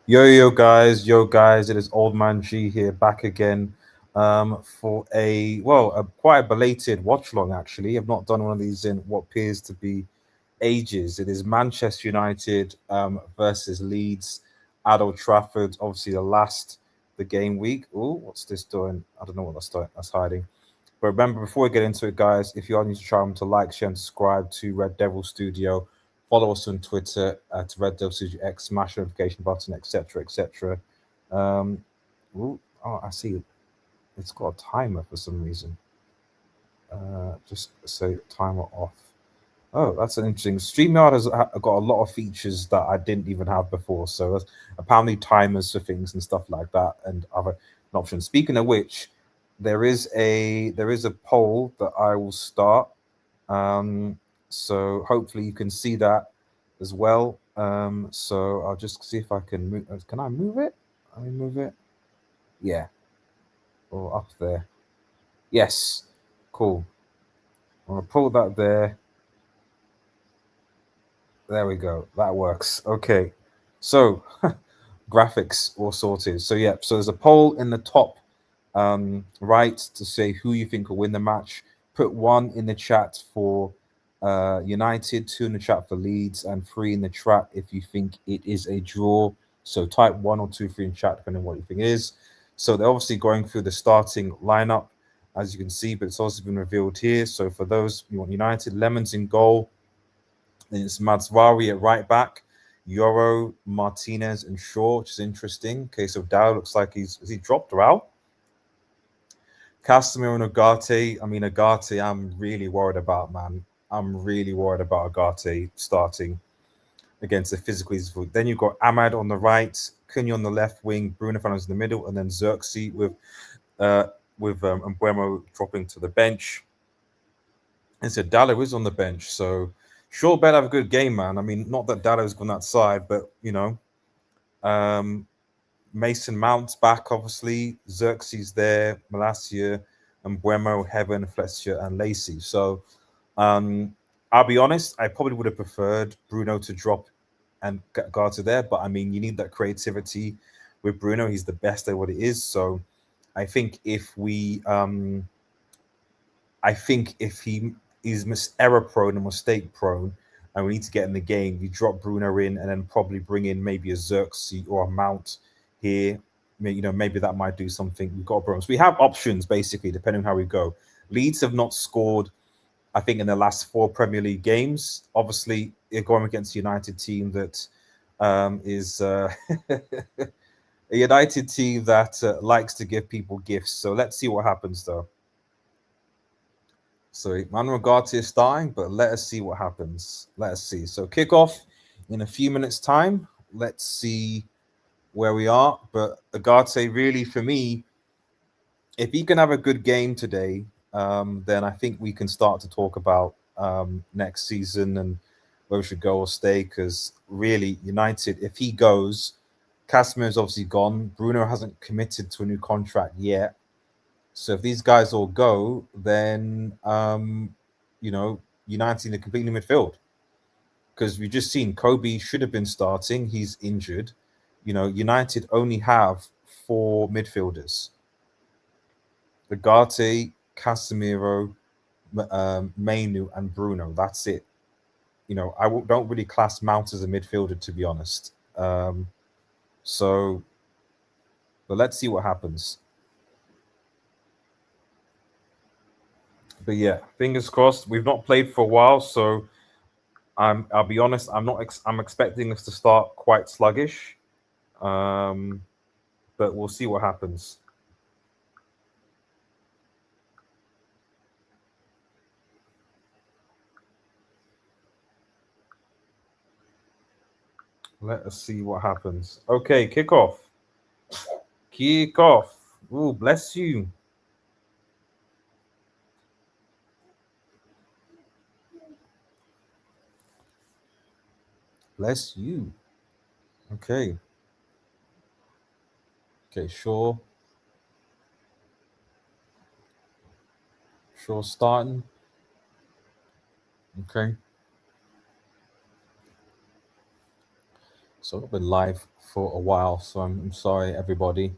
Yo guys, it is Old Man G here back again for a quite a belated watch long actually. I've not done one of these in what appears to be ages. It is Manchester United versus Leeds at Old Trafford. Obviously the game week. Oh, what's this doing? I don't know what that's hiding. But remember, before we get into it, guys, if you are new to try to like, share, and subscribe to Red Devil Studio, follow us on Twitter at Red Devil Studio X, smash the notification button, etc., etc. Um, I see. It's got a timer for some reason. Just say timer off. Oh, that's an interesting. StreamYard has got a lot of features that I didn't even have before. So there's apparently timers for things and stuff like that, and other options. Speaking of which, there is a poll that I will start. Um, so hopefully you can see that as well. So I'll just see if I can move. Can I move it? I move it. Yeah, or up there. Yes, cool. I'm gonna pull that there. There we go. That works. Okay. So graphics all sorted. So yeah, so there's a poll in the top right to say who you think will win the match. Put one in the chat for United, two in the chat for Leeds, and three in the chat if you think it is a draw. So type one or two, three in chat, depending on what you think it is. So they're obviously going through the starting lineup, as you can see, but it's also been revealed here. So for those you want United, Lemons in goal. Then it's Matswari at right back, Yoro, Martinez, and Shaw, which is interesting. Okay, so Dow looks like he dropped or out? Casemiro and Agate. I mean, Agate, I'm really worried about, man. I'm really worried about Agate starting against the physical. Then you've got Ahmad on the right, Cunha on the left wing, Bruno Fernandes in the middle, and then Xerxes uh, with Mbuemo dropping to the bench. And so Dallo is on the bench, so sure better have a good game, man. I mean, not that Dallo's gone outside, but um, Mason Mount's back, obviously. Xerxes there, Malacia, and Buemo, Heaven, Fletcher, and Lacey. So I'll be honest, I probably would have preferred Bruno to drop and Garter there, but I mean, you need that creativity with Bruno. He's the best at what it is. So I think if he is error prone and mistake prone, and we need to get in the game, you drop Bruno in, and then probably bring in maybe a Xerxes or a Mount here. Maybe that might do something. We've got Bruno, so we have options basically depending on how we go. Leeds have not scored, I think, in the last four Premier League games. Obviously, they're going against a United team that is a United team that likes to give people gifts. So let's see what happens, though. So Manuel Gatti is starting, but let us see what happens. Let us see. So kickoff in a few minutes' time. Let's see where we are. But Agate, really, for me, if he can have a good game today, then I think we can start to talk about next season and where we should go or stay. Because really, United, if he goes, Casemiro is obviously gone. Bruno hasn't committed to a new contract yet. So if these guys all go, then United in a completely midfield. Because we've just seen Kobe should have been starting. He's injured. United only have four midfielders: Agate, Casemiro, Mainu, and Bruno. That's it. Don't really class Mount as a midfielder, to be honest. So, but let's see what happens. But yeah, fingers crossed. We've not played for a while, so I'll be honest. I'm not. I'm expecting us to start quite sluggish, um, but we'll see what happens. Let us see what happens. Okay, kick off. Kick off. Ooh, bless you. Bless you. Okay. Okay, sure. Sure starting. Okay. So I've been live for a while, so I'm sorry, everybody.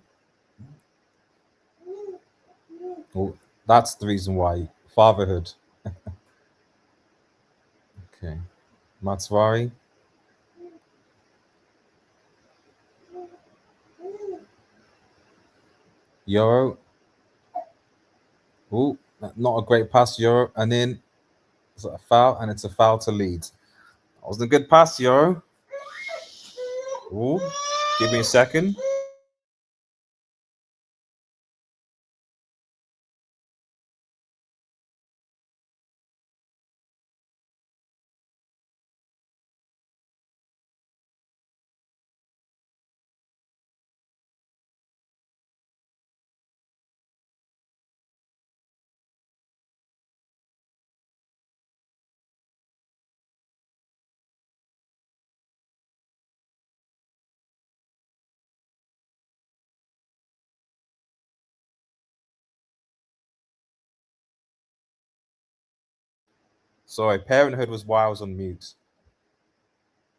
Well, that's the reason why. Fatherhood. Okay. Matswari. Euro. Ooh, not a great pass, Euro. And then it's a foul, and it's a foul to Leeds. That wasn't a good pass, Euro. Ooh, give me a second. Sorry, parenthood was why I was on mute.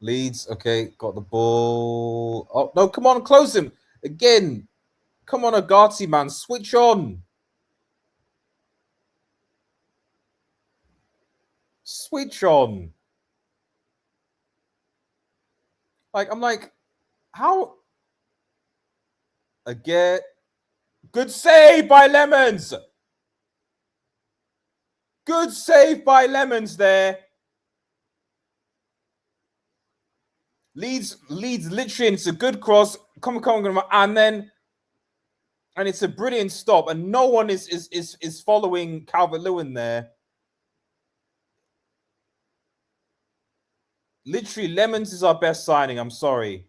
Leeds, okay, got the ball. Oh, no, come on, close him. Again. Come on, Agati, man, switch on. Switch on. Like, I'm like, how? Again. Good save by Lemons. Good save by Lemons there. Leeds literally, it's a good cross. Come on, and it's a brilliant stop, and no one is following Calvert-Lewin there. Literally, Lemons is our best signing. I'm sorry.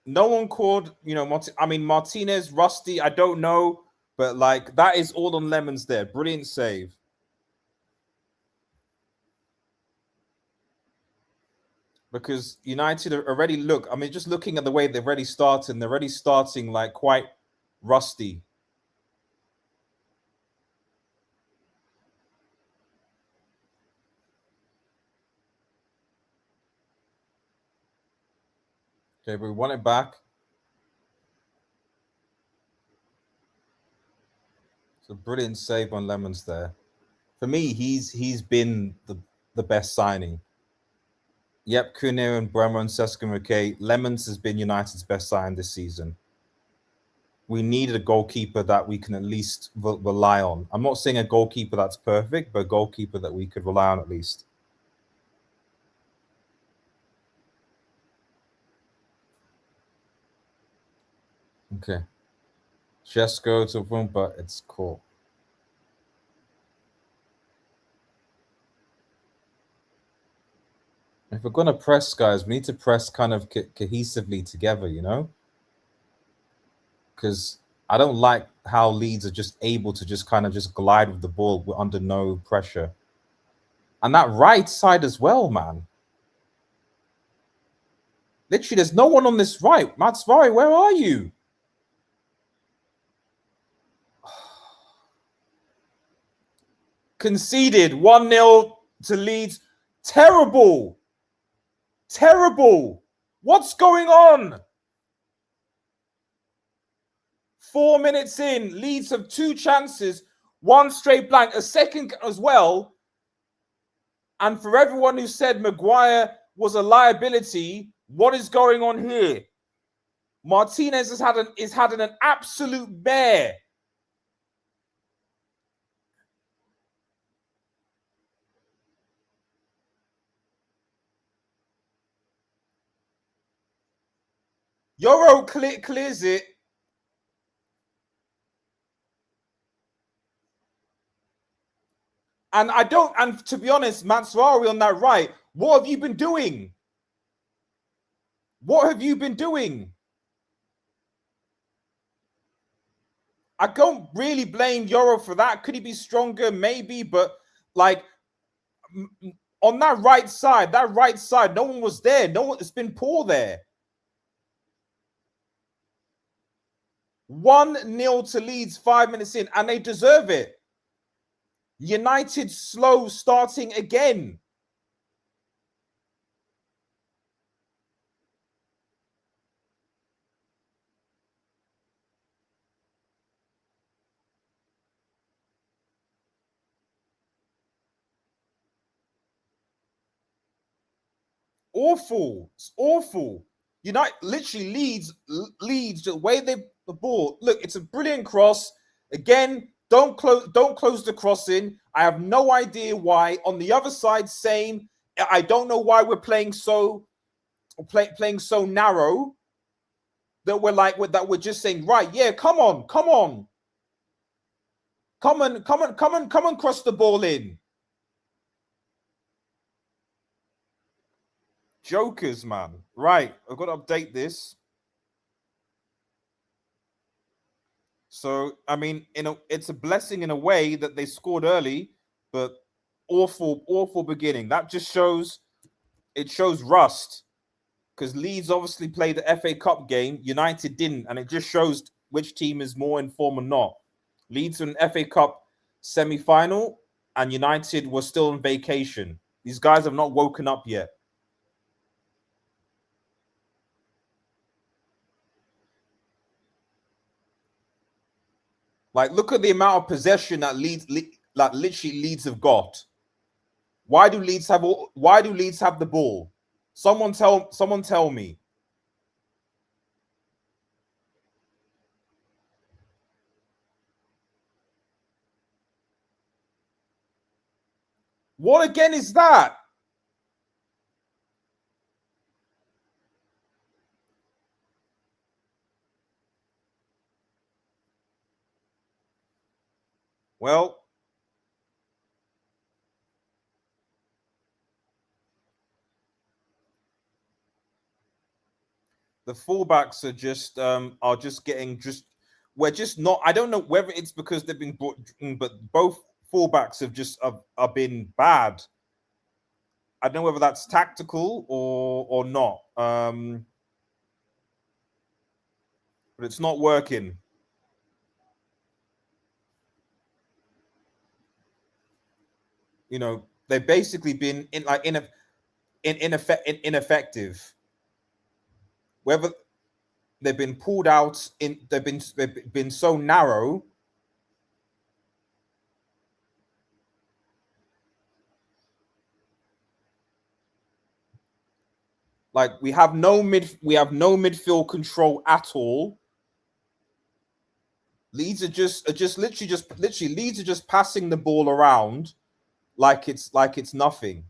No one called, Martinez, Rusty, I don't know, but like that is all on Lemons there. Brilliant save. Because United are already just looking at the way they're already starting like quite rusty. Okay, but we want it back. It's a brilliant save on Lemons there. For me, he's been the best signing. Yep, Cunha and Bremer and Seska McKay. Lemons has been United's best sign this season. We needed a goalkeeper that we can at least rely on. I'm not saying a goalkeeper that's perfect, but a goalkeeper that we could rely on at least. Okay. Just go to room, but it's cool. If we're going to press, guys, we need to press kind of cohesively together, because I don't like how Leeds are just able to just kind of just glide with the ball under no pressure. And that right side as well, man. Literally, there's no one on this right. Matsvari, where are you? Conceded 1-0 to Leeds. Terrible. Terrible. What's going on? 4 minutes in, Leeds have 2 chances, 1 straight blank, a second as well. And for everyone who said Maguire was a liability, what is going on here? Martinez has had an absolute bear. Yoro clears it. And to be honest, Matswari on that right, what have you been doing? What have you been doing? I don't really blame Yoro for that. Could he be stronger? Maybe, but like on that right side, no one was there. It's been poor there. 1-0 to Leeds 5 minutes in, and they deserve it. United slow starting again. Awful. It's awful. United literally leads the way the ball. Look, it's a brilliant cross. Again, don't close the crossing. I have no idea why. On the other side, same. I don't know why we're playing playing so narrow that we're just saying, right, yeah, come on, cross the ball in. Jokers, man. Right, I've got to update this. So, I mean, it's a blessing in a way that they scored early, but awful beginning. That just shows rust, because Leeds obviously played the FA Cup game, United didn't, and it just shows which team is more in form or not. Leeds in an FA Cup semi-final, and United was still on vacation. These guys have not woken up yet. Like, look at the amount of possession that literally Leeds have got. Why do Leeds have the ball? Someone tell me. What again is that? Well, the fullbacks are just getting just we're just not. I don't know whether it's because they've been brought, but both fullbacks have been bad. I don't know whether that's tactical or not. But it's not working. You know, they've basically been ineffective. Whether they've been pulled out they've been so narrow. Like, we have no midfield control at all. Leeds are just literally Leeds are just passing the ball around like it's nothing.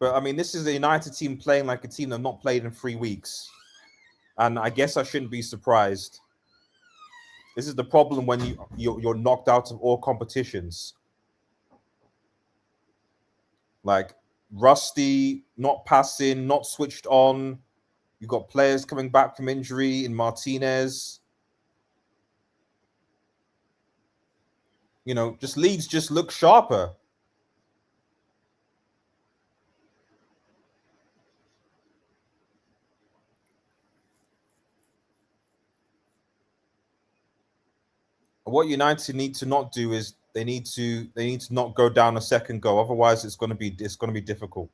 But I mean, this is a United team playing like a team that have not played in 3 weeks, and I guess I shouldn't be surprised. This is the problem when you're knocked out of all competitions. Like, rusty, not passing, not switched on. You've got players coming back from injury in Martinez. Just Leeds just look sharper. What United need to not do is they need to not go down a second goal. Otherwise, it's going to be difficult.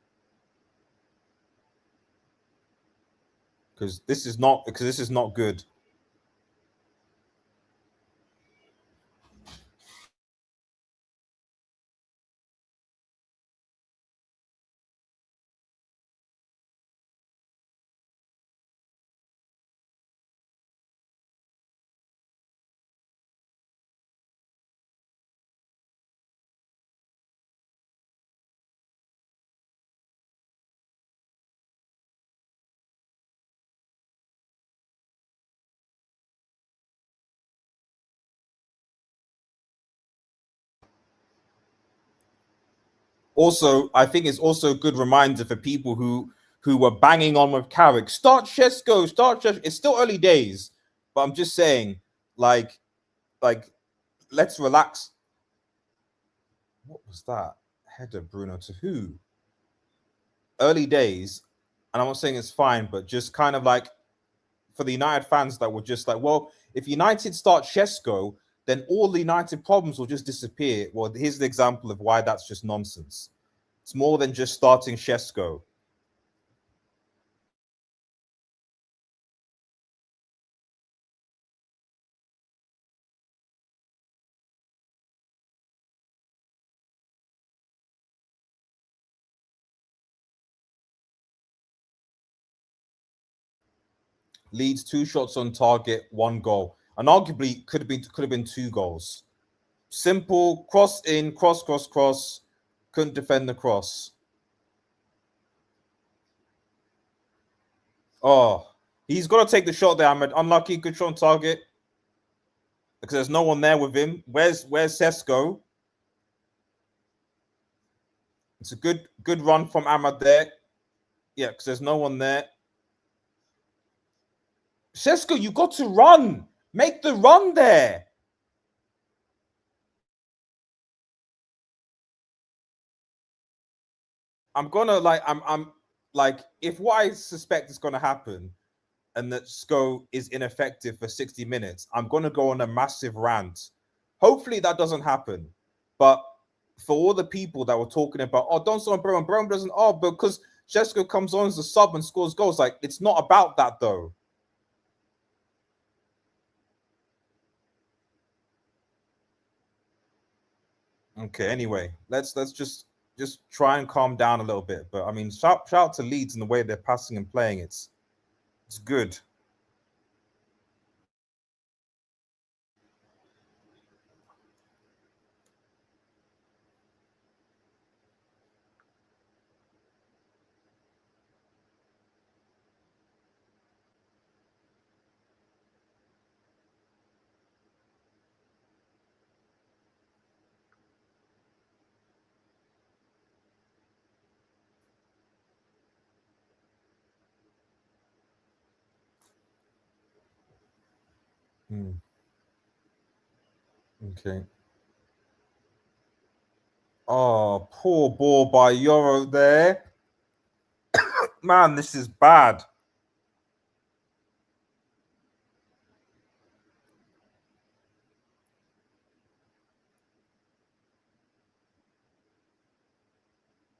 Because this is not good. Also, I think it's also a good reminder for people who were banging on with Carrick. Start Shesko, start Shesko. It's still early days, but I'm just saying, like, let's relax. What was that header, Bruno? To who? Early days, and I'm not saying it's fine, but just kind of like, for the United fans that were just like, well, if United start Shesko, then all the United problems will just disappear. Well, here's the example of why that's just nonsense. It's more than just starting Shesko. Leeds 2 shots on target, 1 goal, and arguably could have been 2 goals. Simple cross in, cross, cross, cross. Couldn't defend the cross. Oh, he's got to take the shot there, Ahmed. Unlucky, good shot on target because there's no one there with him. Where's Sesko? It's a good run from Ahmed there. Yeah, because there's no one there. Sesko, you got to run. Make the run there. I'm like, if what I suspect is gonna happen and that Sko is ineffective for 60 minutes, I'm gonna go on a massive rant. Hopefully that doesn't happen. But for all the people that were talking about, oh, don't start on Brown doesn't, oh, because Sesko comes on as a sub and scores goals. Like, it's not about that though. Okay, anyway, let's just try and calm down a little bit. But I mean, shout out to Leeds in the way they're passing and playing. It's good. Hmm. Okay. Oh, poor ball by Euro there. Man, this is bad.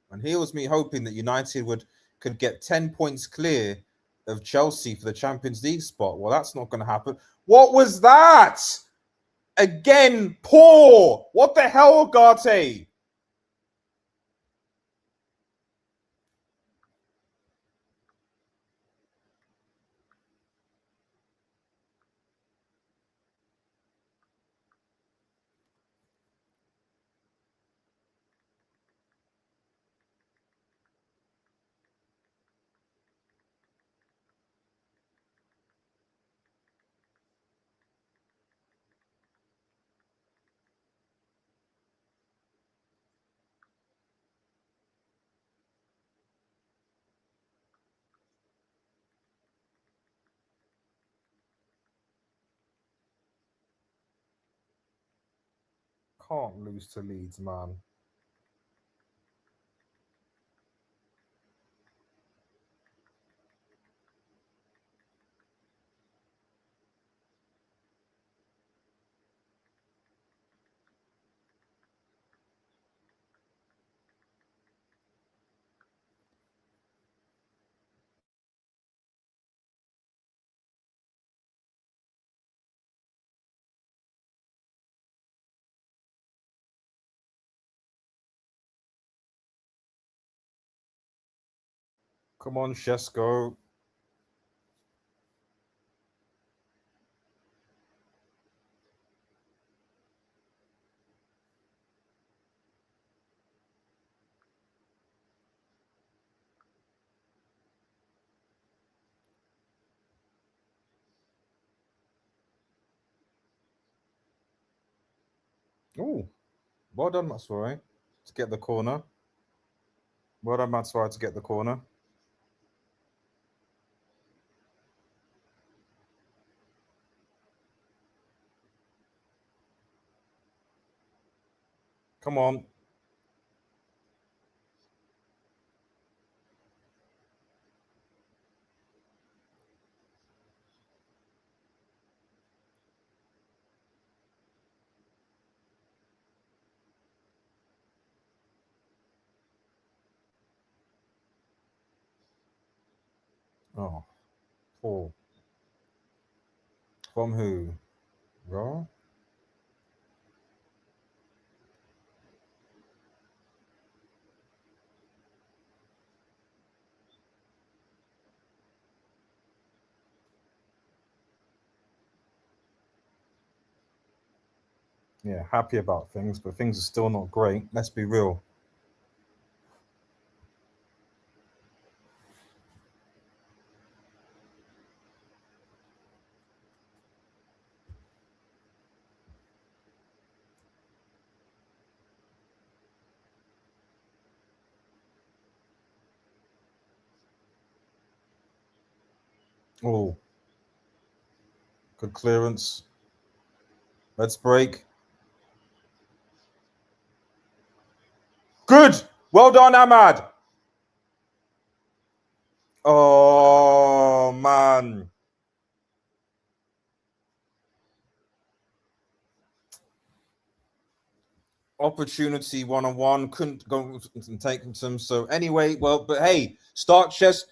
And here was me hoping that United could get 10 points clear of Chelsea for the Champions League spot. Well, that's not going to happen. What was that? Again, poor. What the hell, Garte? Can't lose to Leeds, man. Come on, Shesko. Oh, well done, Matsurai, to get the corner. Well done, Matsurai, to get the corner. Come on. Oh, poor. From who? Raw? Yeah, happy about things, but things are still not great. Let's be real. Oh, good clearance. Let's break. Good. Well done, Ahmad. Oh man. Opportunity one-on-one, couldn't go and take some. So anyway, well, but hey, start chess.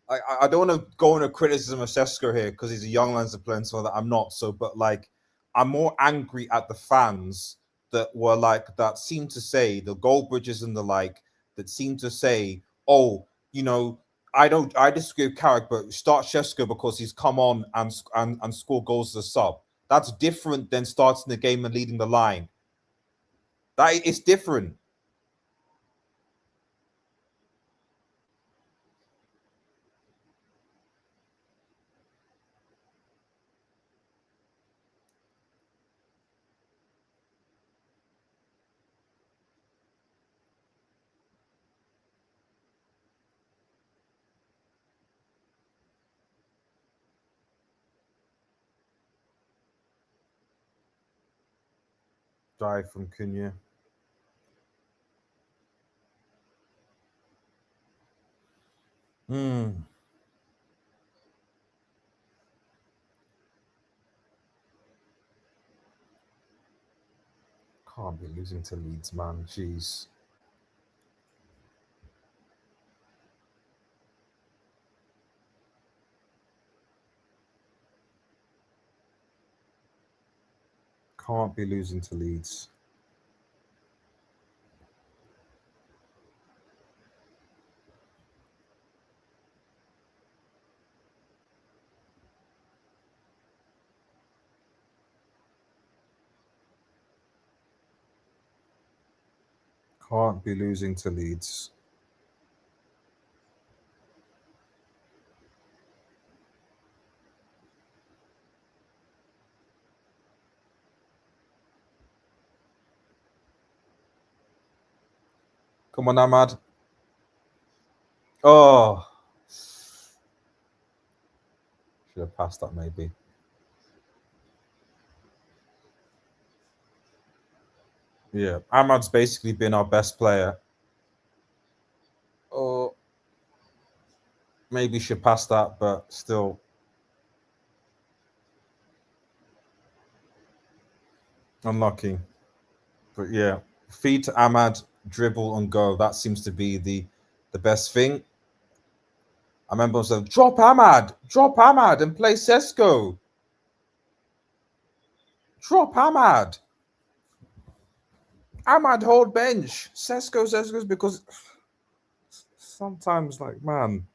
I don't want to go into criticism of Sesko here because he's a young Lancer player and so that I'm not. So, but like, I'm more angry at the fans that were like that seem to say the goal bridges and the like that seem to say, oh, I disagree with Carrick, but start Sesko because he's come on and score goals as a sub. That's different than starting the game and leading the line. That it's different. Dive from Cunha. Hmm. Can't be losing to Leeds, man. Jeez. Can't be losing to Leeds. Can't be losing to Leeds. Come on, Ahmad. Oh, should have passed that maybe. Yeah, Ahmad's basically been our best player. Oh, maybe should pass that, but still unlucky. But yeah, feed to Ahmad, dribble and go. That seems to be the best thing. I remember saying, drop Ahmad, and play Sesko. Drop Ahmad. Ahmad hold bench. Sesko's because sometimes, like, man.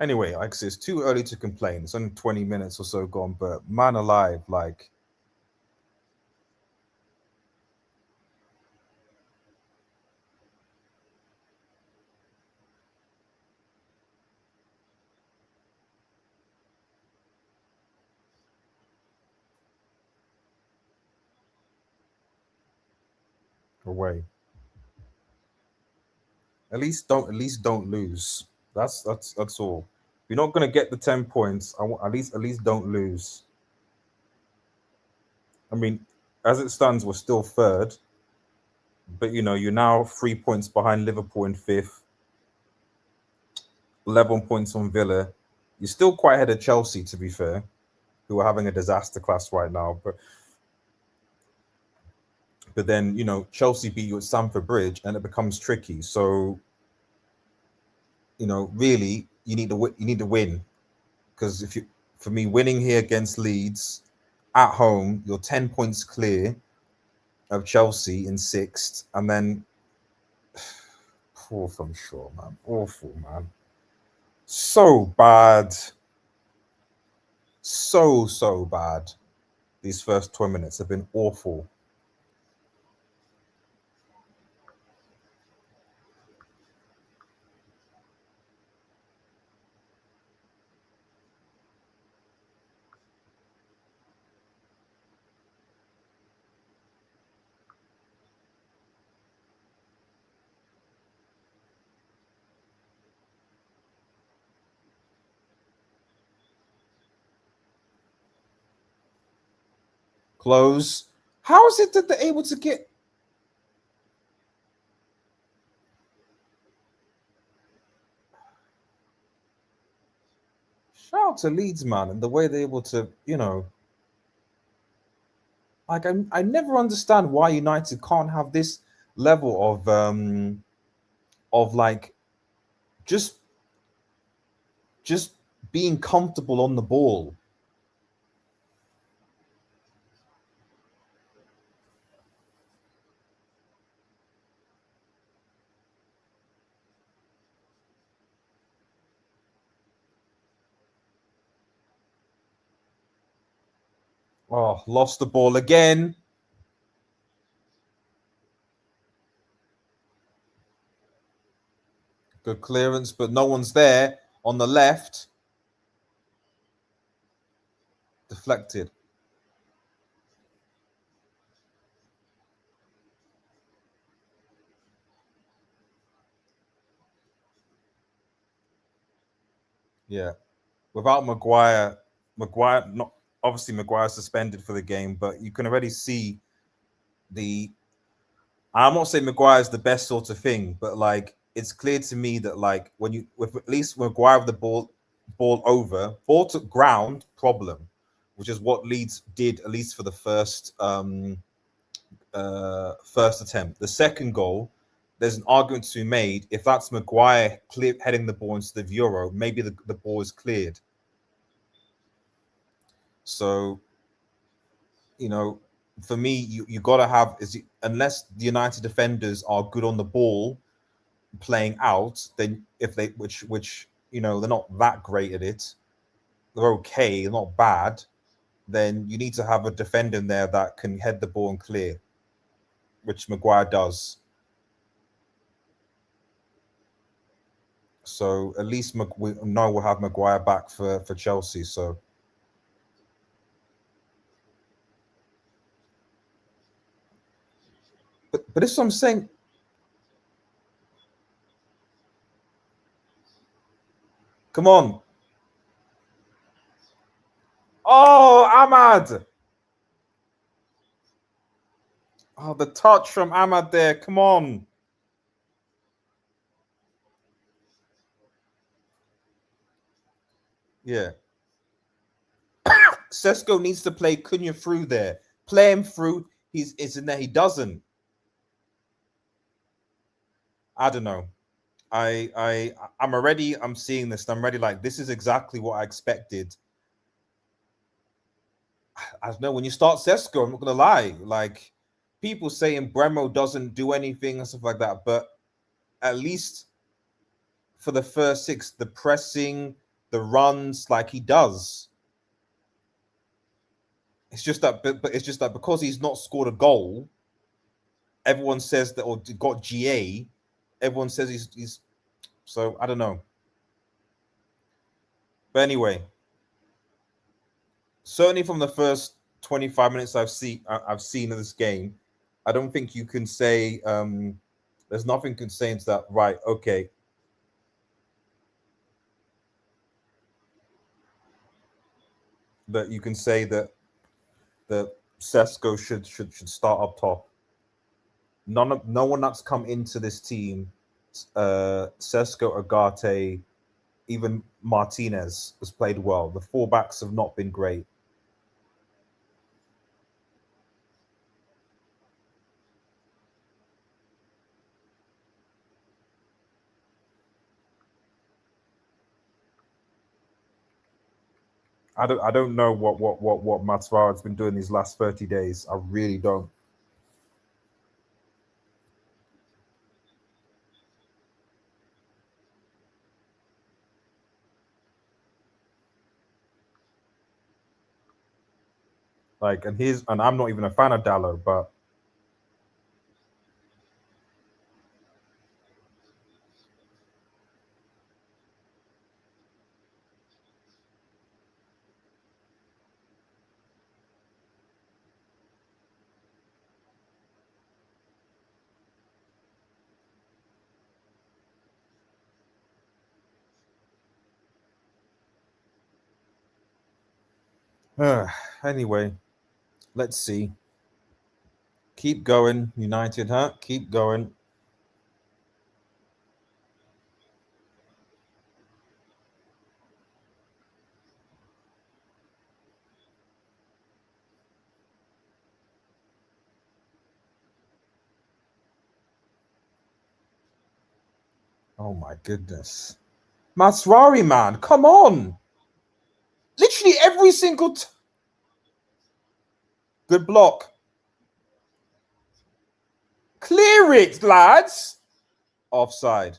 Anyway, like I said, it's too early to complain. It's only 20 minutes or so gone, but man alive, like, away. At least don't lose. That's all. If you're not gonna get the 10 points, at least don't lose. I mean, as it stands, we're still third, but you're now 3 points behind Liverpool in fifth, 11 points on Villa. You're still quite ahead of Chelsea, to be fair, who are having a disaster class right now. But then Chelsea beat you at Stamford Bridge, and it becomes tricky. So really, you need to win because if you for me winning here against Leeds at home, you're 10 points clear of Chelsea in sixth, and then awful from Shaw, man. Awful, man. So bad. So bad. These first 20 minutes have been awful. Close. How is it that they're able to get? Shout out to Leeds, man, and the way they're able to, like I never understand why United can't have this level of like just just being comfortable on the ball. Oh, lost the ball again. Good clearance, but no one's there on the left. Deflected. Yeah. Without Maguire not obviously Maguire suspended for the game, but you can already see the I'm not saying Maguire is the best sort of thing, but like it's clear to me that like when you with at least Maguire with the ball over, ball to ground problem, which is what Leeds did at least for the first attempt. The second goal, there's an argument to be made. If that's Maguire heading the ball into the Euro, maybe the ball is cleared. So, for me, you got to have unless the United defenders are good on the ball, playing out, then if they which they're not that great at it, they're okay, not bad. Then you need to have a defender in there that can head the ball and clear, which Maguire does. So at least we know we'll have Maguire back for Chelsea. So, but this is what I'm saying. Come on. Oh, Ahmad. Oh, the touch from Ahmad there. Come on. Yeah. Sesko needs to play Cunha through there. Play him through. He's in there. He doesn't. I don't know. I'm seeing this and I'm ready. Like, this is exactly what I expected. I don't know. When you start Sesko, I'm not gonna lie. Like, people saying Bremo doesn't do anything and stuff like that, but at least for the first six, the pressing, the runs, like he does. It's just that, but it's just that because he's not scored a goal, everyone says that, or got GA. Everyone says he's. So I don't know. But anyway, certainly from the first 25 minutes I've seen of this game, I don't think you can say there's nothing can say into that. Right? Okay. That you can say that Sesko should start up top. No one that's come into this team, Sesko, Agate, even Martinez has played well. The fullbacks have not been great. I don't know what Matsura's been doing these last 30 days. I really don't. Like, and I'm not even a fan of Dallo, but anyway, let's see. Keep going, United, huh? Keep going. Oh my goodness. Masrari, man, come on. Literally every single good block. Clear it, lads. Offside.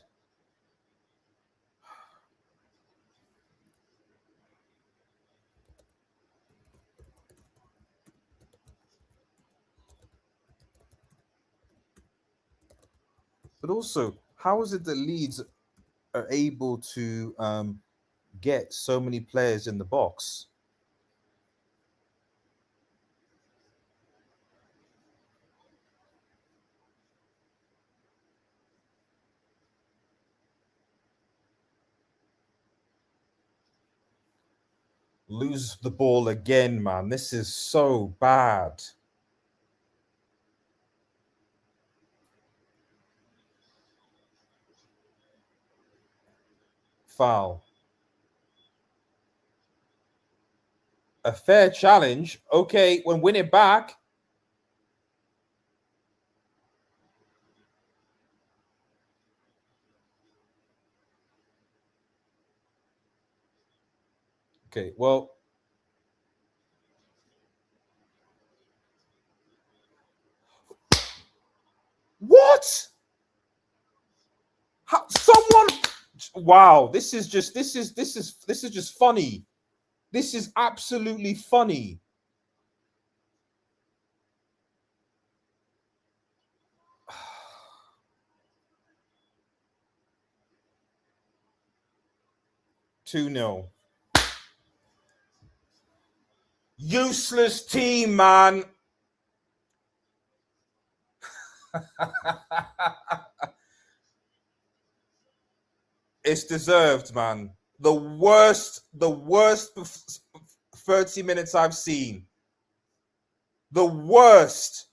But also, how is it that Leeds are able to get so many players in the box? Lose the ball again, man. This is so bad. Foul. A fair challenge. Okay, when win it back. Okay, well. What? How, someone. Wow, this is just funny. This is absolutely funny. Two 0. Useless team, man. It's deserved, man. The worst 30 minutes I've seen. The worst.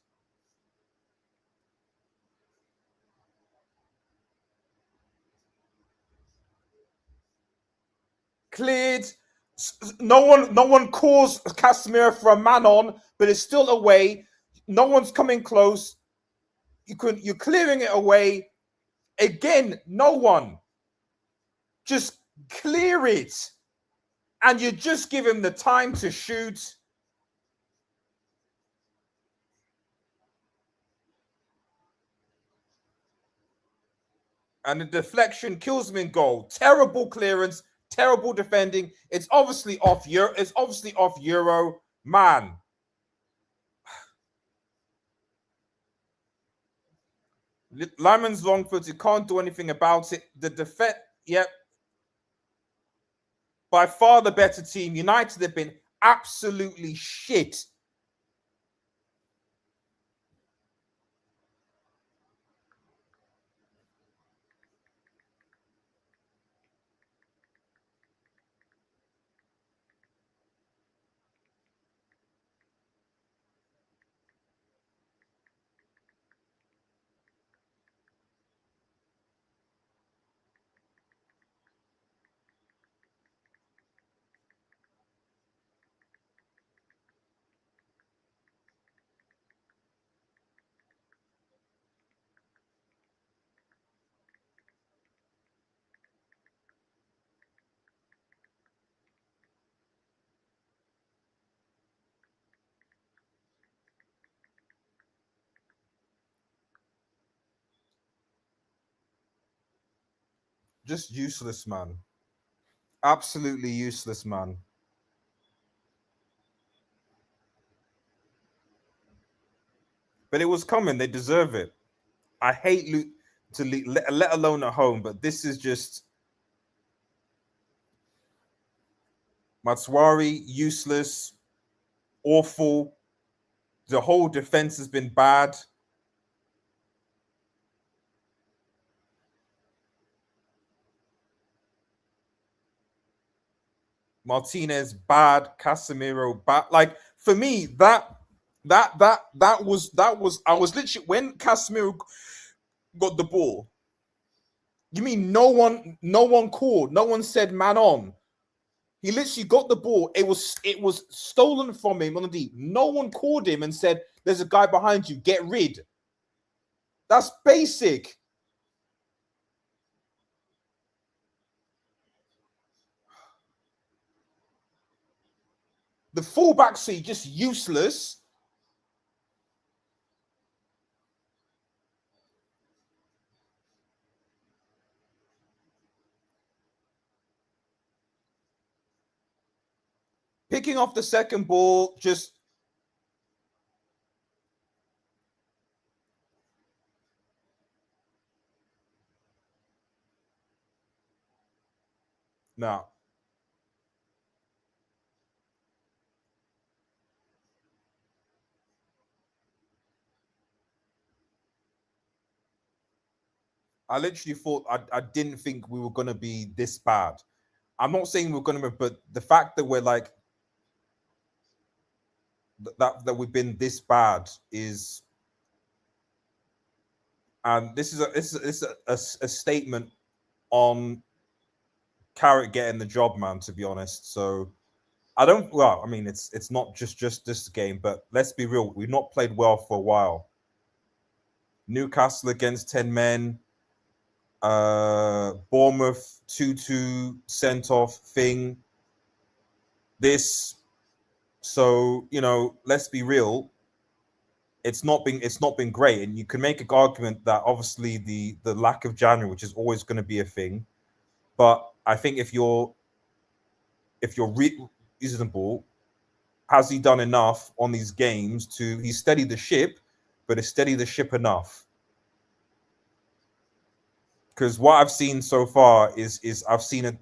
Cleared. No one calls Casemiro for a man on, but it's still away. No one's coming close. You're clearing it away. Again, no one. Just clear it. And you just give him the time to shoot. And the deflection kills him in goal. Terrible clearance, terrible defending. It's obviously off Euro. It's obviously off Euro. Man. Lyman's long footed, can't do anything about it. The defense, yep. By far the better team. United have been absolutely shit. Just useless, man. Absolutely useless, man. But it was coming. They deserve it. I hate let alone at home, but this is just Matswari, useless, awful. The whole defense has been bad. Martinez bad, Casemiro bad. Like for me, that was I was literally when Casemiro got the ball. You mean no one called, no one said man on. He literally got the ball. It was stolen from him on the deep. No one called him and said, "There's a guy behind you. Get rid." That's basic. The fullback seat just useless. Picking off the second ball, just no. I literally thought I didn't think we were gonna be this bad. I'm not saying we're gonna be, but the fact that we're like that we've been this bad is, and this is a statement on Carrot getting the job, man. To be honest, so I don't. Well, I mean, it's not just this game, but let's be real. We've not played well for a while. Newcastle against 10 men. Bournemouth 2-2 sent off thing. This, so let's be real. It's not been great, and you can make an argument that obviously the lack of January, which is always going to be a thing, but I think if you're reasonable, has he done enough on these games to he's steadied the ship, but is steady the ship enough? Because what I've seen so far is I've seen it.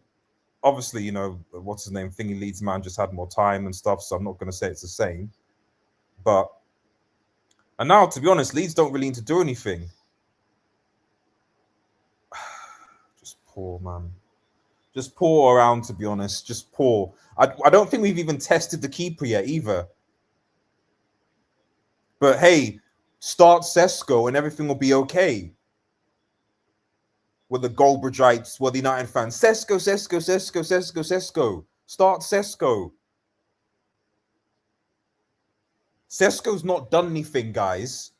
Obviously, what's his name? Thingy Leeds man just had more time and stuff, so I'm not going to say it's the same. But and now, to be honest, Leeds don't really need to do anything. Just poor, man. Just poor around, to be honest. Just poor. I don't think we've even tested the keeper yet either. But hey, start Sesko and everything will be okay. With the Goldbridgeites, with the United fans. Sesko, Sesko, Sesko, Sesko, Sesko. Start Sesko. Sesko's not done anything, guys.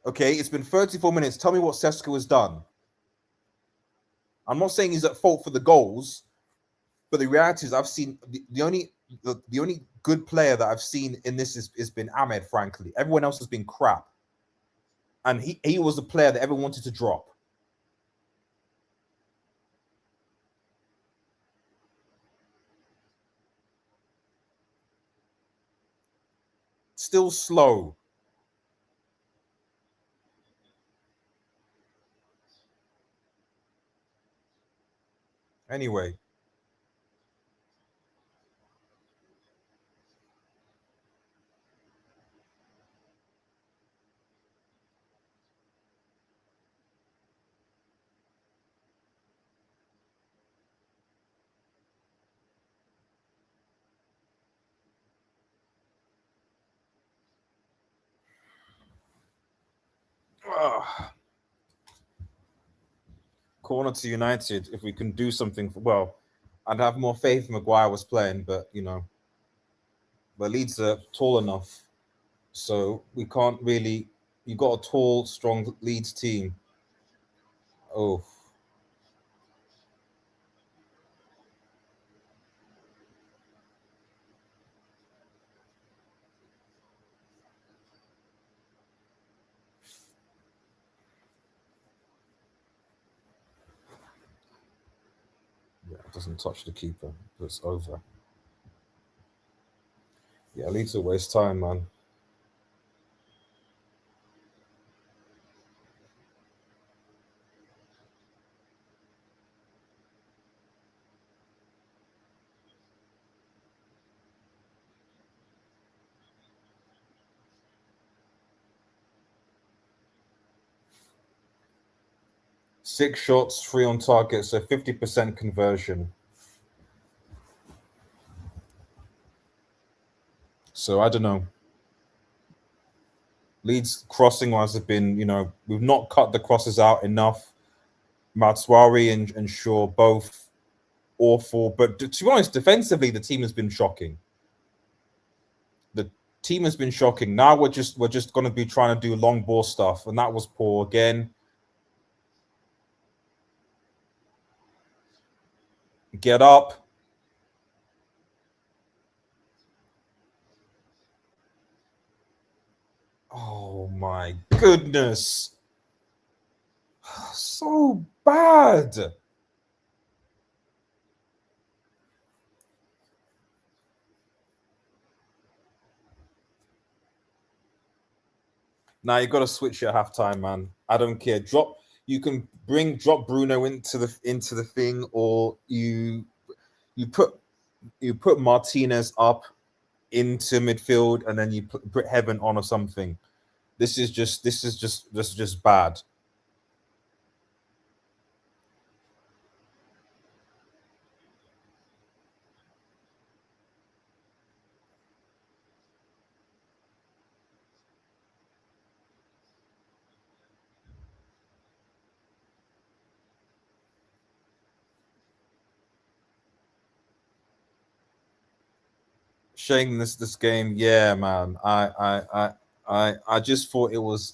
Okay, it's been 34 minutes. Tell me what Sesko has done. I'm not saying he's at fault for the goals, but the reality is I've seen the only good player that I've seen in this has been Ahmed, frankly. Everyone else has been crap. And he was the player that everyone wanted to drop. Still slow. Anyway. Corner to United, if we can do something well, I'd have more faith Maguire was playing, but but Leeds are tall enough. So we can't really you got a tall, strong Leeds team. Oh, yeah, it doesn't touch the keeper. It's over. Yeah, Leeds will waste time, man. Six shots, three on target, so 50% conversion. So I don't know. Leeds crossing wise have been, we've not cut the crosses out enough. Matswari and Shaw both awful, but to be honest, defensively the team has been shocking. The team has been shocking. Now we're just going to be trying to do long ball stuff, and that was poor again. Get up. Oh my goodness. So bad. Now you got to switch at halftime, man. I don't care. You can drop Bruno into the thing, or you put Martinez up into midfield, and then you put Heaven on or something. This is just bad. Shame this game, yeah, man. I just thought it was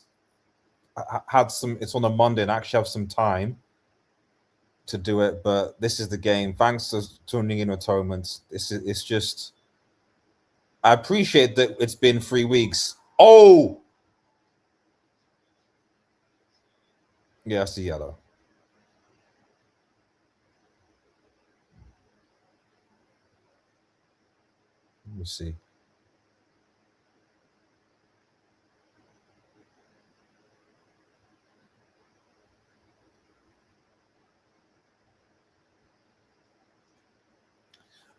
had some. It's on a Monday and actually have some time to do it, but this is the game. Thanks for tuning in, atonements. It's just. I appreciate that it's been 3 weeks. Oh, yeah, that's the yellow. Let me see.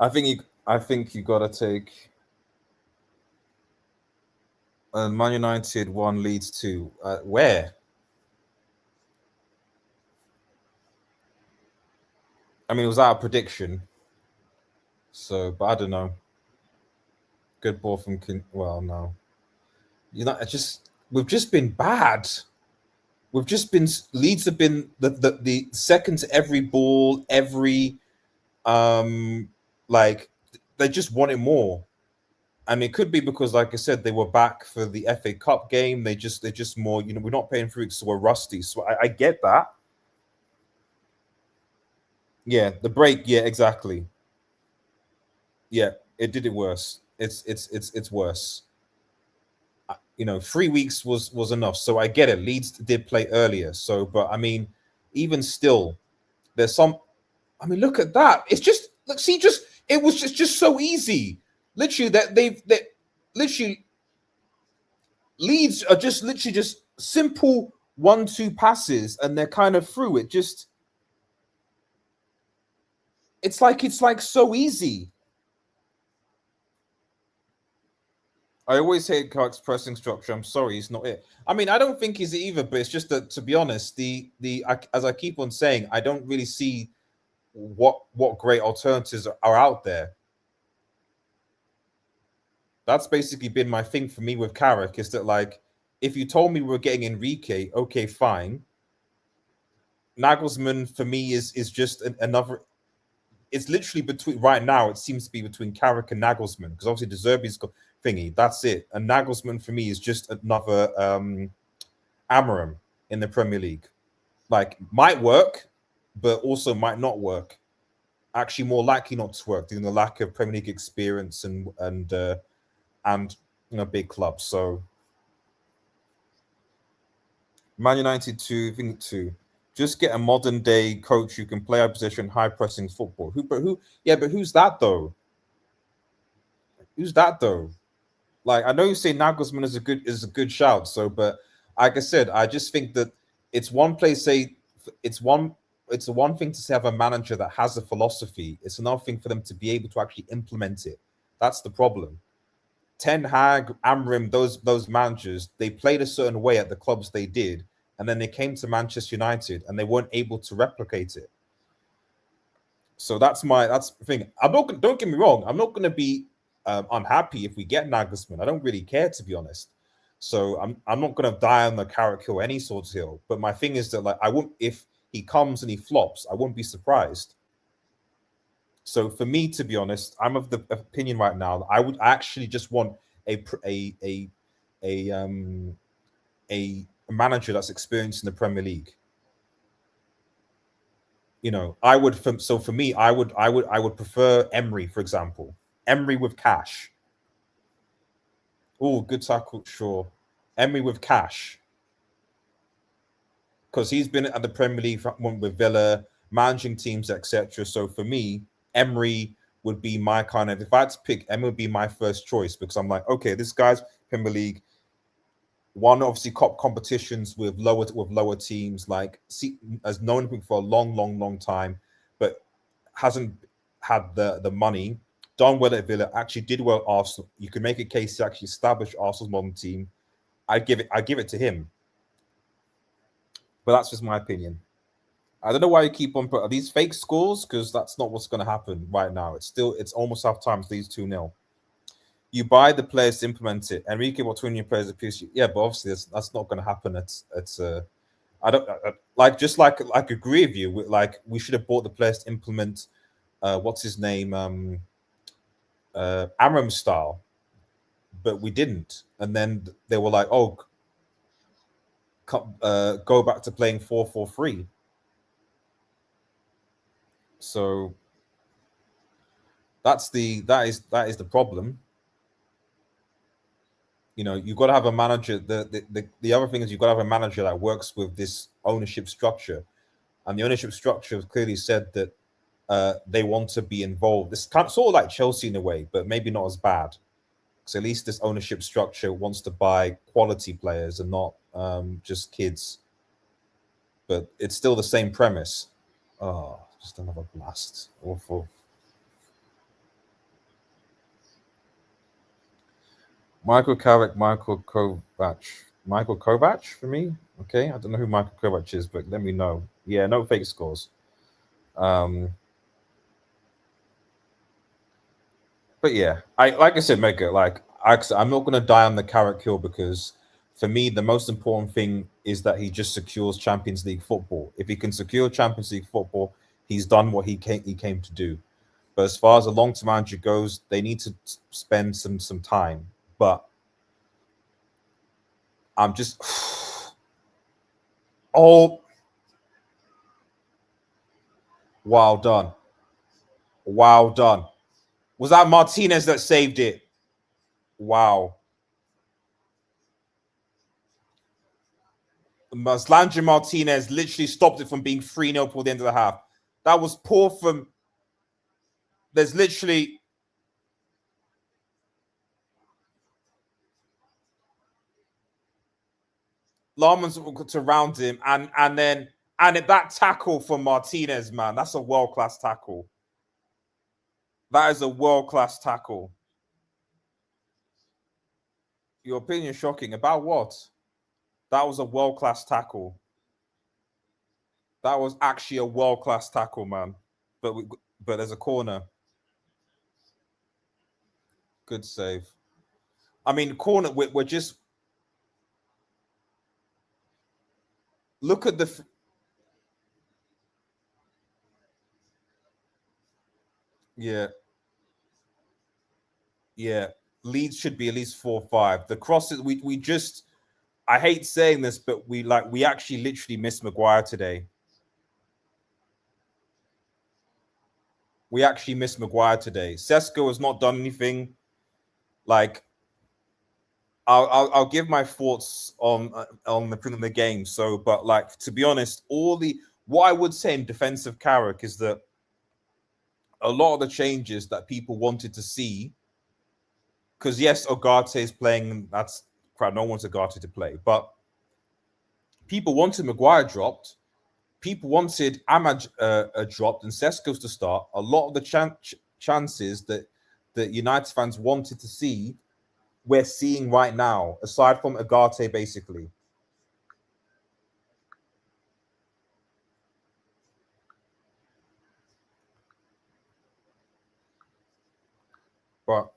I think you gotta take Man United 1 Leeds 2. Where? I mean, it was our prediction. So, but I don't know. Good ball from well, no. We've just been bad. We've just been Leeds have been the second to every ball, every like they just wanted more. And it could be because, like I said, they were back for the FA Cup game. They're just more, we're not paying for it, so we're rusty. So I get that. Yeah, the break, yeah, exactly. Yeah, it did it worse. It's worse. 3 weeks was enough. So I get it. Leeds did play earlier. So, but I mean, even still, there's some. I mean, look at that. It's just look, see, just it was just so easy. Literally, that literally Leeds are just literally just simple 1-2 passes, and they're kind of through it. Just it's like so easy. I always hate Clark's pressing structure. I'm sorry, he's not it. I mean, I don't think he's it either, but it's just that, to be honest, as I keep on saying, I don't really see what great alternatives are out there. That's basically been my thing for me with Carrick, is that, like, if you told me we were getting Enrique, okay, fine. Nagelsmann for me is just another. It's literally between right now. It seems to be between Carrick and Nagelsmann, because obviously De Zerbi's got thingy. That's it. And Nagelsmann for me is just another Amarim in the Premier League. Like, might work, but also might not work. Actually, more likely not to work due to the lack of Premier League experience and big clubs. So Man United 2, I think 2. Just get a modern day coach who can play our position, high pressing football. Who? Yeah, but who's that though? Who's that though? Like I know you say Nagelsmann is a good shout. So, but like I said, I just think that it's one place. Say it's one. It's the one thing to have a manager that has a philosophy. It's another thing for them to be able to actually implement it. That's the problem. Ten Hag, Amrim, those managers, they played a certain way at the clubs they did, and then they came to Manchester United and they weren't able to replicate it. So that's the thing. I'm not. Don't get me wrong. I'm not going to be unhappy if we get Nagelsmann. I don't really care, to be honest. So I'm not going to die on the carrot kill any sort of hill. But my thing is that like I won't if he comes and he flops, I won't be surprised. So for me, to be honest, I'm of the opinion right now that I would actually just want a a a um a manager that's experienced in the Premier League. You know, I would. So for me, I would prefer Emery, for example. Emery with cash. Oh, good tackle, sure. Emery with cash because he's been at the Premier League with Villa, managing teams, etc. So for me, Emery would be my kind of. If I had to pick, Emery would be my first choice because I'm like, okay, this guy's Premier League. One obviously cop competitions with lower teams, like has known him for a long time, but hasn't had the money. Done well at Villa, actually did well at Arsenal. You can make a case to actually establish Arsenal's modern team. I give it to him. But that's just my opinion. I don't know why you keep on putting these fake scores because that's not what's going to happen right now. It's almost half time. These 2-0. You buy the players to implement it. Enrique will twin your players a piece. Yeah, but obviously that's not going to happen. It's I don't like just like agree with you. Like we should have bought the players to implement what's his name Aram style, but we didn't. And then they were like, oh, go back to playing 4-4-3. So that is the problem. You know, you've got to have a manager. The other thing is you've got to have a manager that works with this ownership structure, and the ownership structure has clearly said that they want to be involved. This kind of sort of like Chelsea in a way, but maybe not as bad. So at least this ownership structure wants to buy quality players and not just kids. But it's still the same premise. Oh, just another blast. Awful. Michael Carrick, Michael Kovac. Michael Kovac for me. Okay, I don't know who Michael Kovac is, but let me know. Yeah, no fake scores. Um, but yeah, I like I said, Mega. I'm not gonna die on the Carrick hill because for me the most important thing is that he just secures Champions League football. If he can secure Champions League football, he's done what he came to do. But as far as a long-term manager goes, they need to spend some time. But I'm just oh wow done. Wow done. Was that Martinez that saved it? Wow. Maslandra Martinez literally stopped it from being 3-0 for the end of the half. That was poor from. There's literally. Larman's to round him, that tackle from Martinez, man, that's a world class tackle. That is a world class tackle. Your opinion shocking about what? That was a world class tackle. That was actually a world class tackle, man. But there's a corner. Good save. I mean, corner. We're just look at the. Yeah, yeah. Leeds should be at least 4-5. The crosses we just. I hate saying this, but we actually literally missed Maguire today. We actually missed Maguire today. Sesko has not done anything. Like I'll give my thoughts on the game. So, but like to be honest, what I would say in defensive Carrick is that a lot of the changes that people wanted to see Because yes, Ugarte is playing. That's crap. No one wants Ugarte to play, but people wanted Maguire dropped. People wanted Ahmad dropped and Sesko's to start. A lot of the chances that United fans wanted to see, we're seeing right now, aside from Ugarte, basically. But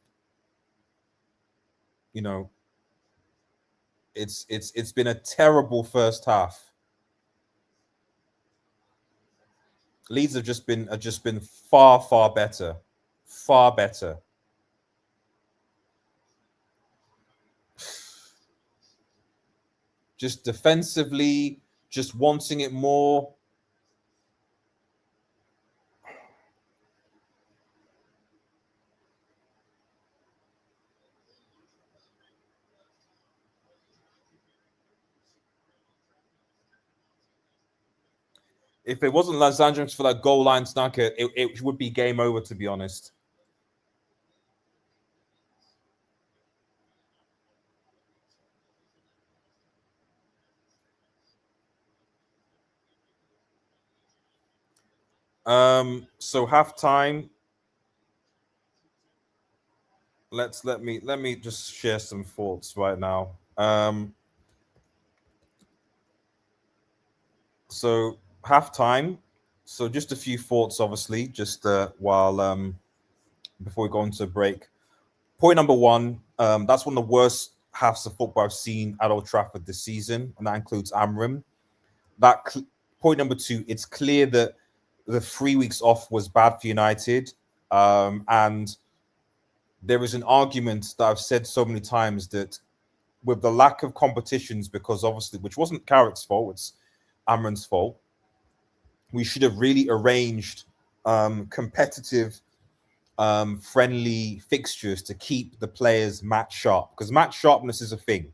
you know, it's been a terrible first half. Leeds have just been far better, far better. Just defensively, just wanting it more. If it wasn't Los Angeles for that goal line snugger, it would be game over, to be honest. So halftime. Let me just share some thoughts right now. So halftime. So just a few thoughts, obviously, just while before we go into break. Point number one, that's one of the worst halves of football I've seen at Old Trafford this season, and that includes Amram. Point number two, it's clear that the 3 weeks off was bad for United, and there is an argument that I've said so many times that with the lack of competitions, because obviously, which wasn't Carrick's fault, it's Amram's fault, we should have really arranged competitive friendly fixtures to keep the players match sharp, because match sharpness is a thing.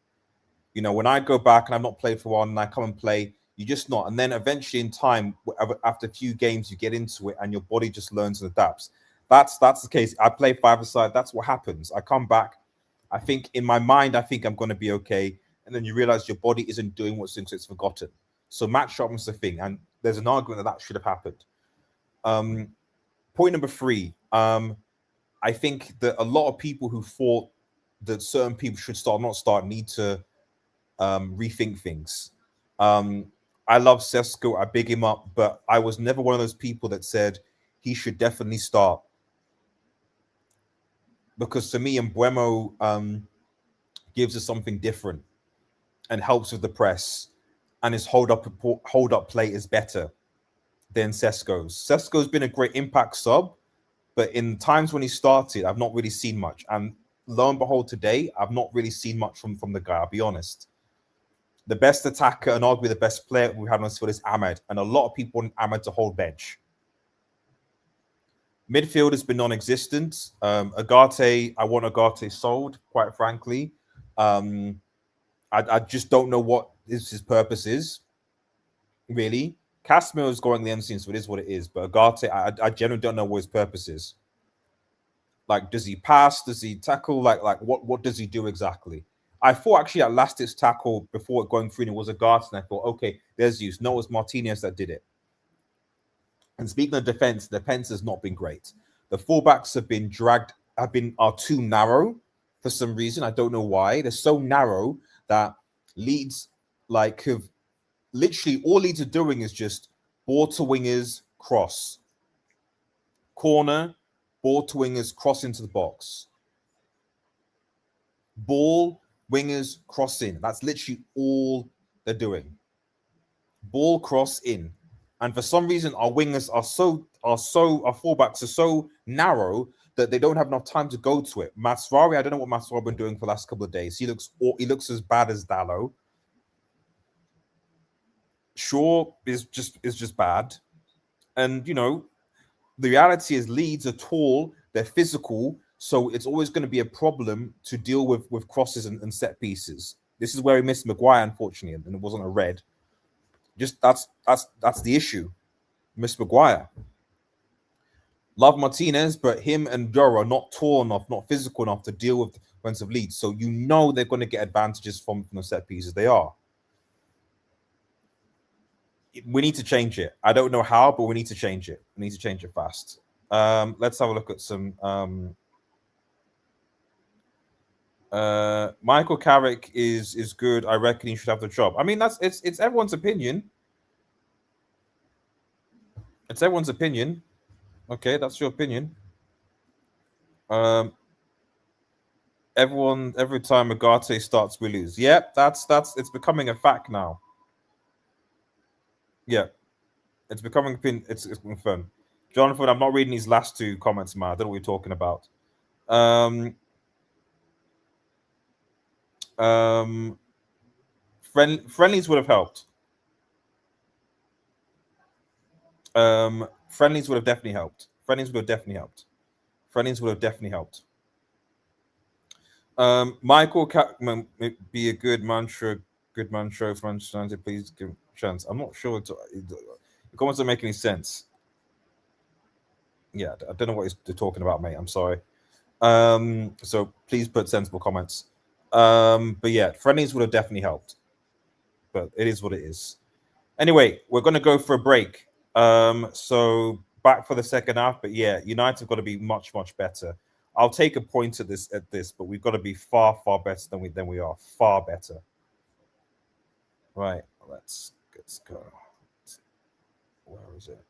You know, when I go back and I've not played for one and I come and play, you just not. And then eventually in time, after a few games, you get into it and your body just learns and adapts. That's the case. I play five-a-side. That's what happens. I come back. I think in my mind, I think I'm going to be okay. And then you realize your body isn't doing what since it's forgotten. So match sharpness is a thing. And there's an argument that should have happened. Point number three. I think that a lot of people who thought that certain people should start, not start, need to rethink things. I love Sesko. I big him up, but I was never one of those people that said he should definitely start. Because to me, Mbuemo gives us something different and helps with the press, and his hold up play is better than Sesko's. Sesko's been a great impact sub, but in times when he started, I've not really seen much. And lo and behold, today I've not really seen much from the guy. I'll be honest. The best attacker and arguably the best player we had on this field is Ahmed, and a lot of people want Ahmed to hold bench. Midfield has been non-existent. Ugarte, I want Ugarte sold, quite frankly. I just don't know what his purpose is, really. Casemiro is going the end scene, so it is what it is. But Ugarte, I generally don't know what his purpose is. Like, does he pass? Does he tackle? Like what does he do exactly? I thought actually at last its tackle before it going through and it was Ugarte, and I thought, okay, there's use. No, it was Martinez that did it. And speaking of defense, defense has not been great. The fullbacks have been are too narrow for some reason. I don't know why. They're so narrow that Leeds have literally all Leeds are doing is just ball to wingers, cross, corner, ball to wingers, cross into the box, ball, wingers, cross in. That's literally all they're doing. Ball, cross in. And for some reason, our wingers our fullbacks are so narrow that they don't have enough time to go to it. Masrari, I don't know what Masrari been doing for the last couple of days. He looks as bad as Dallo. Shaw is just bad. And the reality is Leeds are tall, they're physical, so it's always going to be a problem to deal with crosses and set pieces. This is where he missed Maguire, unfortunately, and it wasn't a red. Just that's the issue. Miss Maguire. Love Martinez, but him and Joro are not tall enough, not physical enough to deal with defensive Leeds. So you know they're going to get advantages from the set pieces. They are. We need to change it. I don't know how, but we need to change it. We need to change it fast. Let's have a look at some. Michael Carrick is good. I reckon he should have the job. I mean, it's everyone's opinion. It's everyone's opinion. Okay, that's your opinion. Every time Agate starts, we lose. Yep, that's it's becoming a fact now. Yeah, it's becoming it's confirmed. Jonathan, I'm not reading these last two comments, man. I don't know what you're talking about. Friendlies would have helped. Friendlies would have definitely helped. Friendlies would have definitely helped. Friendlies would have definitely helped. Michael Catman be a good mantra for Manchester United. Please give a chance. I'm not sure. The comments don't make any sense. Yeah, I don't know what they're talking about, mate. I'm sorry. So please put sensible comments. But yeah, friendlies would have definitely helped. But it is what it is. Anyway, we're gonna go for a break. So back for the second half. But yeah, United have got to be much, much better. I'll take a point at this, but we've got to be far, far better than we are. Far better. Right. Let's go. Where is it?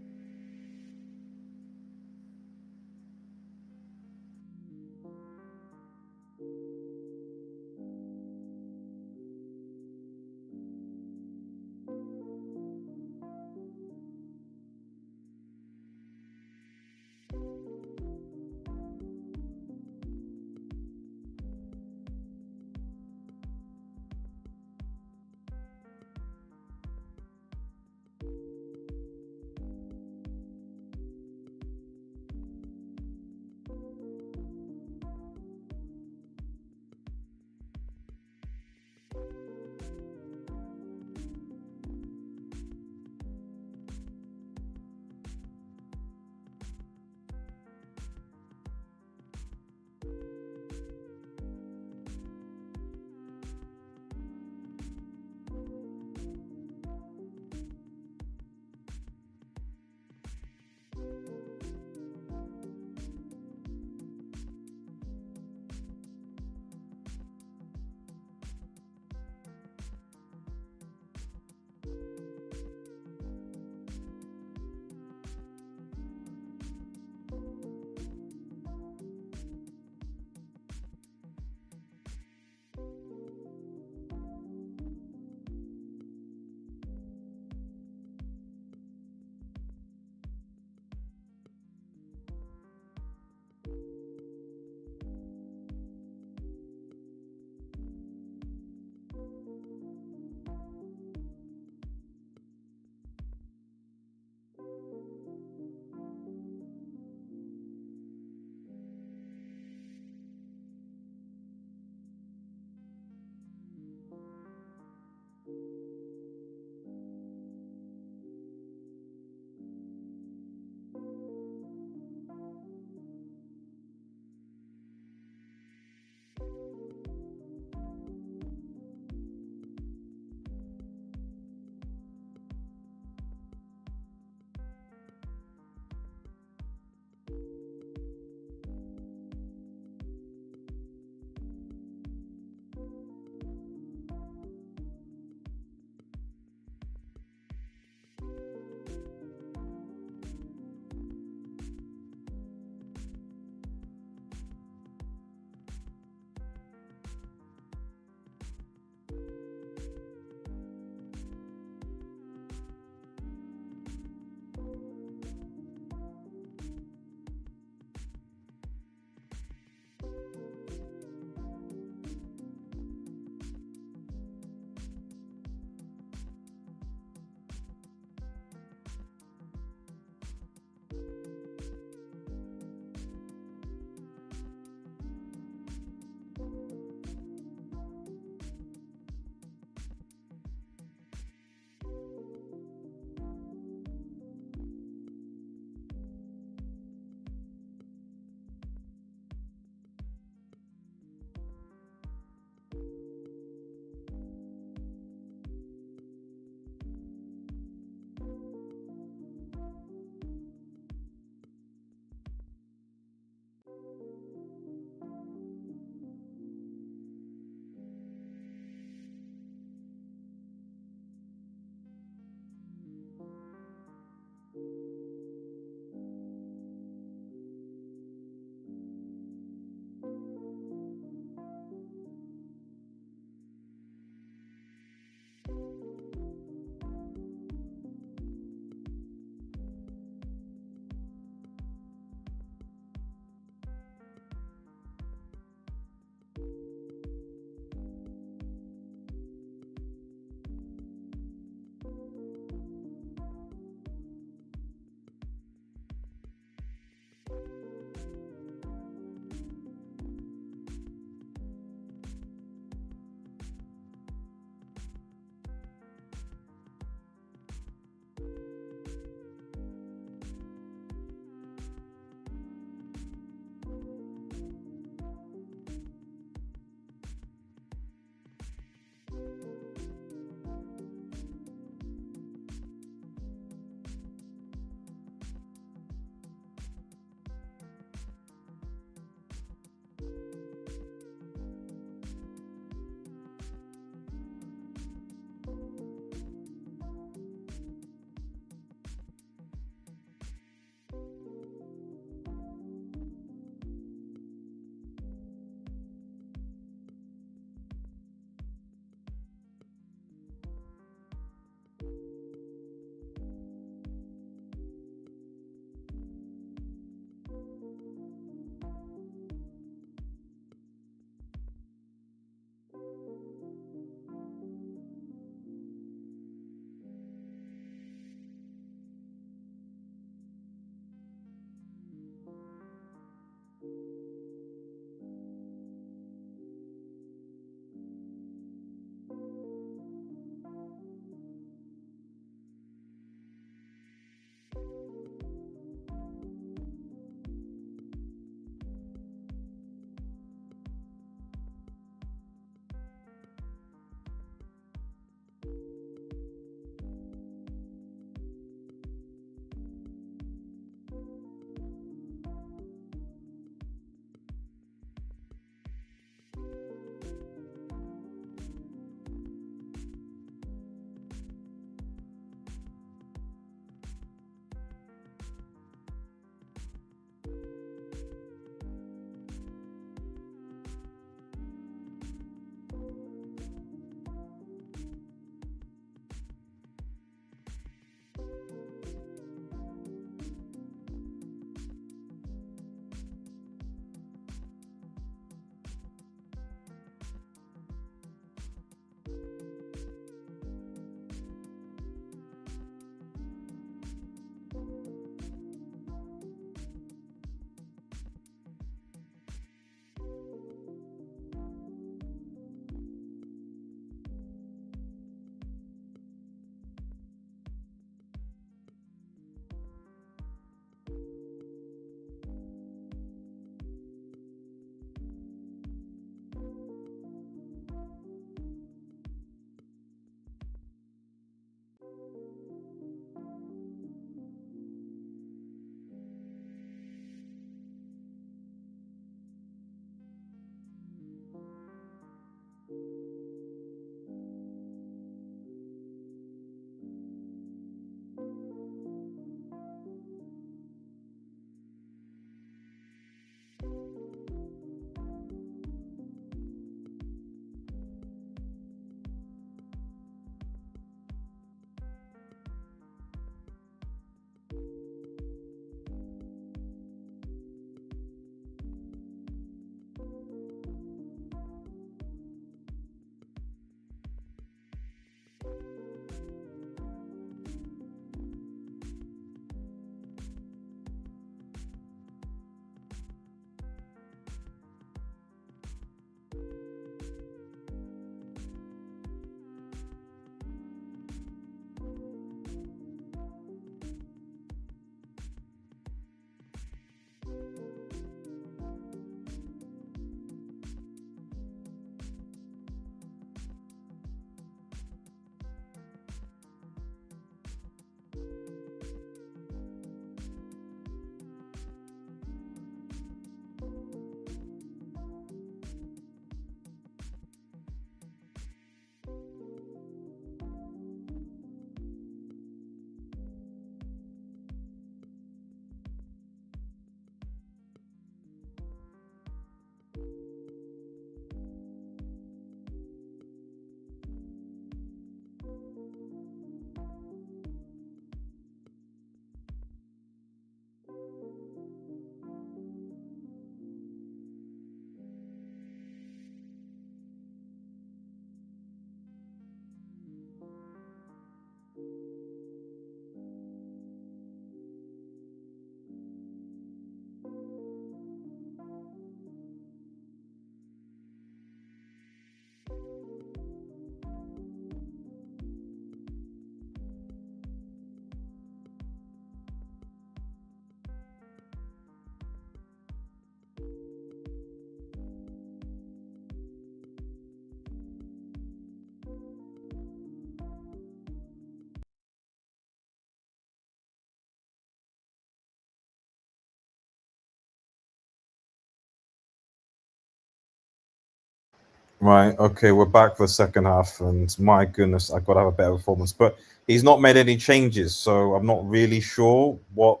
Right. Okay. We're back for the second half, and my goodness, I got to have a better performance. But he's not made any changes, so I'm not really sure what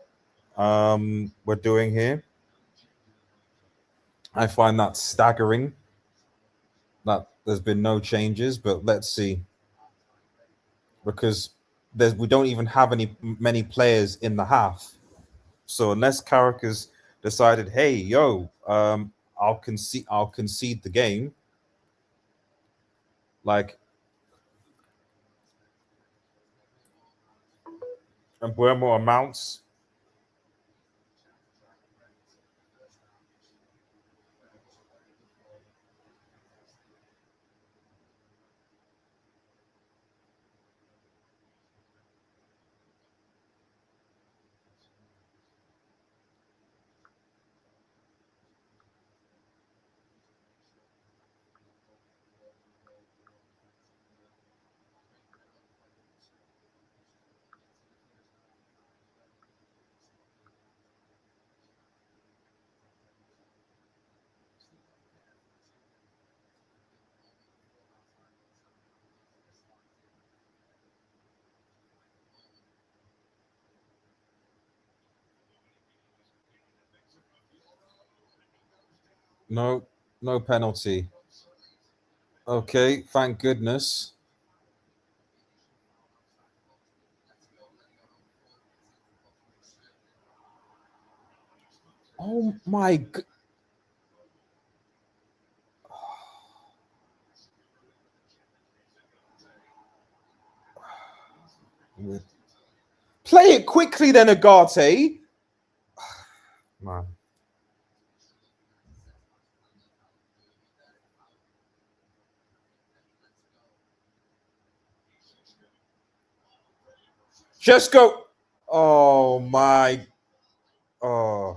we're doing here. I find that staggering that there's been no changes, but let's see, because we don't even have many players in the half. So unless Carragher's decided, hey, yo, I'll concede the game, like, and Buemo amounts. No, no penalty. Okay, thank goodness. Oh my god. Play it quickly then, Agate. Man. Just go. Oh my. Oh.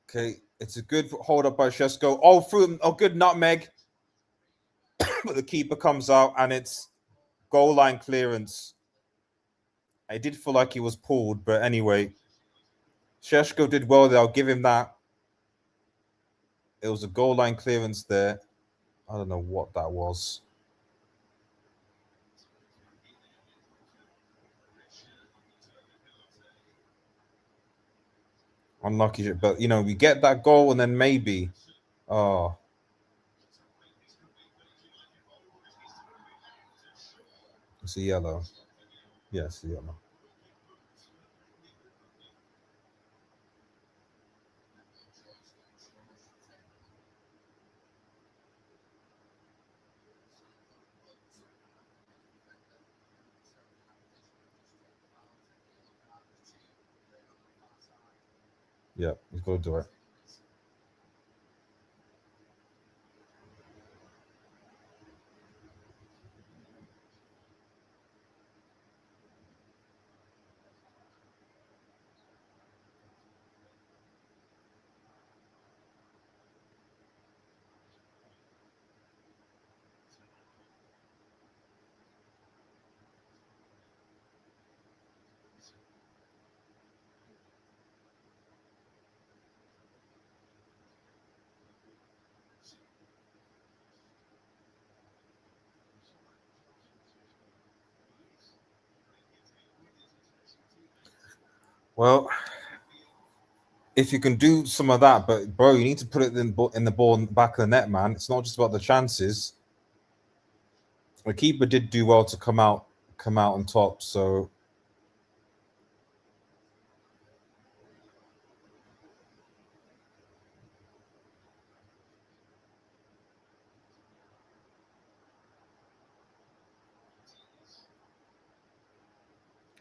Okay, it's a good hold up by Shesko. Oh, through. Oh, good nutmeg. But the keeper comes out and it's goal line clearance. I did feel like he was pulled, but anyway, Sheshko did well there. I'll give him that. It was a goal line clearance there. I don't know what that was. Unlucky, but we get that goal and then maybe. Oh, it's a yellow. Yes, a yellow. Yeah, he's got to do it. Well, if you can do some of that, but bro, you need to put it in the ball in the back of the net, man. It's not just about the chances. The keeper did do well to come out on top. So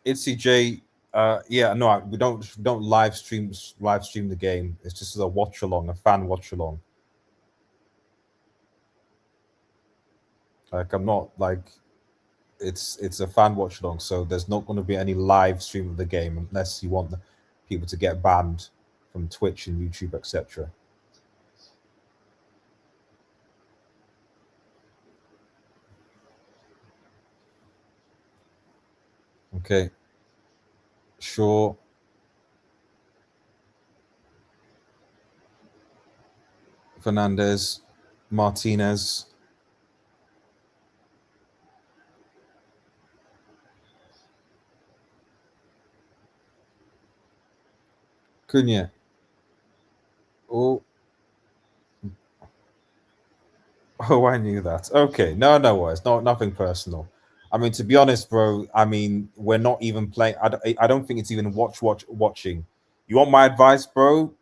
it's CJ. Yeah, no, we don't live stream the game. It's just a watch along, a fan watch along. Like I'm not like it's a fan watch along, so there's not going to be any live stream of the game unless you want the people to get banned from Twitch and YouTube, etc. Okay, sure. Fernandez, Martinez, Cunha. Oh, oh, I knew that. Okay, no, no worries, no, nothing personal. I mean, to be honest, bro. I mean, we're not even playing. I don't think it's even watching. You want my advice, bro?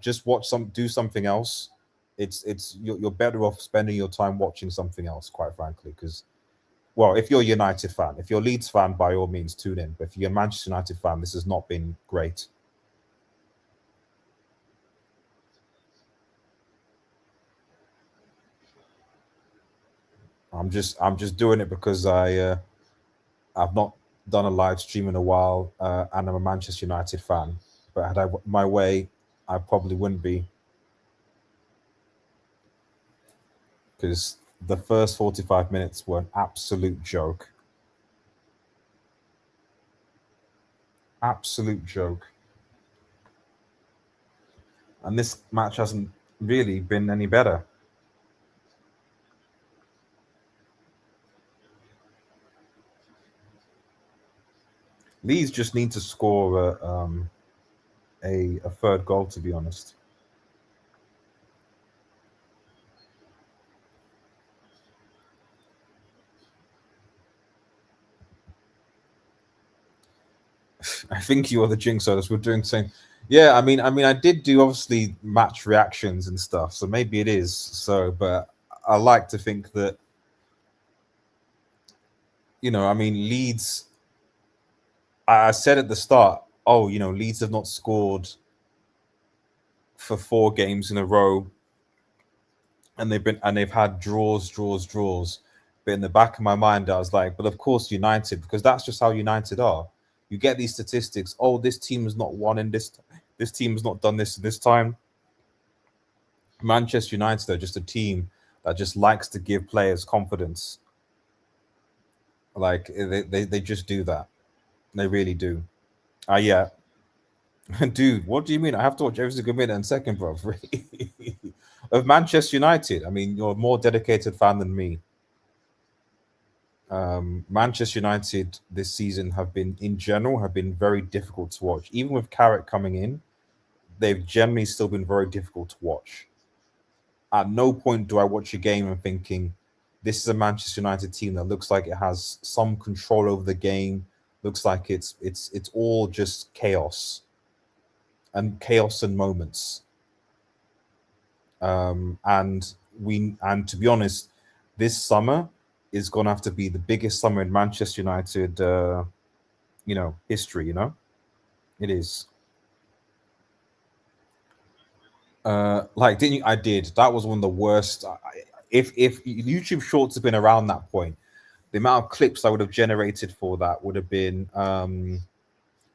Just do something else. You're better off spending your time watching something else, quite frankly. Because, well, if you're a United fan, if you're a Leeds fan, by all means tune in. But if you're a Manchester United fan, this has not been great. I'm just doing it because I've not done a live stream in a while, and I'm a Manchester United fan. But had I my way, I probably wouldn't be, because the first 45 minutes were an absolute joke. Absolute joke. And this match hasn't really been any better. Leeds just need to score a third goal, to be honest. I think you are the jinx artist. We're doing the same. Yeah, I mean, I did do obviously match reactions and stuff, so maybe it is so. But I like to think that, I mean, Leeds. I said at the start, oh, Leeds have not scored for 4 games in a row, and they've had draws, draws, draws. But in the back of my mind, I was like, but of course United, because that's just how United are. You get these statistics. Oh, this team has not won in this. This team has not done this time. Manchester United are just a team that just likes to give players confidence. Like they just do that. They really do. Yeah. Dude, what do you mean? I have to watch every single minute and second, bro. Of Manchester United. I mean, you're a more dedicated fan than me. Manchester United this season in general, have been very difficult to watch. Even with Carrick coming in, they've generally still been very difficult to watch. At no point do I watch a game and thinking, this is a Manchester United team that looks like it has some control over the game. Looks like it's all just chaos and moments. And to be honest, this summer is gonna have to be the biggest summer in Manchester United, history. It is. Like, didn't you? I did. That was one of the worst. If YouTube Shorts had been around that point, the amount of clips I would have generated for that would have been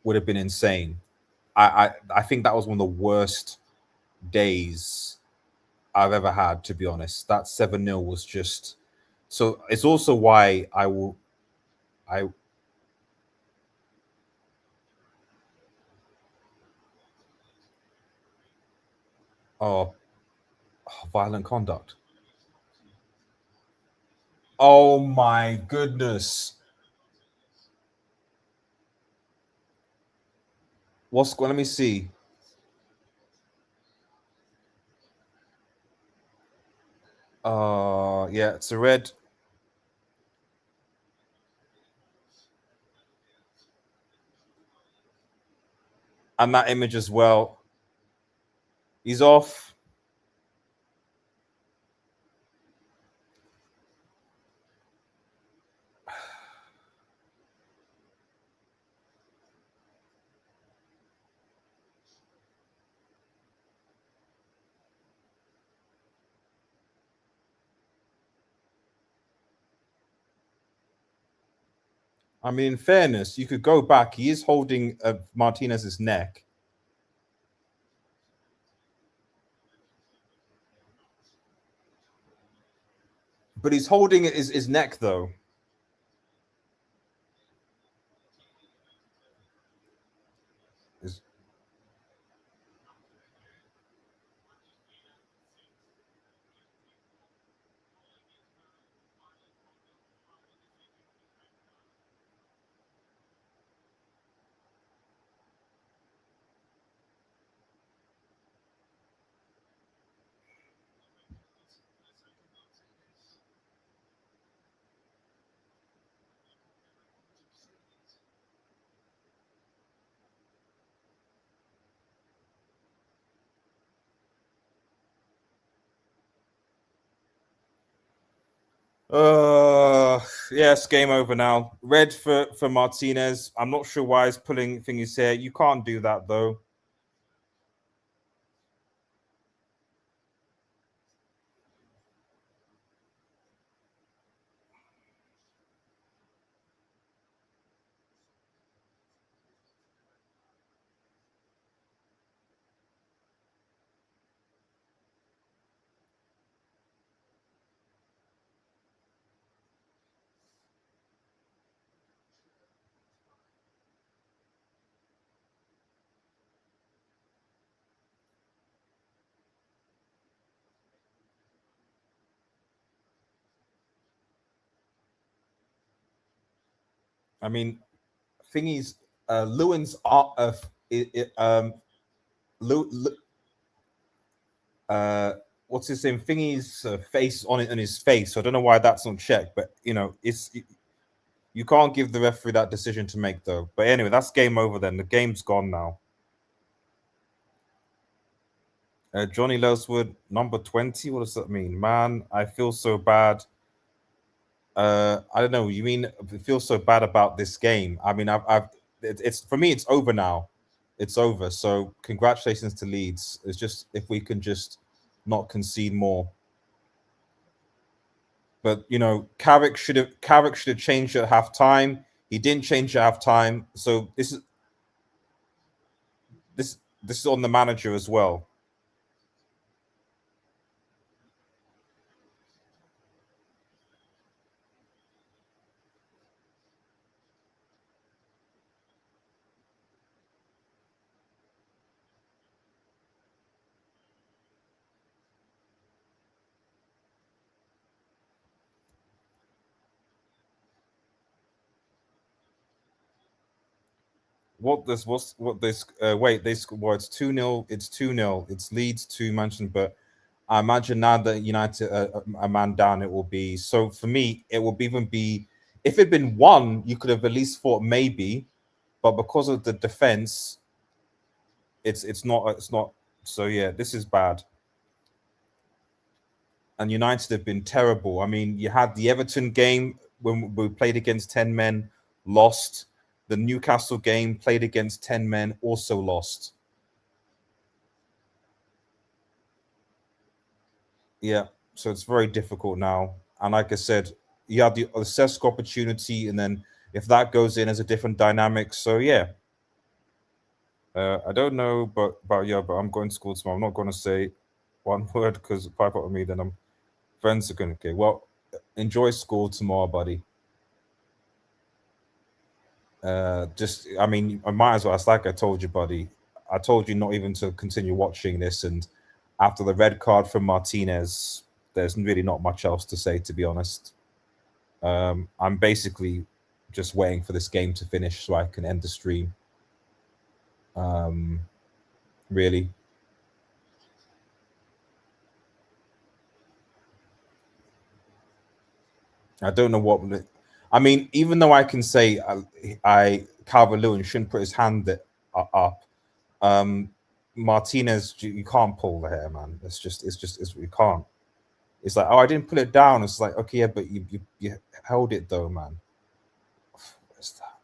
insane. I think that was one of the worst days I've ever had, to be honest. That 7-0 was just, so it's also why I oh, violent conduct. Oh my goodness. Let me see. Yeah, it's a red, and that image as well. He's off. I mean, in fairness, you could go back. He is holding Martinez's neck, but he's holding his neck though. Is- Uh, yes, game over now. Red for Martinez. I'm not sure why he's pulling thingies here. You can't do that though. I mean, thingies. Lewin's art of Lew, uh, what's his name? Thingy's face on it on his face. So I don't know why that's not checked, but you can't give the referee that decision to make though. But anyway, that's game over. Then the game's gone now. Johnny Lelswood, number 20. What does that mean, man? I feel so bad. I don't know. You mean I feel so bad about this game? I mean, it's for me. It's over now. It's over. So congratulations to Leeds. It's just if we can just not concede more. But Carrick should have changed at half time. He didn't change at half time. So this is on the manager as well. What this wait they well it's 2-0, it's 2-0, it's Leeds to Manchester, but I imagine now that United a man down it will be. So for me it will even be, if it'd been one you could have at least thought maybe, but because of the defense it's not. So yeah, this is bad. And United have been terrible. I mean, you had the Everton game when we played against 10 men, lost. The Newcastle game played against 10 men, also lost. Yeah, so it's very difficult now. And like I said, you have the Cesc opportunity, and then if that goes in as a different dynamic. So yeah, I don't know, but I'm going to school tomorrow. I'm not going to say one word because if I put with me, then I'm friends are going to. Okay, well, enjoy school tomorrow, buddy. Just I mean I might as well, it's like I told you, buddy, I told you not even to continue watching this, and after the red card from Martinez there's really not much else to say, to be honest. I'm basically just waiting for this game to finish so I can end the stream. um really, I don't know what I mean, even though I can say I Calvert Lewin shouldn't put his hand up. um Martinez, you can't pull the hair, man. It's you can't. It's like, oh, I didn't put it down. It's like, okay, yeah, but you held it though, man. What's that?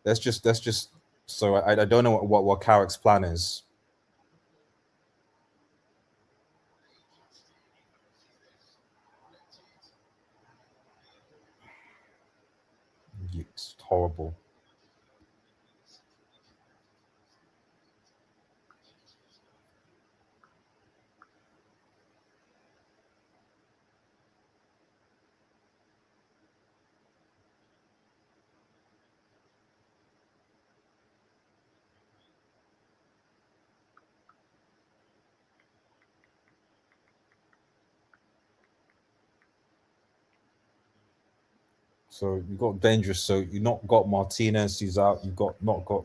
That's just. So I don't know what Carrick's plan is. It's horrible. So you got dangerous. So you not got Martinez. He's out. You got not got.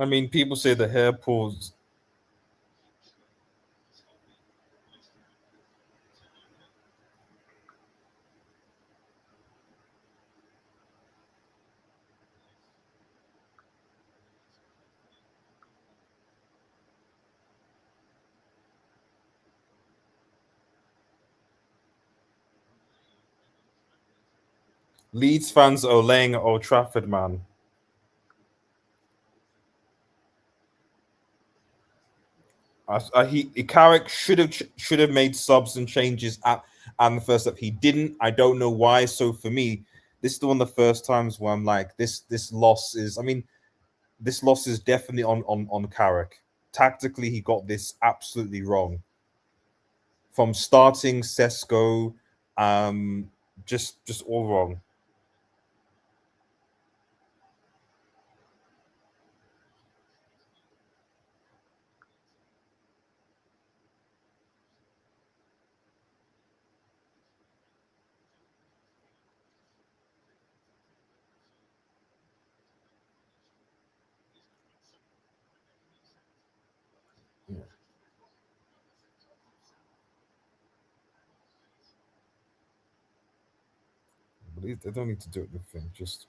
I mean, people say the hair pulls. Leeds fans are laying at Old Trafford, man. Carrick should have made subs and changes at and the first up. He didn't. I don't know why. So for me, this is one of the first times where I'm like, this loss is. I mean, this loss is definitely on Carrick. Tactically, he got this absolutely wrong from starting Sesko, um, just all wrong. Yeah. But they don't need to do anything. Just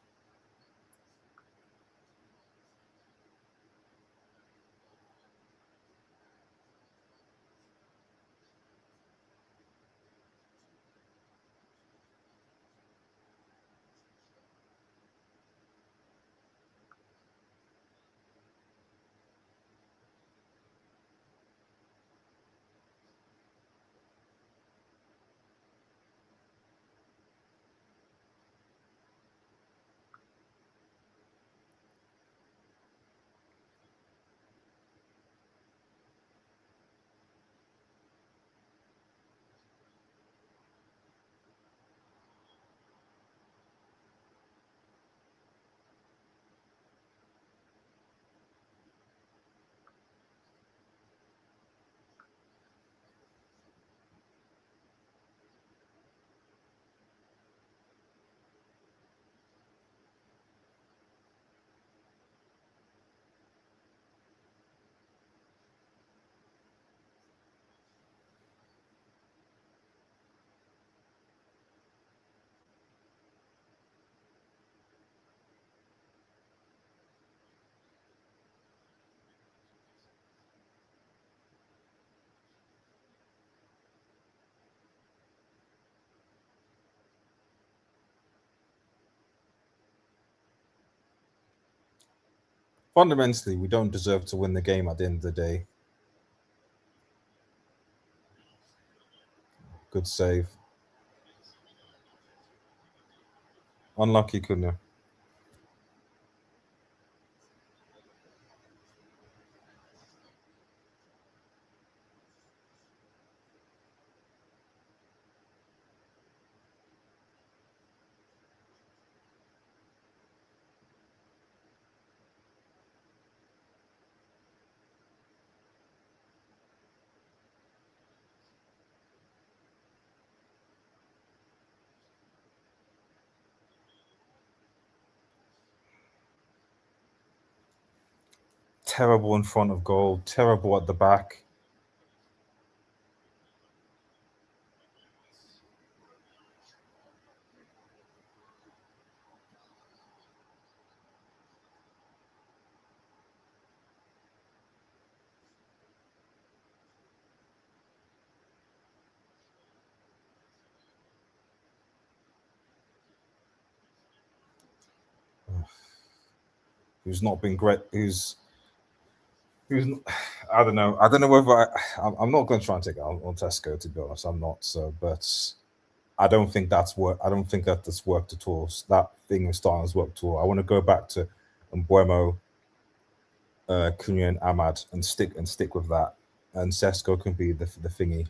fundamentally, we don't deserve to win the game at the end of the day. Good save. Unlucky, couldn't. Terrible in front of goal. Terrible at the back. Who's not been great? Who's I don't know. I don't know whether I'm not going to try and take it on Tesco, to be honest. I'm not. So, but I don't think that's work. I don't think that's worked at all. That thing with starting has worked at all. I want to go back to Mbuemo, Cunha, and Ahmad and stick with that. And Sesko can be the thingy.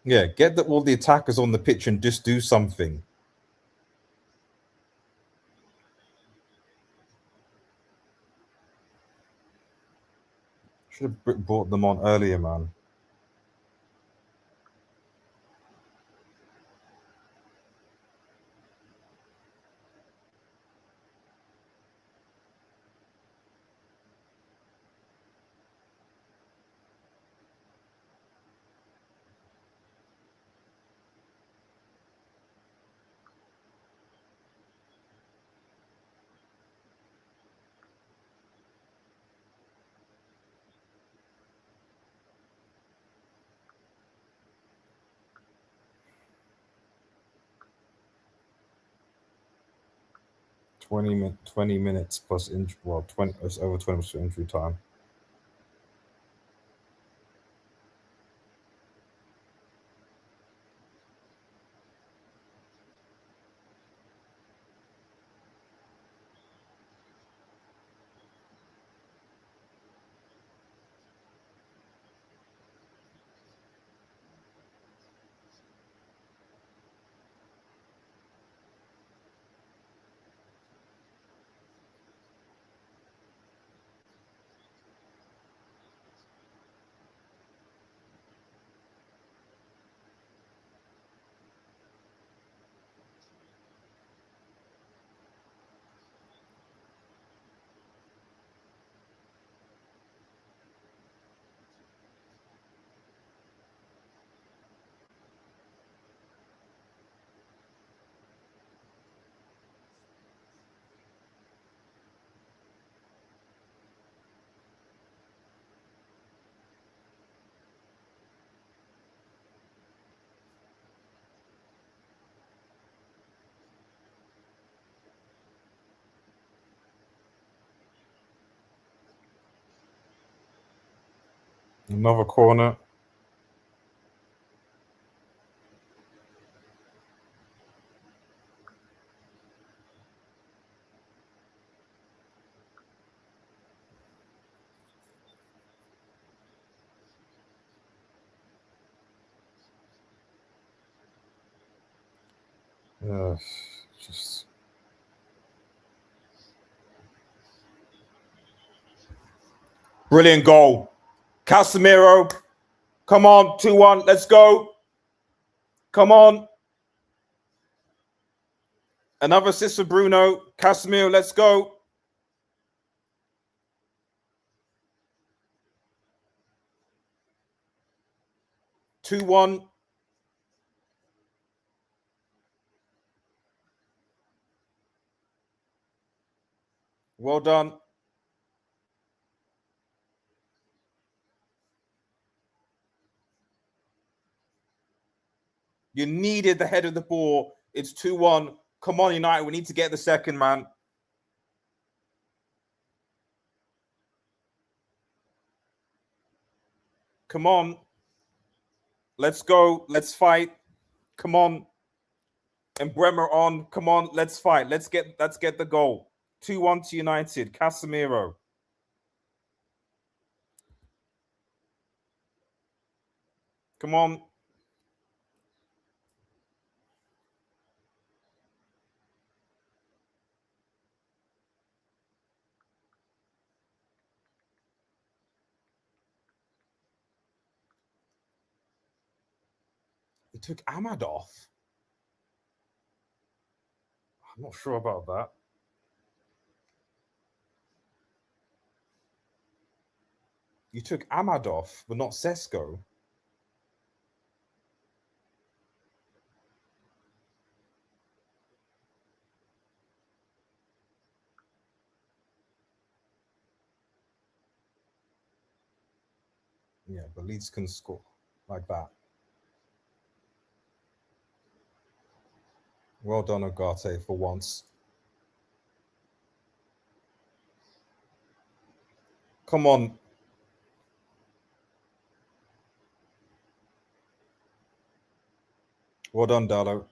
Yeah, get all the attackers on the pitch and just do something. Should have brought them on earlier, man. 20 minutes plus injury. Well, 20. It's over 20 minutes injury time. Another corner. Just brilliant goal. Casemiro. Come on, 2-1. Let's go. Come on. Another assist for Bruno. Casemiro, let's go. Two, 1. Well done. You needed the head of the ball. It's 2-1. Come on, United. We need to get the second, man. Come on. Let's go. Let's fight. Come on. And Bremer on. Come on. Let's fight. Let's get the goal. 2-1 to United. Casemiro. Come on. He took Ahmad off. I'm not sure about that. You took Ahmad off, but not Sesko. Yeah, but Leeds can score like that. Well done, Ogate, for once. Come on. Well done, Dallo.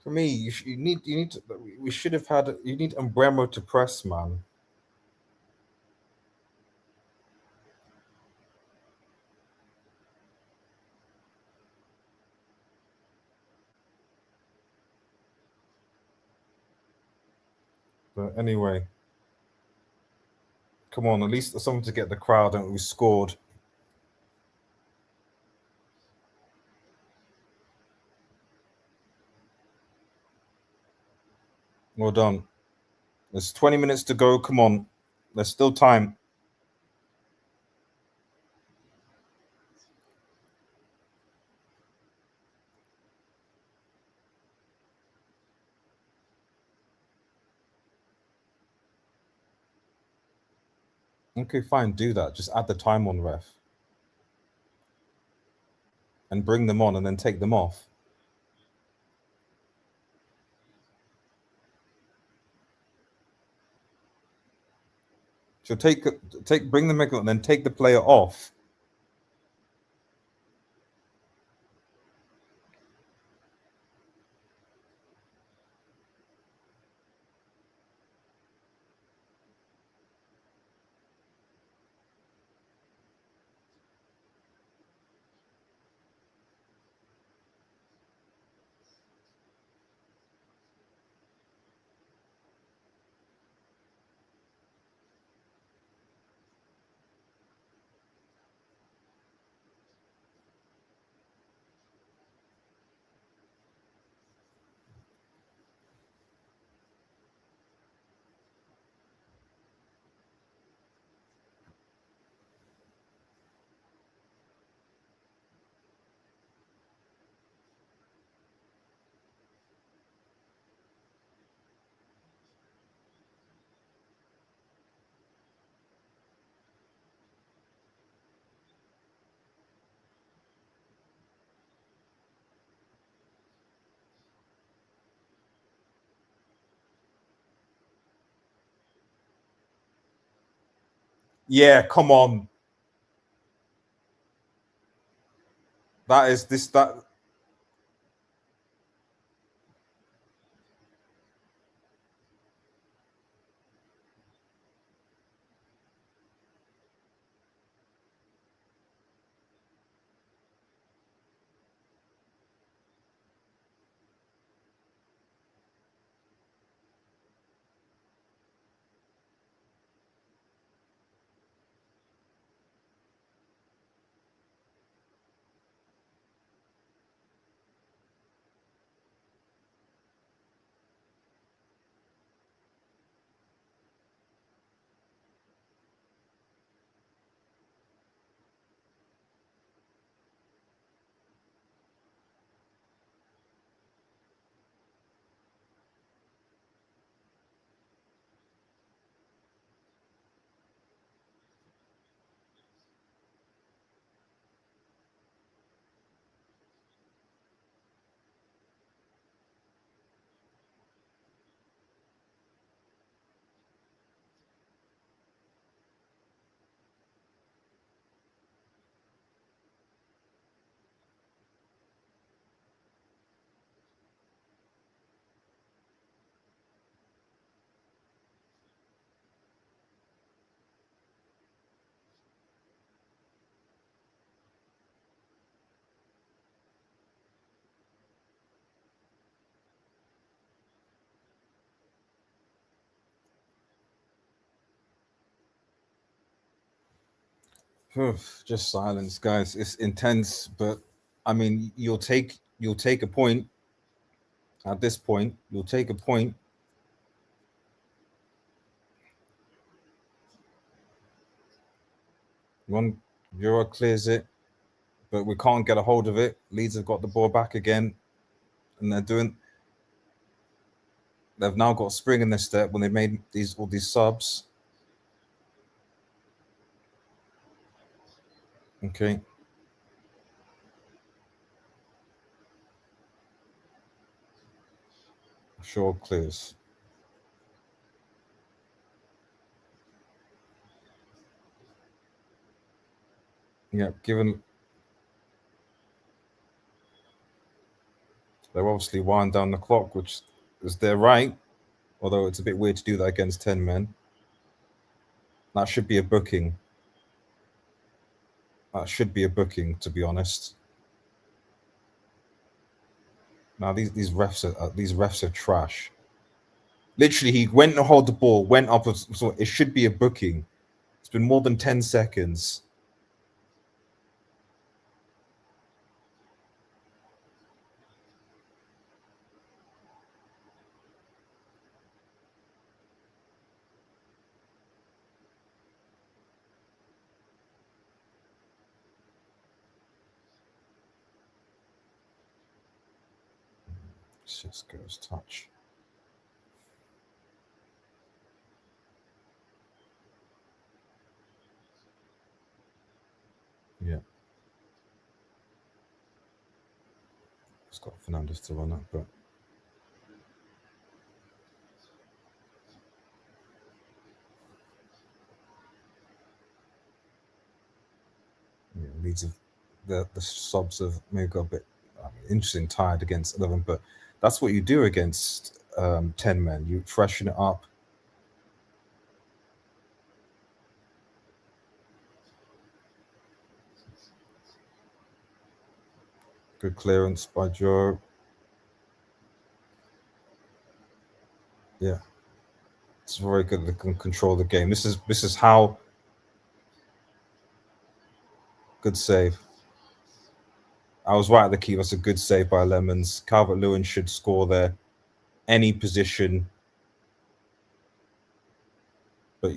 For me, you need to, we should have had, you need Umbremo to press, man. But anyway, come on, at least something to get the crowd, and we scored. Well done. There's 20 minutes to go. Come on. There's still time. Okay, fine. Do that. Just add the time on, ref, and bring them on and then take them off. So bring the make and then take the player off. Yeah, come on. That is this that just silence, guys. It's intense, but I mean, you'll take a point at this point. You'll take a point. One Euro clears it, but we can't get a hold of it. Leeds have got the ball back again, and they've now got spring in their step when they made all these subs. Okay, sure clears. Yeah, given they're obviously wind down the clock, which is their right. Although it's a bit weird to do that against 10 men. That should be a booking. That should be a booking, to be honest. Now these refs are trash. Literally, he went to hold the ball, went up. So it should be a booking. It's been more than 10 seconds. Cisco's touch. Yeah. It's got Fernandez to run up, but yeah, Leeds have the subs have maybe got a bit interesting tired against 11, but that's what you do against 10 men. You freshen it up. Good clearance by Joe. Yeah, it's very good. They can control the game. This is how good save. I was right at the key. That's a good save by Lemons. Calvert-Lewin should score there. Any position, but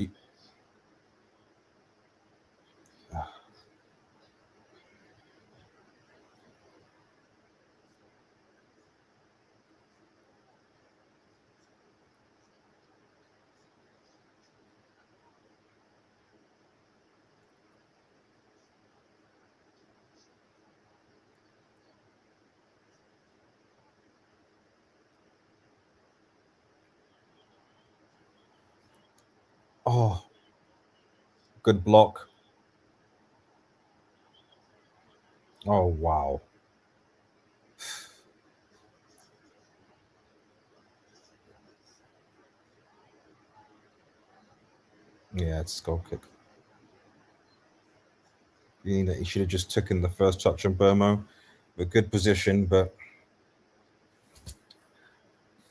oh, good block. Oh wow. Yeah, it's a goal kick. He should have just taken the first touch on Burmo. A good position, but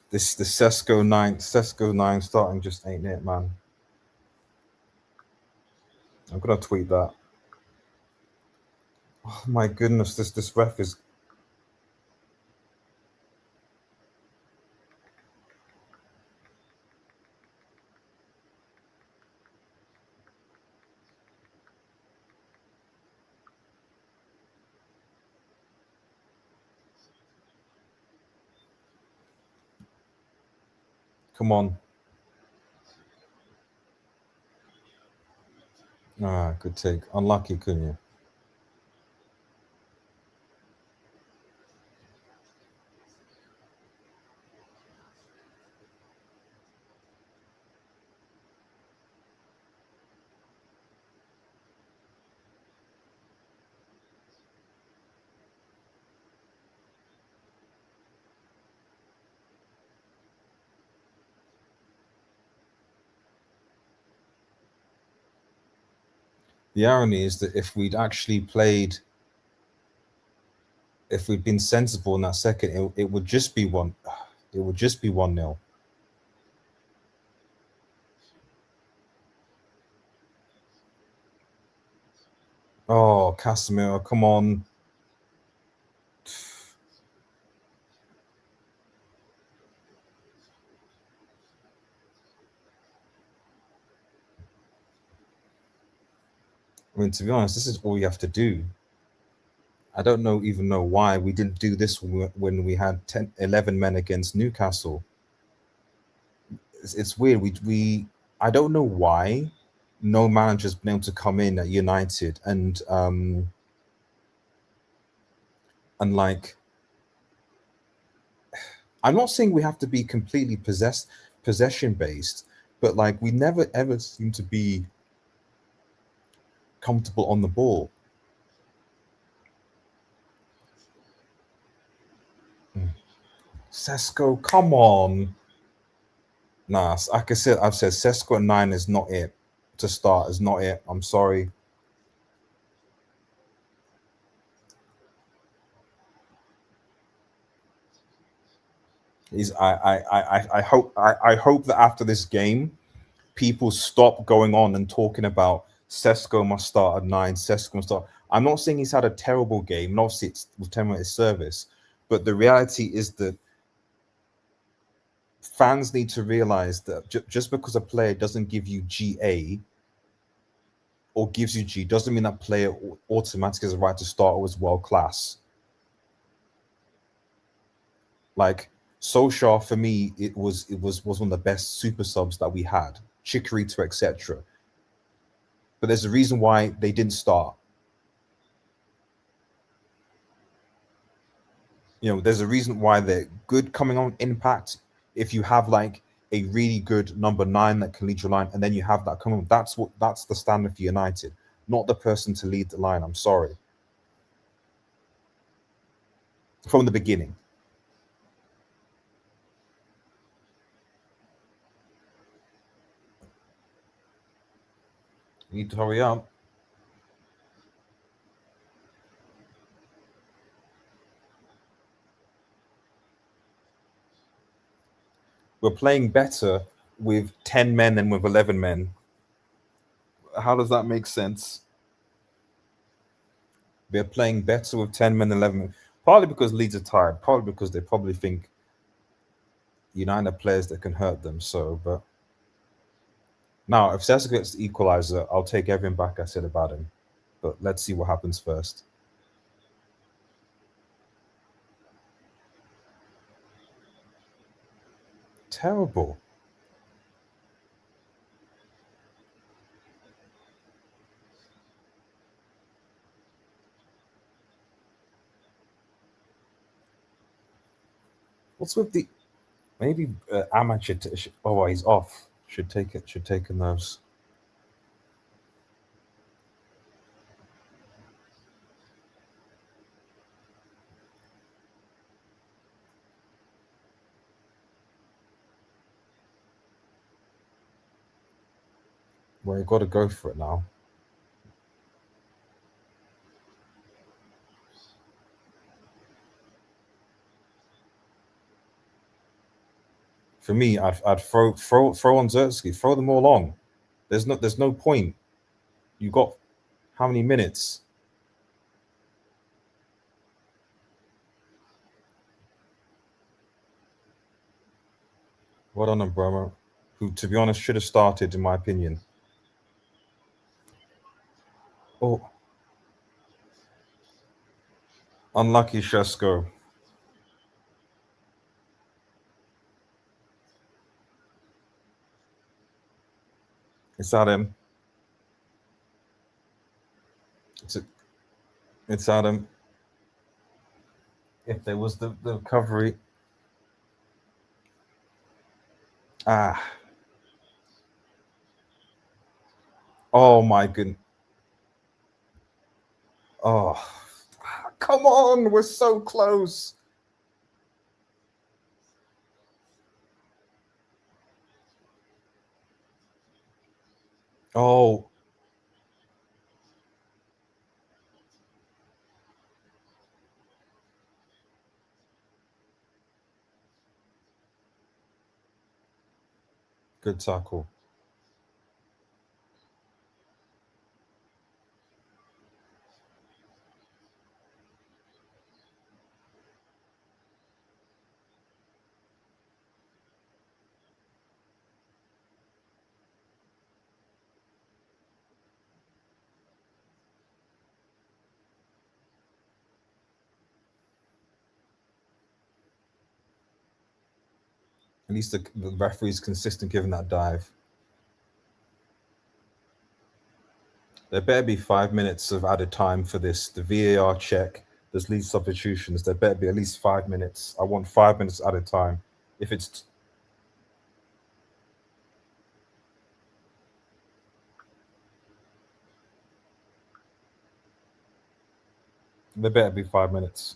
this the Sesko 9 starting just ain't it, man. I'm gonna tweet that. Oh my goodness, this ref is come on. Ah, good take. Unlucky, couldn't you? The irony is that if we'd been sensible in that second, it would just be one. It would just be 1-0. Oh, Casemiro, come on. I mean, to be honest, this is all you have to do. I don't even know why we didn't do this when we had 10, 11 men against Newcastle. It's weird. I don't know why no manager's been able to come in at United and like I'm not saying we have to be completely possession based, but like we never ever seem to be comfortable on the ball. Sesko, come on. Nah, like I said, I've said Sesko at 9 is not it to start. Is not it. I'm sorry. He's. I hope that after this game, people stop going on and talking about Sesko must start at 9. Sesko must start. I'm not saying he's had a terrible game, and obviously it's with 10 minutes service, but the reality is that fans need to realize that just because a player doesn't give you GA or gives you G doesn't mean that player automatically has a right to start or is world class. Like Solskjaer for me, it was one of the best super subs that we had, Chikorito, etc. But there's a reason why they didn't start. There's a reason why they're good coming on impact. If you have like a really good number nine that can lead your line, and then you have that coming on, that's the standard for United, not the person to lead the line. I'm sorry. From the beginning. You need to hurry up. We're playing better with 10 men than with 11 men. How does that make sense? We're playing better with 10 men than 11 men. Partly because Leeds are tired, partly because they probably think United are players that can hurt them. So, but now if Cesc gets the equalizer, I'll take everything back I said about him. But let's see what happens first. Terrible. What's with the maybe Ahmad oh, he's off. Should take it. Should take a nose. Well, you got to go for it now. For me, I'd throw on Zertsky, throw them all on. There's no point. You got how many minutes? Well done, Brahma, who, to be honest, should have started, in my opinion. Oh, unlucky Shesko. It's Adam. It's it's Adam. If there was the recovery, ah, oh my goodness, oh, come on, we're so close. Oh, good tackle. At least the referee's consistent giving that dive. There better be 5 minutes of added time for this. The VAR check, there's lead substitutions. There better be at least 5 minutes. I want 5 minutes added time. If it's there better be 5 minutes.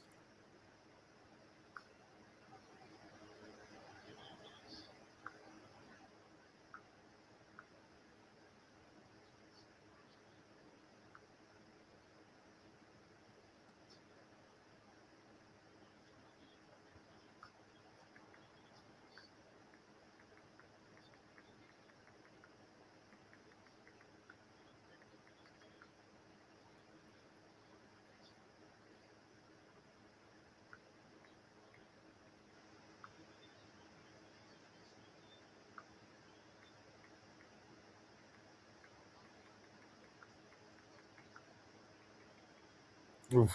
Oof.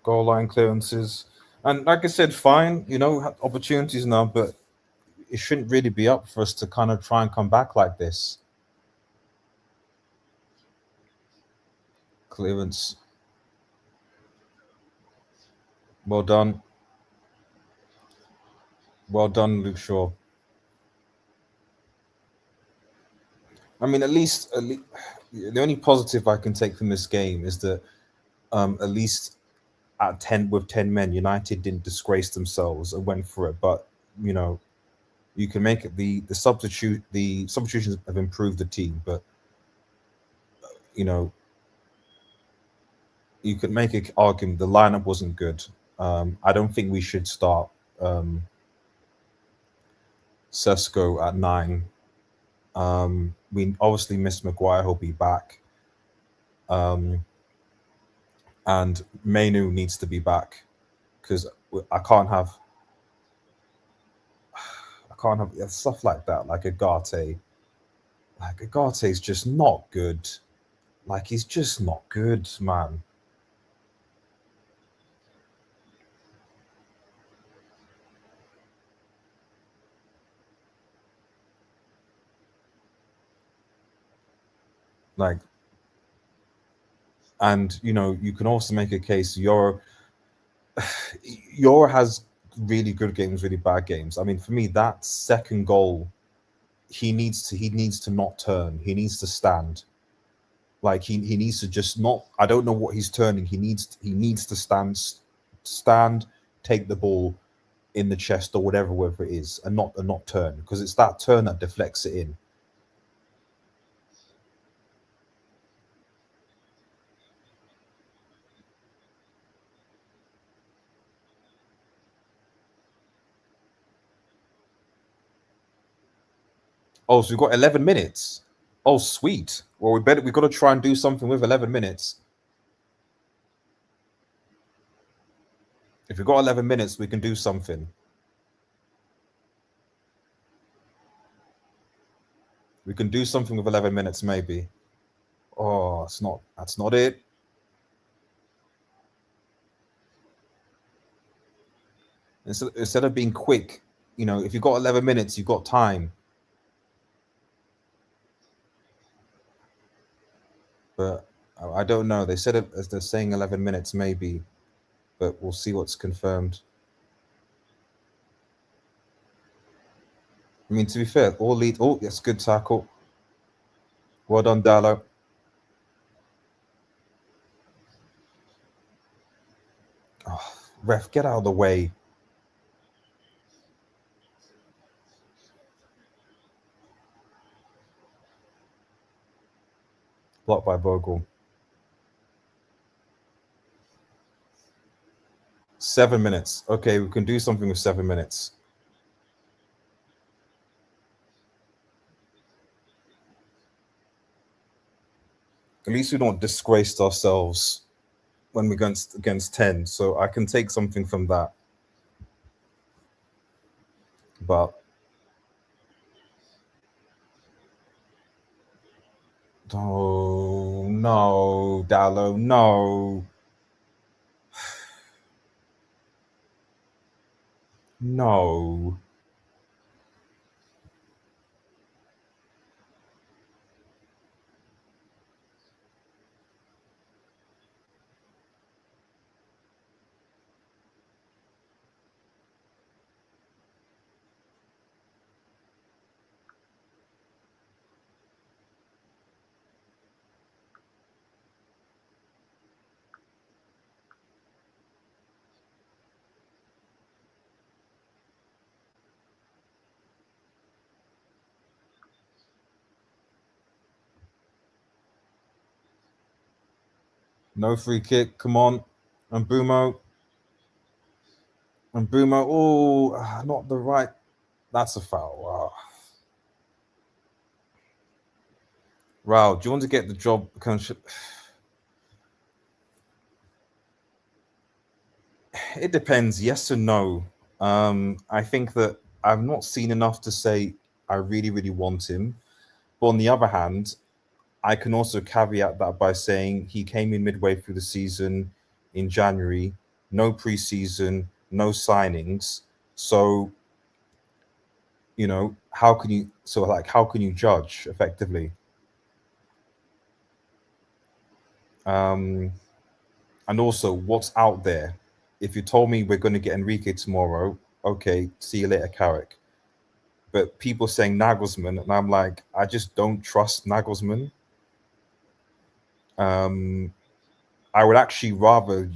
goal line clearances. And like I said, fine, opportunities now, but it shouldn't really be up for us to kind of try and come back like this. Clearance. Well done. Well done, Luke Shaw. I mean, at least the only positive I can take from this game is that at least at 10 with 10 men, United didn't disgrace themselves and went for it. But you know, you can make it the substitutions have improved the team, but you know, you could make an argument the lineup wasn't good. I don't think we should start Sesko at 9. We obviously miss Maguire, he'll be back. And Mainu needs to be back because I can't have stuff like that, like Agate. Like Agate's just not good. Like he's just not good, man. Like, and you can also make a case. Euro has really good games, really bad games. I mean, for me, that second goal, he needs to not turn. He needs to stand. Like he needs to just not. I don't know what he's turning. He needs to stand, take the ball in the chest or whatever it is, and not turn because it's that turn that deflects it in. Oh, so we've got 11 minutes. Oh, sweet. Well, we've got to try and do something with 11 minutes. If we've got 11 minutes, we can do something. We can do something with 11 minutes, maybe. Oh, that's not it. Instead of being quick, if you've got 11 minutes, you've got time. But I don't know. They said it as they're saying 11 minutes, maybe, but we'll see what's confirmed. I mean, to be fair, all lead. Oh, yes, good tackle. Well done, Dallo. Oh, ref, get out of the way. Blocked by Bogle. 7 minutes. Okay, we can do something with 7 minutes. At least we don't disgrace ourselves when we're against 10. So I can take something from that. But oh no, Dallo, no. No. No free kick. Come on. And Bumo. And Bumo. Oh, not the right. That's a foul. Wow. Wow. Do you want to get the job? It depends. Yes or no. I think that I've not seen enough to say I really, really want him. But on the other hand, I can also caveat that by saying he came in midway through the season in January. no preseason, no signings. So, how can you how can you judge effectively? Um, and also what's out there. If you told me we're going to get Enrique tomorrow, okay, see you later, Carrick. But people saying Nagelsmann, and I'm like, I just don't trust Nagelsmann. Um, I would actually rather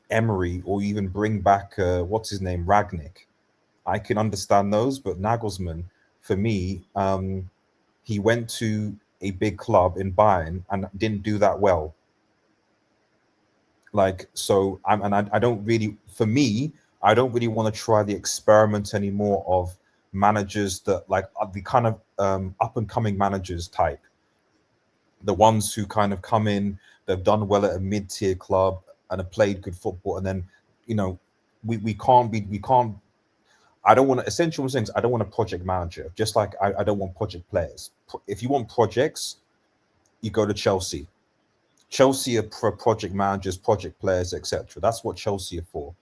Emery or even bring back what's his name, Ragnick. I can understand those, but Nagelsmann, for me, he went to a big club in Bayern and didn't do that well. Like, so I don't really, for me, I don't really want to try the experiment anymore of managers that like are the kind of up and coming managers type, the ones who kind of come in, they've done well at a mid tier club and have played good football, and then you know we can't. I don't want to. Essential things. I don't want a project manager. Just like I don't want project players. If you want projects, you go to Chelsea. Chelsea are for project managers, project players, etc. That's what Chelsea are for.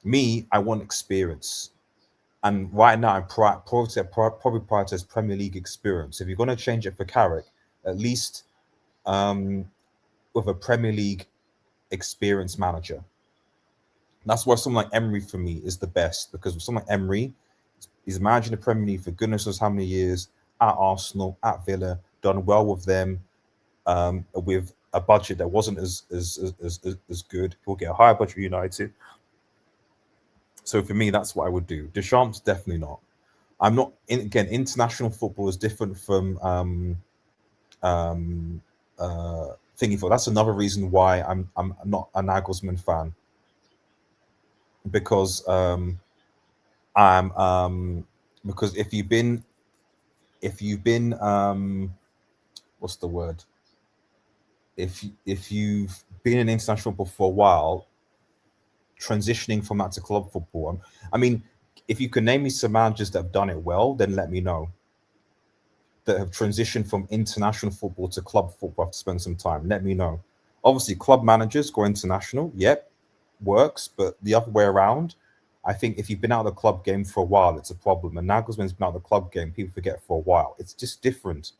Me, I want experience. And right now, probably prioritize Premier League experience. If you're going to change it for Carrick, at least um, with a Premier League experienced manager. That's why someone like Emery for me is the best, because with someone like Emery, he's managing the Premier League for goodness knows how many years at Arsenal, at Villa, done well with them, with a budget that wasn't as good. He'll get a higher budget at United. So for me, that's what I would do. Deschamps definitely not. I'm not again. International football is different from um, thingy for. That's another reason why I'm not a Nagelsmann fan, because I'm because if you've been what's the word, if you've been in international football for a while, transitioning from that to club football. I mean, if you can name me some managers that have done it well, then let me know. That have transitioned from international football to club football after spend some time. Let me know. Obviously, club managers go international. Yep, works, but the other way around. I think if you've been out of the club game for a while, it's a problem. And Nagelsmann's been out of the club game, people forget for a while. It's just different.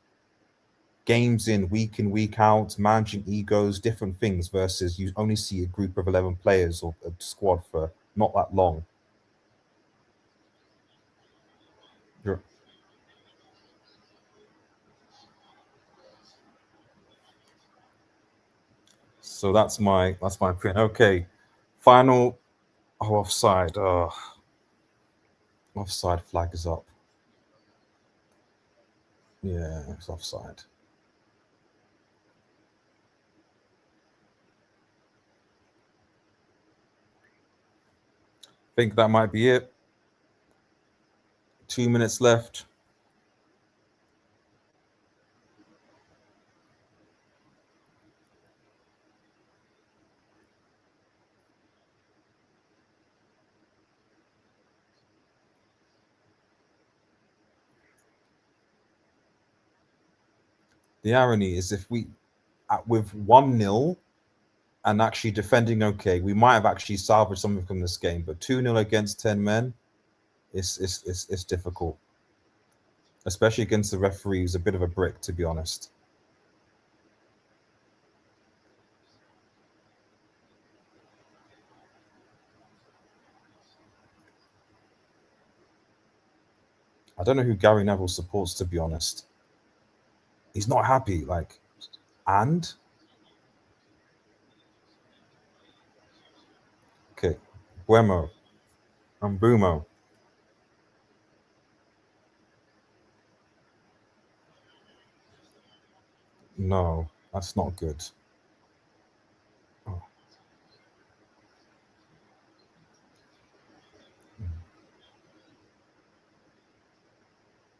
Games in, week out, managing egos, different things versus you only see a group of 11 players or a squad for not that long. Sure. So that's my opinion. Okay, final. Oh, offside. Offside flag is up. Yeah, it's offside. Think that might be it. 2 minutes left. The irony is, if we with 1-0 and actually defending okay, we might have actually salvaged something from this game. But 2-0 against 10 men, it's difficult, especially against the referee, who's a bit of a brick, to be honest. I don't know who Gary Neville supports, to be honest. He's not happy. Like, and okay, Buemo and Bumo. No, that's not good. Oh,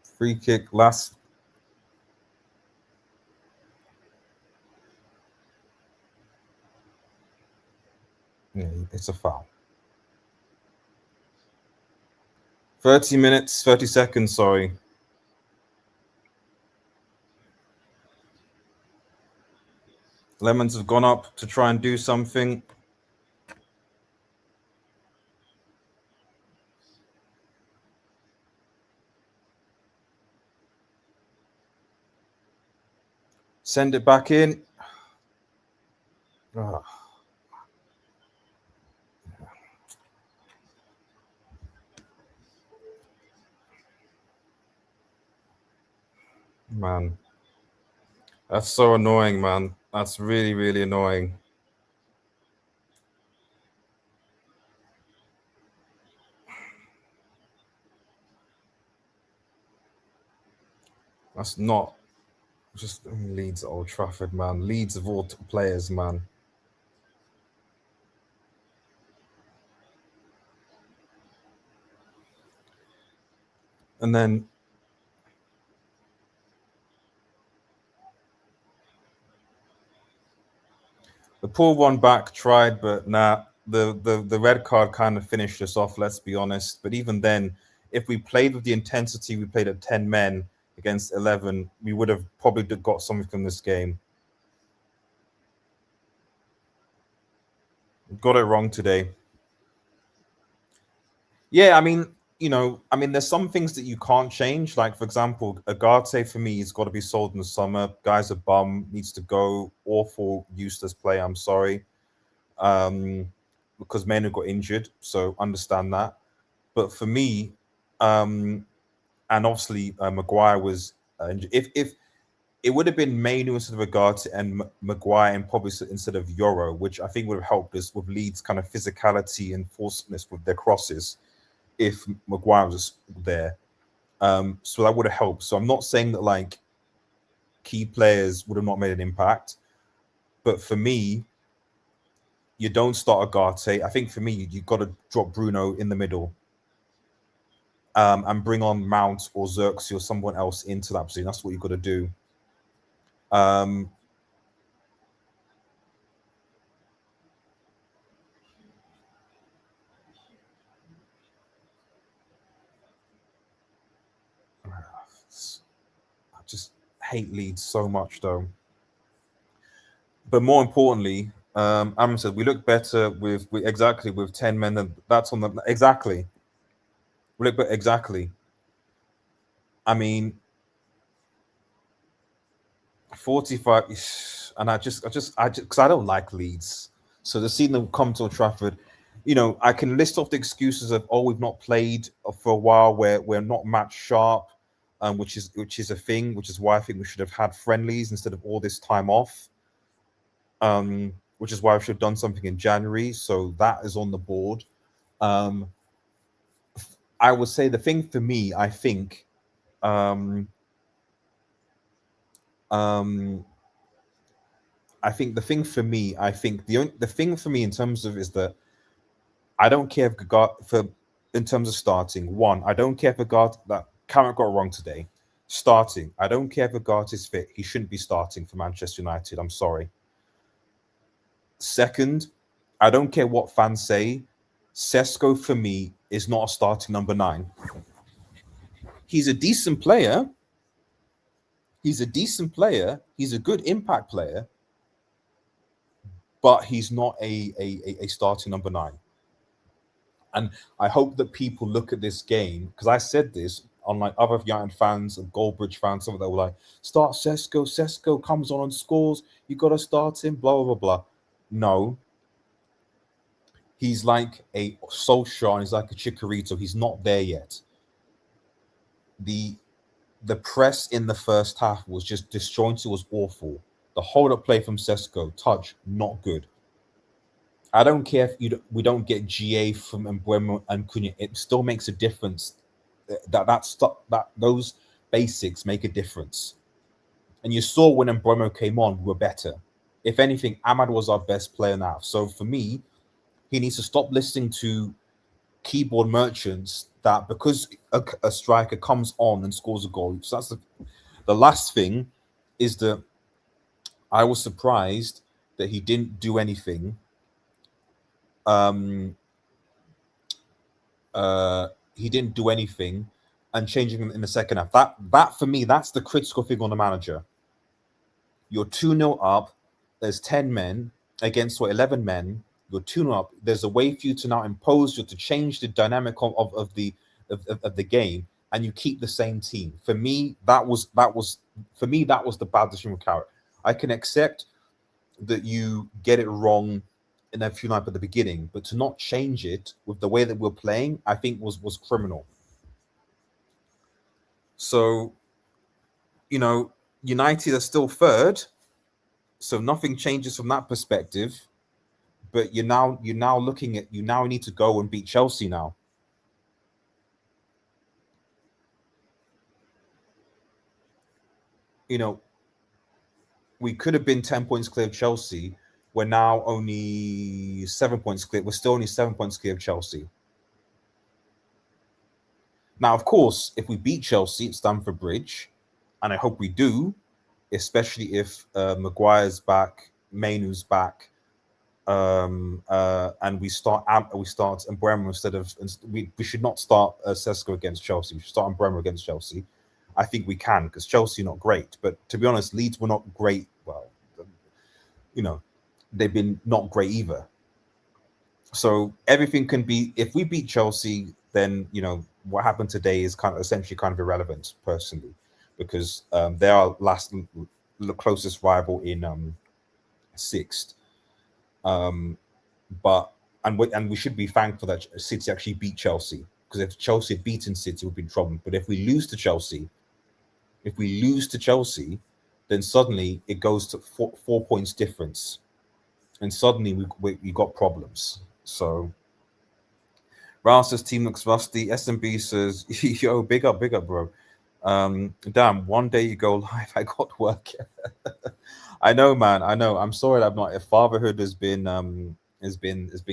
free kick last. Yeah, it's a foul. 30 minutes, 30 seconds. Sorry. Lemons have gone up to try and do something. Send it back in. Oh, man. That's so annoying, man. That's really, really annoying. That's not just Leeds at Old Trafford, man. Leeds of all players, man. And then the poor one back tried, but nah. The red card kind of finished us off. Let's be honest. But even then, if we played with the intensity we played at 10 men against 11, we would have probably got something from this game. Got it wrong today. Yeah, I mean, there's some things that you can't change. Like, for example, Agate for me has got to be sold in the summer. Guy's a bum, needs to go. Awful, useless play. I'm sorry. Because Manu got injured, so understand that. But for me, and obviously Maguire was if it would have been Manu instead of Agate and Maguire and probably instead of Euro, which I think would have helped us with Leeds' kind of physicality and forcefulness with their crosses if Maguire was there. So that would have helped. So I'm not saying that like key players would have not made an impact, but for me, you don't start Agate. I think for me, you got to drop Bruno in the middle, and bring on Mount or Xerxes or someone else into that position. That's what you've got to do. Um, I just hate Leeds so much, though. But more importantly, Aaron said we look better with exactly with 10 men. That's on the exactly. We look better exactly. I mean, 45, and because I don't like Leeds. So to see them come to Old Trafford, I can list off the excuses of, oh, we've not played for a while, where we're not match sharp, which is a thing, which is why I think we should have had friendlies instead of all this time off. Which is why we should have done something in January. So that is on the board. Um, I would say the thing for me, I think, um, um, I think the thing for me, I think the thing for me in terms of is that I don't care if for in terms of starting. One, I don't care if Gagart that Cameron got it wrong today. Starting, I don't care if Gagart is fit. He shouldn't be starting for Manchester United. I'm sorry. Second, I don't care what fans say. Sesko for me is not a starting number 9. He's a decent player. He's a decent player. He's a good impact player, but he's not a starting number 9. And I hope that people look at this game, because I said this on like other United fans and Goldbridge fans, some of them were like, start Sesko. Sesko comes on and scores. You got to start him, blah, blah, blah, blah. No. He's like a Solskjaer, he's like a Chicharito. He's not there yet. The press in the first half was just disjointed, was awful. The hold-up play from Sesko, touch, not good. I don't care if we don't get GA from Mbeumo and Cunha. It still makes a difference. That those basics make a difference. And you saw when Mbeumo came on, we were better. If anything, Ahmad was our best player now. So for me, he needs to stop listening to keyboard merchants that because a striker comes on and scores a goal. So that's the last thing is that I was surprised that he didn't do anything. He didn't do anything and changing him in the second half. That for me, that's the critical thing on the manager. You're 2-0 up. There's 10 men against 11 men. You're 2-0 up. There's a way for you to now impose, you to change the dynamic of the game, and you keep the same team. For me, that was the bad decision with Carrot. I can accept that you get it wrong in a few nights at the beginning, but to not change it with the way that we're playing, I think was criminal. So, you know, United are still third, so nothing changes from that perspective. But you're now looking at, you now need to go and beat Chelsea now. You know, we could have been 10 points clear of Chelsea. We're now only 7 points clear. We're still only 7 points clear of Chelsea. Now, of course, if we beat Chelsea at Stamford Bridge, and I hope we do, especially if Maguire's back, Mainu's back, and we start Mbeumo instead of, we should not start Sesko against Chelsea. We should start Mbeumo against Chelsea. I think we can, because Chelsea are not great. But to be honest, Leeds were not great. Well, you know, they've been not great either. So everything can be, if we beat Chelsea, then what happened today is essentially kind of irrelevant, personally, because they are the closest rival in sixth. But we should be thankful that City actually beat Chelsea, because if Chelsea had beaten City, we'd be in trouble. But if we lose to Chelsea, then suddenly it goes to 4 points difference, and suddenly we got problems. So Rao says team looks rusty. SMB says, yo, big up, bro. Damn, one day you go live, I got work. I know, man. I know. I'm sorry that I'm not. If fatherhood has been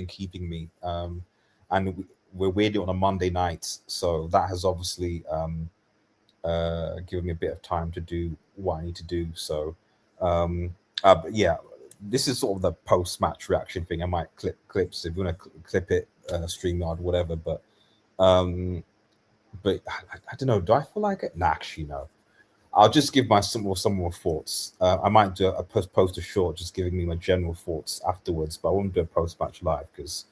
keeping me. And we're weirdly on a Monday night, so that has obviously given me a bit of time to do what I need to do. So, but yeah, this is sort of the post-match reaction thing. I might clip clips if you want to clip it, StreamYard, whatever. But I don't know. Do I feel like it? Nah, actually, no. I'll just give some more thoughts. I might do a post a short, just giving me my general thoughts afterwards. But I won't do a post-match live, because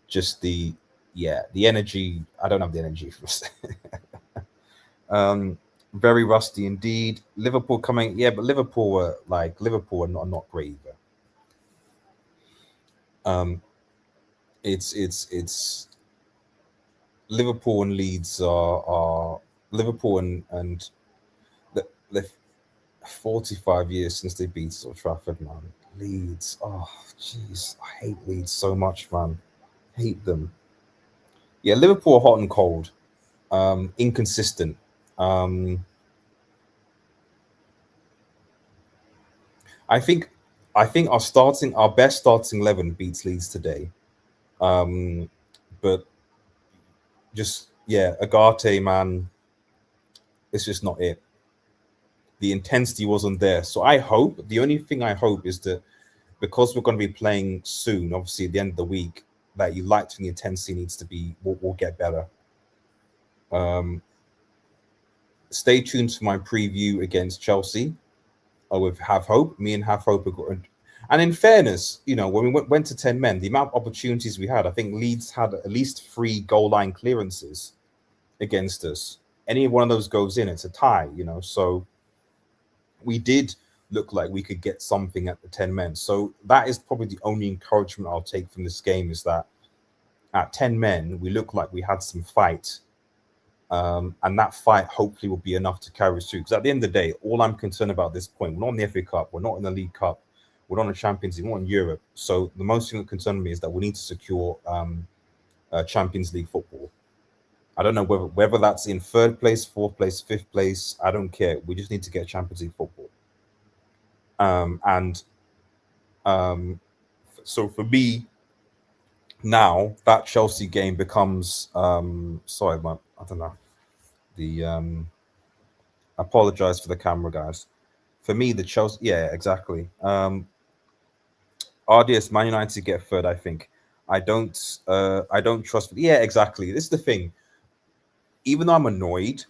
just the energy. I don't have the energy for very rusty indeed. Liverpool coming, yeah, but Liverpool are not great either. It's Liverpool and Leeds are Liverpool and the 45 years since they beat Old Trafford, man. Leeds, oh jeez, I hate Leeds so much, man. Hate them. Yeah, Liverpool are hot and cold, inconsistent. I think our best starting 11 beats Leeds today. But just Agate, man, it's just not it. The intensity wasn't there. So the only thing I hope is that, because we're going to be playing soon, obviously at the end of the week, that you liked the intensity needs to be, will get better. Stay tuned for my preview against Chelsea. With Have Hope. Me and Have Hope are going. And in fairness, when we went to 10 men, the amount of opportunities we had, I think Leeds had at least 3 goal line clearances against us. Any one of those goes in, it's a tie, So we did look like we could get something at the 10 men. So that is probably the only encouragement I'll take from this game, is that at 10 men, we look like we had some fight. And that fight hopefully will be enough to carry us through. Because at the end of the day, all I'm concerned about at this point, we're not in the FA Cup, we're not in the League Cup, we're not in the Champions League, we're not in Europe. So the most thing that concerns me is that we need to secure Champions League football. I don't know whether that's in 3rd place, 4th place, 5th place. I don't care. We just need to get Champions League football. So for me, now that Chelsea game becomes sorry, man, I don't know. I apologize for the camera, guys. For me, the Chelsea, yeah, exactly. RDS Man United get 3rd, I think. I don't trust. Yeah, exactly. This is the thing. Even though I'm annoyed,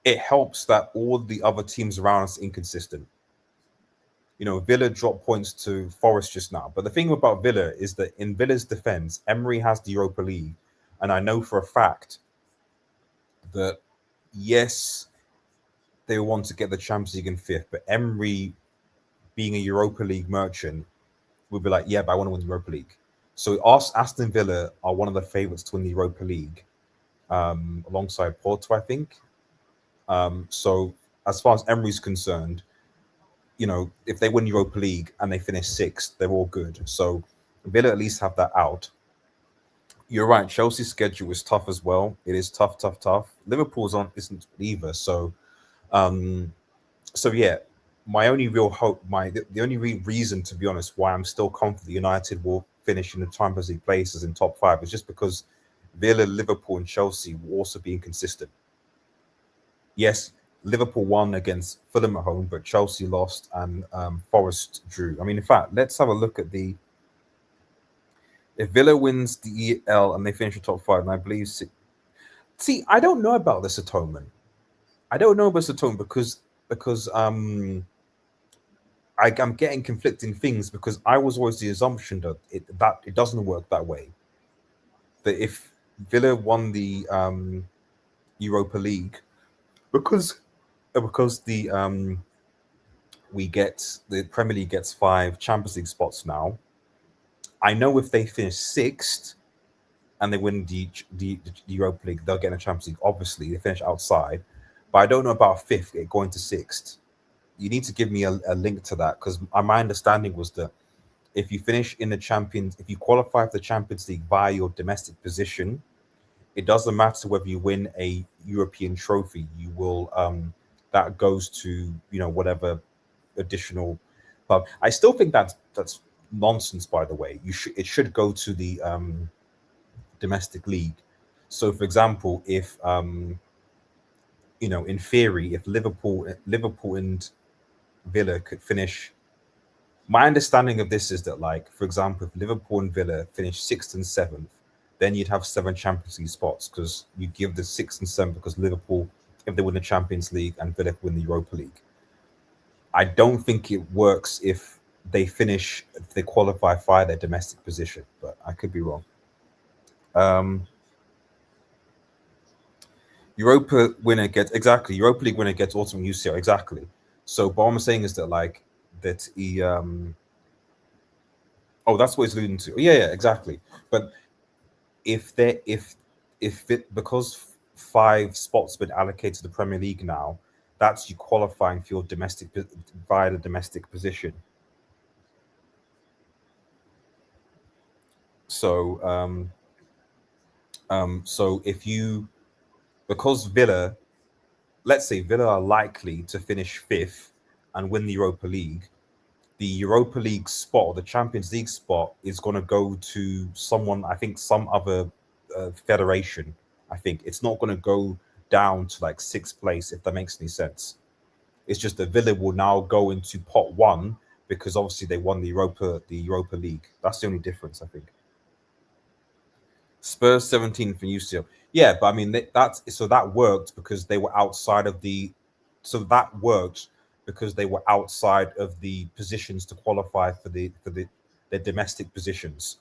it helps that all the other teams around us are inconsistent. Villa dropped points to Forest just now. But the thing about Villa is that in Villa's defense, Emery has the Europa League. And I know for a fact that, yes, they want to get the Champions League in fifth, but Emery, being a Europa League merchant, would be like, yeah, but I want to win the Europa League. So Aston Villa are one of the favourites to win the Europa League, alongside Porto, I think. So as far as Emery's concerned, if they win Europa League and they finish sixth, they're all good. So Villa at least have that out. You're right. Chelsea's schedule is tough as well. It is tough, tough, tough. Liverpool's on isn't either. Um, so yeah, my only real hope, the only reason, to be honest, why I'm still confident United will finish in the Champions League places in top five is just because Villa, Liverpool, and Chelsea will also be inconsistent. Yes, Liverpool won against Fulham at home, but Chelsea lost and Forest drew. I mean, in fact, let's have a look at the. If Villa wins the EL and they finish the top five, and I believe. See, I don't know about this atonement. I don't know about this atonement because I'm getting conflicting things because I was always the assumption that it doesn't work that way. That if Villa won the Europa League, because the Premier League gets 5 Champions League spots now. I know if they finish sixth and they win the Europa League, they'll get in a Champions League. Obviously, they finish outside, but I don't know about fifth going to sixth. You need to give me a link to that because my understanding was that if you finish in the Champions, if you qualify for the Champions League via your domestic position, it doesn't matter whether you win a European trophy. You will that goes to whatever additional. But I still think that's nonsense. By the way, it should go to the domestic league. So, for example, if in theory, if Liverpool and Villa could finish. My understanding of this is that, like, for example, if Liverpool and Villa finish sixth and seventh, then you'd have 7 Champions League spots because you give the sixth and seventh because Liverpool, if they win the Champions League, and Villa win the Europa League. I don't think it works if they qualify via their domestic position, but I could be wrong. Europa League winner gets ultimate UCL, exactly. So what I'm saying is that he that's what he's alluding to. Yeah, exactly. But because 5 spots have been allocated to the Premier League now, that's you qualifying for your domestic via the domestic position. So because Villa, let's say Villa are likely to finish 5th and win the Europa League, the Europa League spot or the Champions League spot is going to go to someone, I think some other federation. I think it's not going to go down to like 6th place, if that makes any sense. It's just that Villa will now go into pot 1 because obviously they won the Europa League. That's the only difference, I think. Spurs 17 for UCL. Yeah, but I mean that worked because they were outside of the. So that worked because they were outside of the positions to qualify for their domestic positions.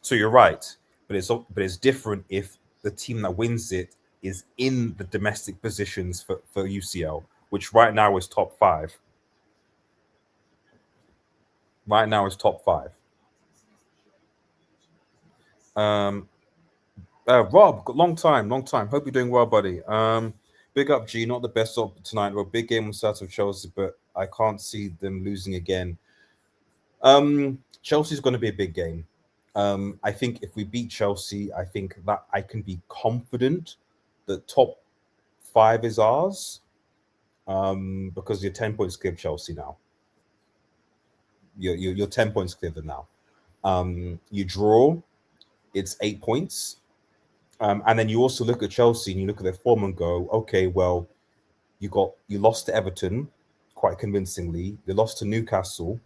So you're right, but it's different if the team that wins it is in the domestic positions for UCL, which right now is top 5. Right now is top 5. Rob, long time. Hope you're doing well, buddy. Big up, G. Not the best of tonight. Well, big game on Saturday of Chelsea, but I can't see them losing again. Chelsea's going to be a big game. I think if we beat Chelsea, I think that I can be confident that top 5 is ours. Because you're 10 points clear of Chelsea now. You're 10 points clear of them now. You draw, it's 8 points. And then you also look at Chelsea and you look at their form and go, okay, well, you lost to Everton quite convincingly. You lost to Newcastle.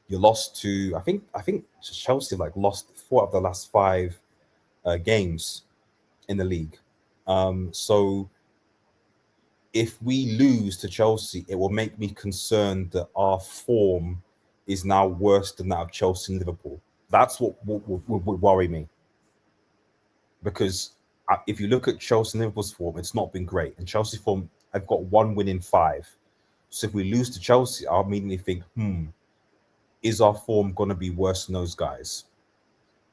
You lost to I think Chelsea lost 4 of the last 5 games in the league. So if we lose to Chelsea, it will make me concerned that our form is now worse than that of Chelsea and Liverpool. That's what would worry me. Because if you look at Chelsea and Liverpool's form, it's not been great. And Chelsea's form I've got 1 win in 5. So if we lose to Chelsea, I'll immediately think, is our form going to be worse than those guys?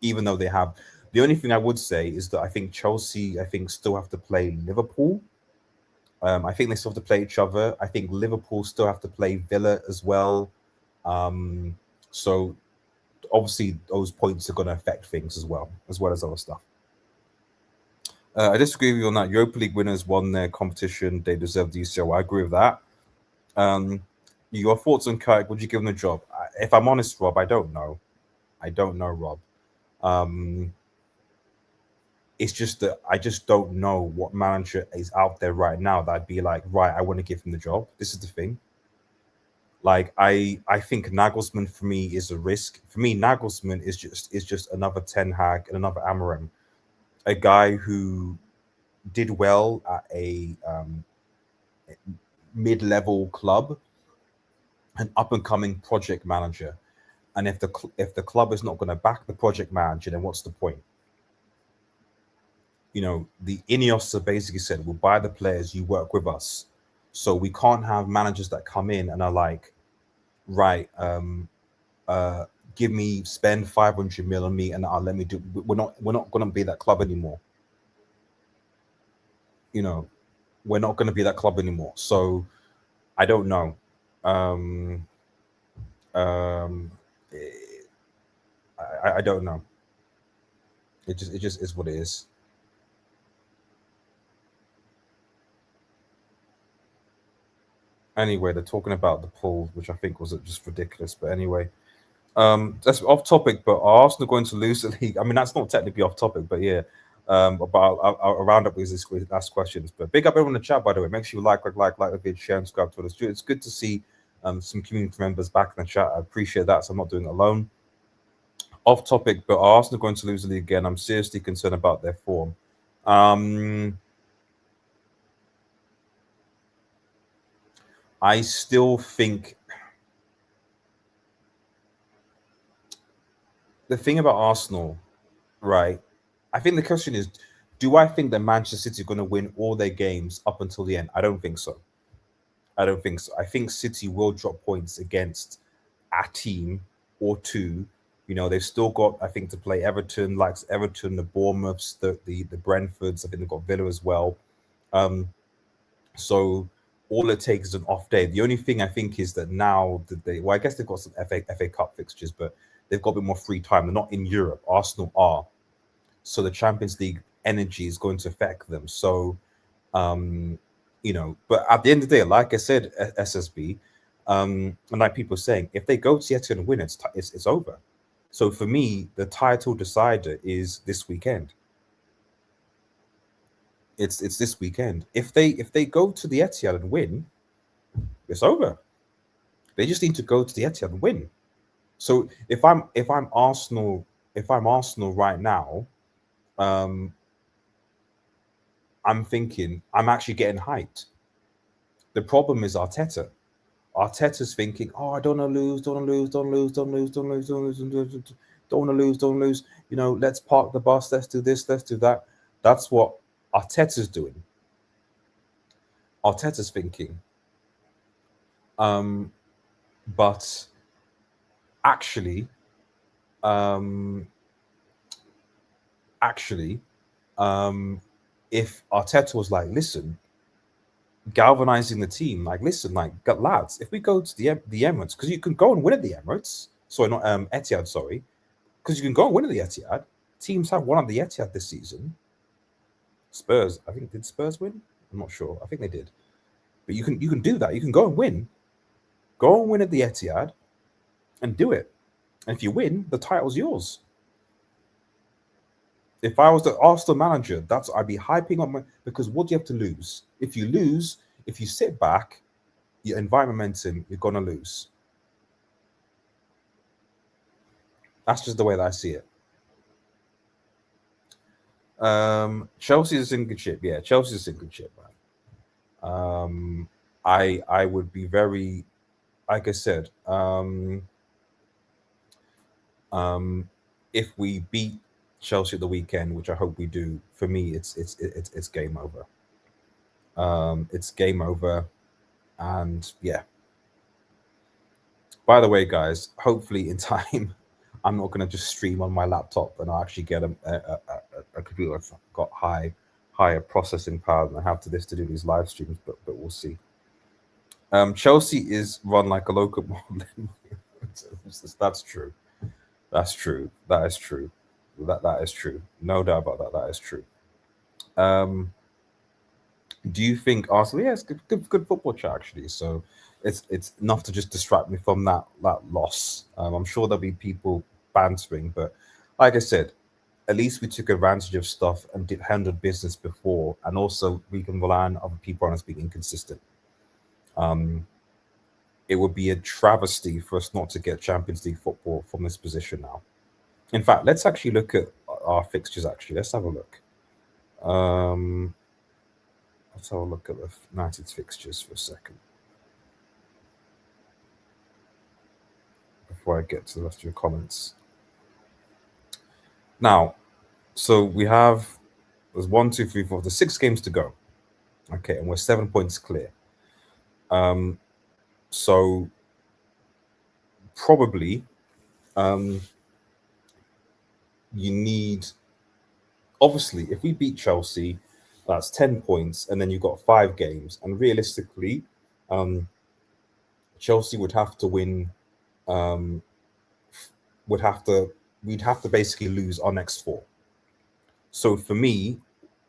Even though they have, the only thing I would say is that I think Chelsea, I think, still have to play Liverpool. I think they still have to play each other. I think Liverpool still have to play Villa as well. So obviously those points are going to affect things as well as other stuff. I disagree with you on that. Europa League winners won their competition; they deserve the UCL. I agree with that. Your thoughts on Kirk? Would you give him the job? If I'm honest, Rob, I don't know. I don't know, Rob. It's just that I just don't know what manager is out there right now that'd be like, right, I want to give him the job. This is the thing. Like I think Nagelsmann for me is a risk. For me, Nagelsmann is just another Ten Hag and another Amorim, a guy who did well at a mid-level club, an up-and-coming project manager. And if the club is not going to back the project manager, then what's the point? You know, the Ineos have basically said, we'll buy the players, you work with us. So we can't have managers that come in and are like, right, give me spend 500 mil on me and I'll let me do. We're not going to be that club anymore. You know, we're not going to be that club anymore. So I don't know. Um, I don't know. It just is what it is. Anyway, they're talking about the poll, which I think was just ridiculous. But anyway, that's off topic. But are Arsenal going to lose the league? I mean, that's not technically off topic, but yeah. But I'll round up with these last questions. But big up everyone in the chat, by the way. Make sure you like the video, share, and subscribe to us. It's good to see some community members back in the chat. I appreciate that. So I'm not doing it alone. Off topic, but are Arsenal going to lose the league again? I'm seriously concerned about their form. I still think the thing about Arsenal, right? I think the question is, do I think that Manchester City are going to win all their games up until the end? I don't think so. I don't think so. I think City will drop points against a team or two. You know, they've still got, I think, to play Everton, like Everton, the Bournemouths, the Brentfords. I think they've got Villa as well. So all it takes is an off day. The only thing I think is that now that well, I guess they've got some FA Cup fixtures, but they've got a bit more free time. They're not in Europe. Arsenal are. So the Champions League energy is going to affect them. So, you know, but at the end of the day, like I said, SSB, and like people are saying, if they go to Etihad and win, it's over. So for me, the title decider is this weekend. It's this weekend. If they go to the Etihad and win, it's over. They just need to go to the Etihad and win. So if I'm Arsenal right now, I'm thinking I'm actually getting hyped. The problem is Arteta. Arteta's thinking, oh, I don't want to lose, don't want to lose, don't lose, don't lose, don't lose, don't lose, don't want to lose, don't lose. You know, let's park the bus, let's do this, let's do that. That's what Arteta's doing. Arteta's thinking. But actually, if Arteta was like, listen, galvanizing the team, like, listen, like, lads, if we go to the Emirates, because you can go and win at the Emirates, sorry, not Etihad, sorry, because you can go and win at the Etihad. Teams have won at the Etihad this season. Spurs, I think, did Spurs win? I'm not sure. I think they did. But you can do that. You can go and win. Go and win at the Etihad and do it. And if you win, the title's yours. If I was the Arsenal manager, I'd be hyping up because what do you have to lose? If you lose, if you sit back, you invite momentum, you're gonna lose. That's just the way that I see it. Chelsea's in good shape. Yeah, Chelsea's in good shape, man. I would be very, like I said, if we beat Chelsea at the weekend, which I hope we do, for me, it's game over. It's game over. And yeah, by the way, guys, hopefully in time, I'm not going to just stream on my laptop and I'll actually get a computer that's got higher processing power than I have to this to do these live streams, but we'll see. Chelsea is run like a local. That's true. That's true. That is true. That is true. No doubt about that. That is true. Um, do you think Arsenal? Yeah, it's good football chat actually. So it's enough to just distract me from that loss. I'm sure there'll be people bantering, but like I said, at least we took advantage of stuff and did handled business before, and also we can rely on other people on us being inconsistent. Um, it would be a travesty for us not to get Champions League football from this position now. In fact, let's actually look at our fixtures. Actually, let's have a look. Um, let's have a look at the United's fixtures for a second before I get to the rest of your comments. Now, so we have there's 1, 2, 3, 4. There's 6 games to go. Okay, and we're 7 points clear. So probably you need obviously if we beat Chelsea, that's 10 points, and then you've got 5 games, and realistically, Chelsea would have to win. Um, would have to we'd have to basically lose our next 4. So for me,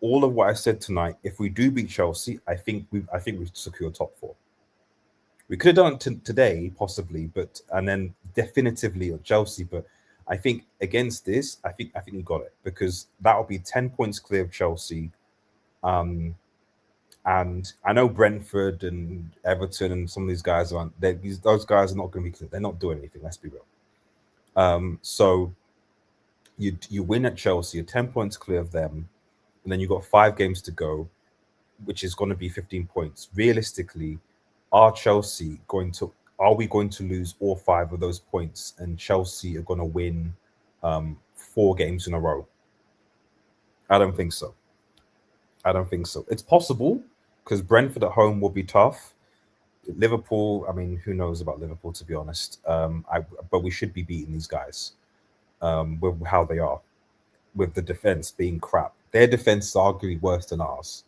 all of what I said tonight, if we do beat Chelsea, I think we've secured top 4. We could have done it today, possibly, but and then definitively at Chelsea. But I think against this, I think we got it because that will be 10 points clear of Chelsea. Um, and I know Brentford and Everton and some of these guys aren't. Those guys are not going to be. They're not doing anything. Let's be real. So you win at Chelsea, you're 10 points clear of them, and then you've got 5 games to go, which is going to be 15 points. Realistically, are we going to lose all 5 of those points and Chelsea are going to win 4 games in a row? I don't think so. I don't think so. It's possible because Brentford at home will be tough. Liverpool, I mean, who knows about Liverpool to be honest? But we should be beating these guys with how they are, with the defense being crap. Their defense is arguably worse than ours.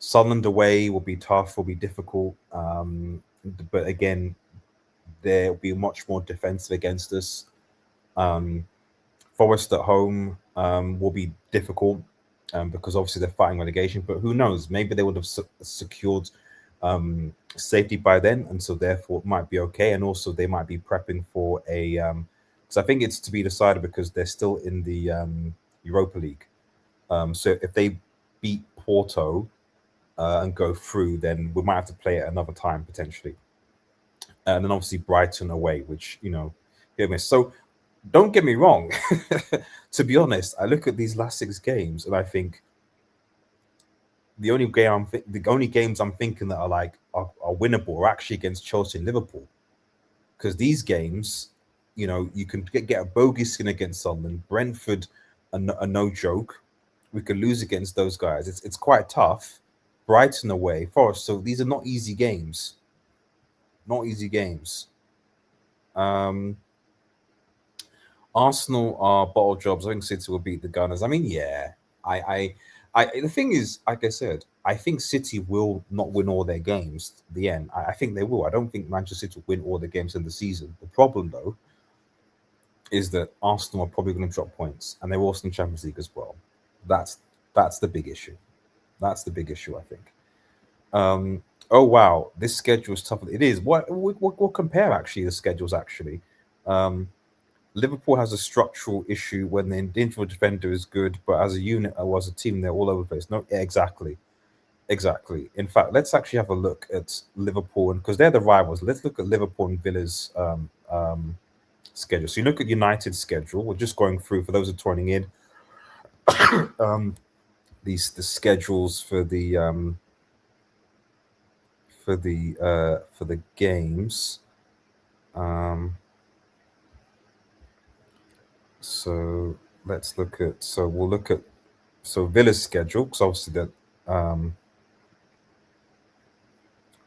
Sunderland away will be tough, will be difficult. But again, there will be much more defensive against us. Forest at home will be difficult because obviously they're fighting relegation. But who knows? Maybe they would have secured safety by then, and so therefore it might be okay. And also they might be prepping for a because I think it's to be decided because they're still in the Europa League. So if they beat Porto and go through, then we might have to play it another time potentially. And then obviously Brighton away, which so don't get me wrong. To be honest, I look at these last 6 games and I think the only games I'm thinking that are are winnable are actually against Chelsea and Liverpool, because these games, you can get a bogey skin against Sunderland, Brentford, are no joke. We could lose against those guys. It's quite tough. Brighton away, Forest. So these are not easy games. Not easy games. Arsenal are bottle jobs. I think City will beat the Gunners. I mean, yeah. The thing is, like I said, I think City will not win all their games. At the end, I think they will. I don't think Manchester City will win all the games in the season. The problem, though, is that Arsenal are probably going to drop points, and they're also in Champions League as well. That's the big issue. That's the big issue, I think. Oh wow, this schedule is tough. It is. We'll compare actually the schedules actually. Liverpool has a structural issue when the individual defender is good, but as a unit or as a team, they're all over the place. No, yeah, exactly. In fact, let's actually have a look at Liverpool, and because they're the rivals, let's look at Liverpool and Villa's schedule. So you look at United's schedule. We're just going through for those who are joining in. The schedules for the games. So let's look at. So we'll look at. So Villa's schedule, because obviously that.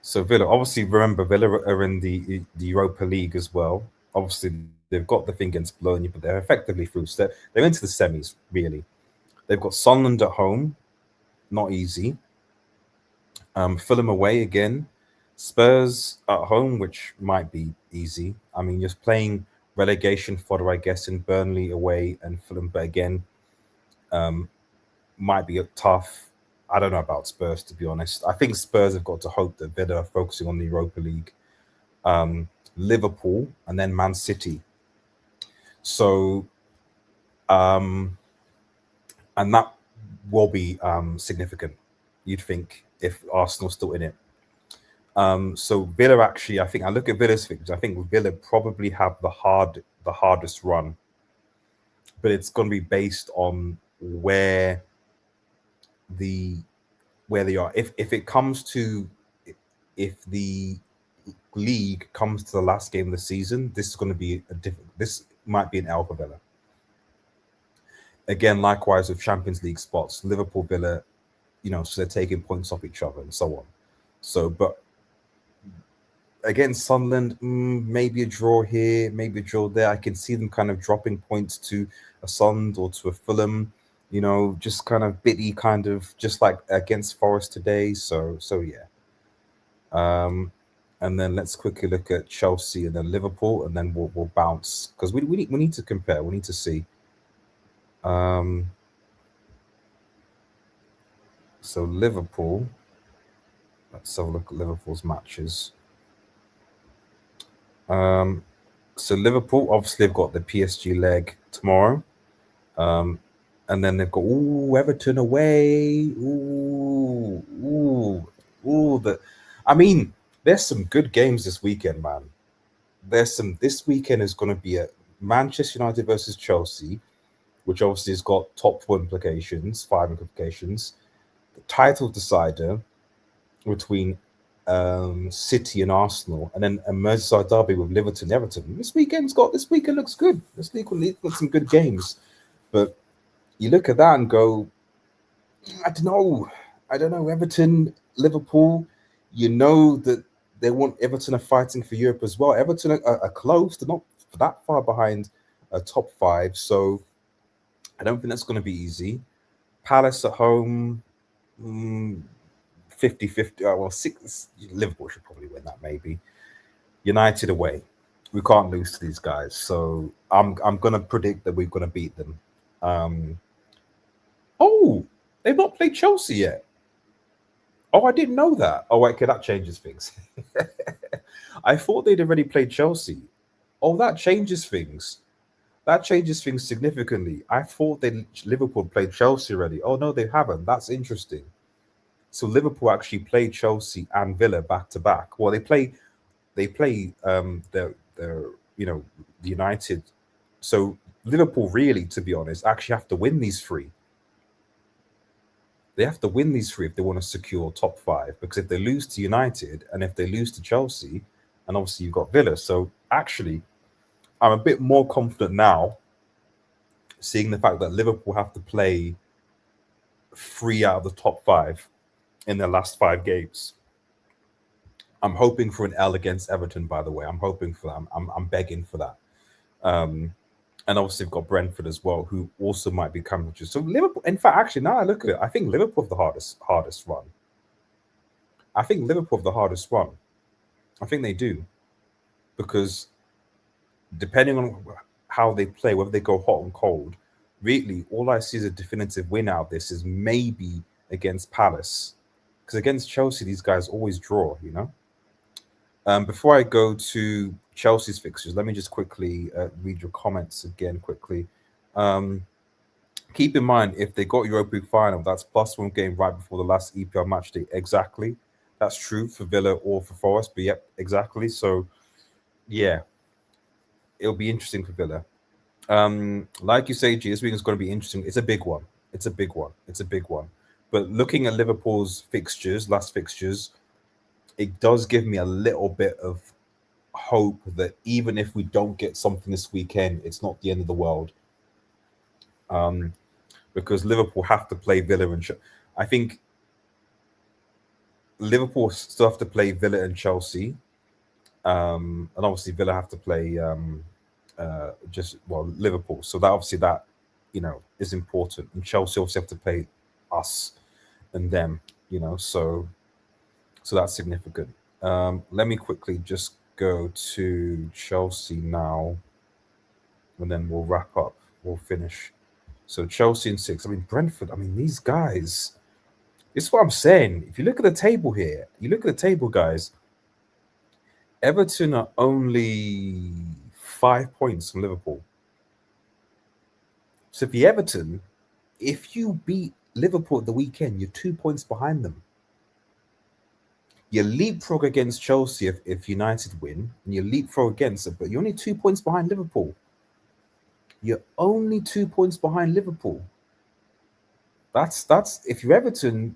So Villa, obviously, remember Villa are in the Europa League as well. Obviously, they've got the thing against Bologna, but they're effectively through. So they're into the semis, really. They've got Sunderland at home, not easy. Fulham away again. Spurs at home, which might be easy. I mean, you're playing relegation fodder, I guess, in Burnley away and Fulham, but again, um, might be a tough. I don't know about Spurs, to be honest. I think Spurs have got to hope that Villa are focusing on the Europa League. Um, Liverpool and then Man City. So, um, and that will be significant, you'd think, if Arsenal's still in it. So Villa actually, I think I look at Villa's fixtures. I think Villa probably have the hardest run, but it's going to be based on the where they are. If it comes to if the league comes to the last game of the season, this is going to be a different. This might be an L for Villa. Again, likewise with Champions League spots, Liverpool, Villa, so they're taking points off each other and so on. So, but against Sunderland, maybe a draw here, maybe a draw there. I can see them kind of dropping points to a Sunderland or to a Fulham, just kind of bitty, kind of just like against Forest today. So yeah. And then let's quickly look at Chelsea and then Liverpool, and then we'll bounce because we need to compare. We need to see. So Liverpool. Let's have a look at Liverpool's matches. So Liverpool obviously have got the PSG leg tomorrow, and then they've got Everton away. I mean, there's some good games this weekend, man. This weekend is going to be a Manchester United versus Chelsea, which obviously has got top 4 implications, 5 implications. The title decider between City and Arsenal, and then a Merseyside derby with Liverpool and Everton. This weekend looks good. This weekend got some good games, but you look at that and go, I don't know. Everton, Liverpool, that they want Everton are fighting for Europe as well. Everton are close; they're not that far behind top 5, so I don't think that's going to be easy. Palace at home. 50-50. Liverpool should probably win that, maybe. United away. We can't lose to these guys. So I'm gonna predict that we're gonna beat them. They've not played Chelsea yet. Oh, I didn't know that. Oh, okay, that changes things. I thought they'd already played Chelsea. Oh, that changes things. That changes things significantly. I thought Liverpool played Chelsea already. Oh no, they haven't. That's interesting. So Liverpool actually played Chelsea and Villa back to back. Well, they play the United. So Liverpool really, to be honest, actually have to win these 3. They have to win these 3 if they want to secure top 5. Because if they lose to United and if they lose to Chelsea, and obviously you've got Villa. So actually, I'm a bit more confident now, seeing the fact that Liverpool have to play 3 out of the top 5 in their last 5 games. I'm hoping for an L against Everton, by the way. I'm hoping for that. I'm begging for that. And obviously we've got Brentford as well, who also might be coming. So Liverpool, in fact, actually, now I look at it, I think Liverpool have the hardest run. I think Liverpool have the hardest run. I think they do. Because depending on how they play, whether they go hot and cold, really, all I see as a definitive win out of this is maybe against Palace. Because against Chelsea, these guys always draw, Before I go to Chelsea's fixtures, let me just quickly read your comments again quickly. Keep in mind, if they got Europa League final, that's +1 game right before the last EPL match day. Exactly. That's true for Villa or for Forest, but yep, exactly. So, yeah, it'll be interesting for Villa. Like you say, G, this week is going to be interesting. It's a big one. It's a big one. It's a big one. But looking at Liverpool's last fixtures, it does give me a little bit of hope that even if we don't get something this weekend, it's not the end of the world. Because Liverpool have to play Villa and I think Liverpool still have to play Villa and Chelsea, and obviously Villa have to play Liverpool. So that obviously that is important, and Chelsea obviously have to play us and them. So that's significant. Let me quickly just go to Chelsea now, and then we'll wrap up. We'll finish. So Chelsea in 6. I mean Brentford. I mean these guys. This is what I'm saying. If you look at the table here, guys. Everton are only 5 points from Liverpool. So if if you beat Liverpool at the weekend, you're 2 points behind them. You leapfrog against Chelsea if United win, and you leapfrog against it, but you're only 2 points behind Liverpool. You're only 2 points behind Liverpool. That's if you're Everton,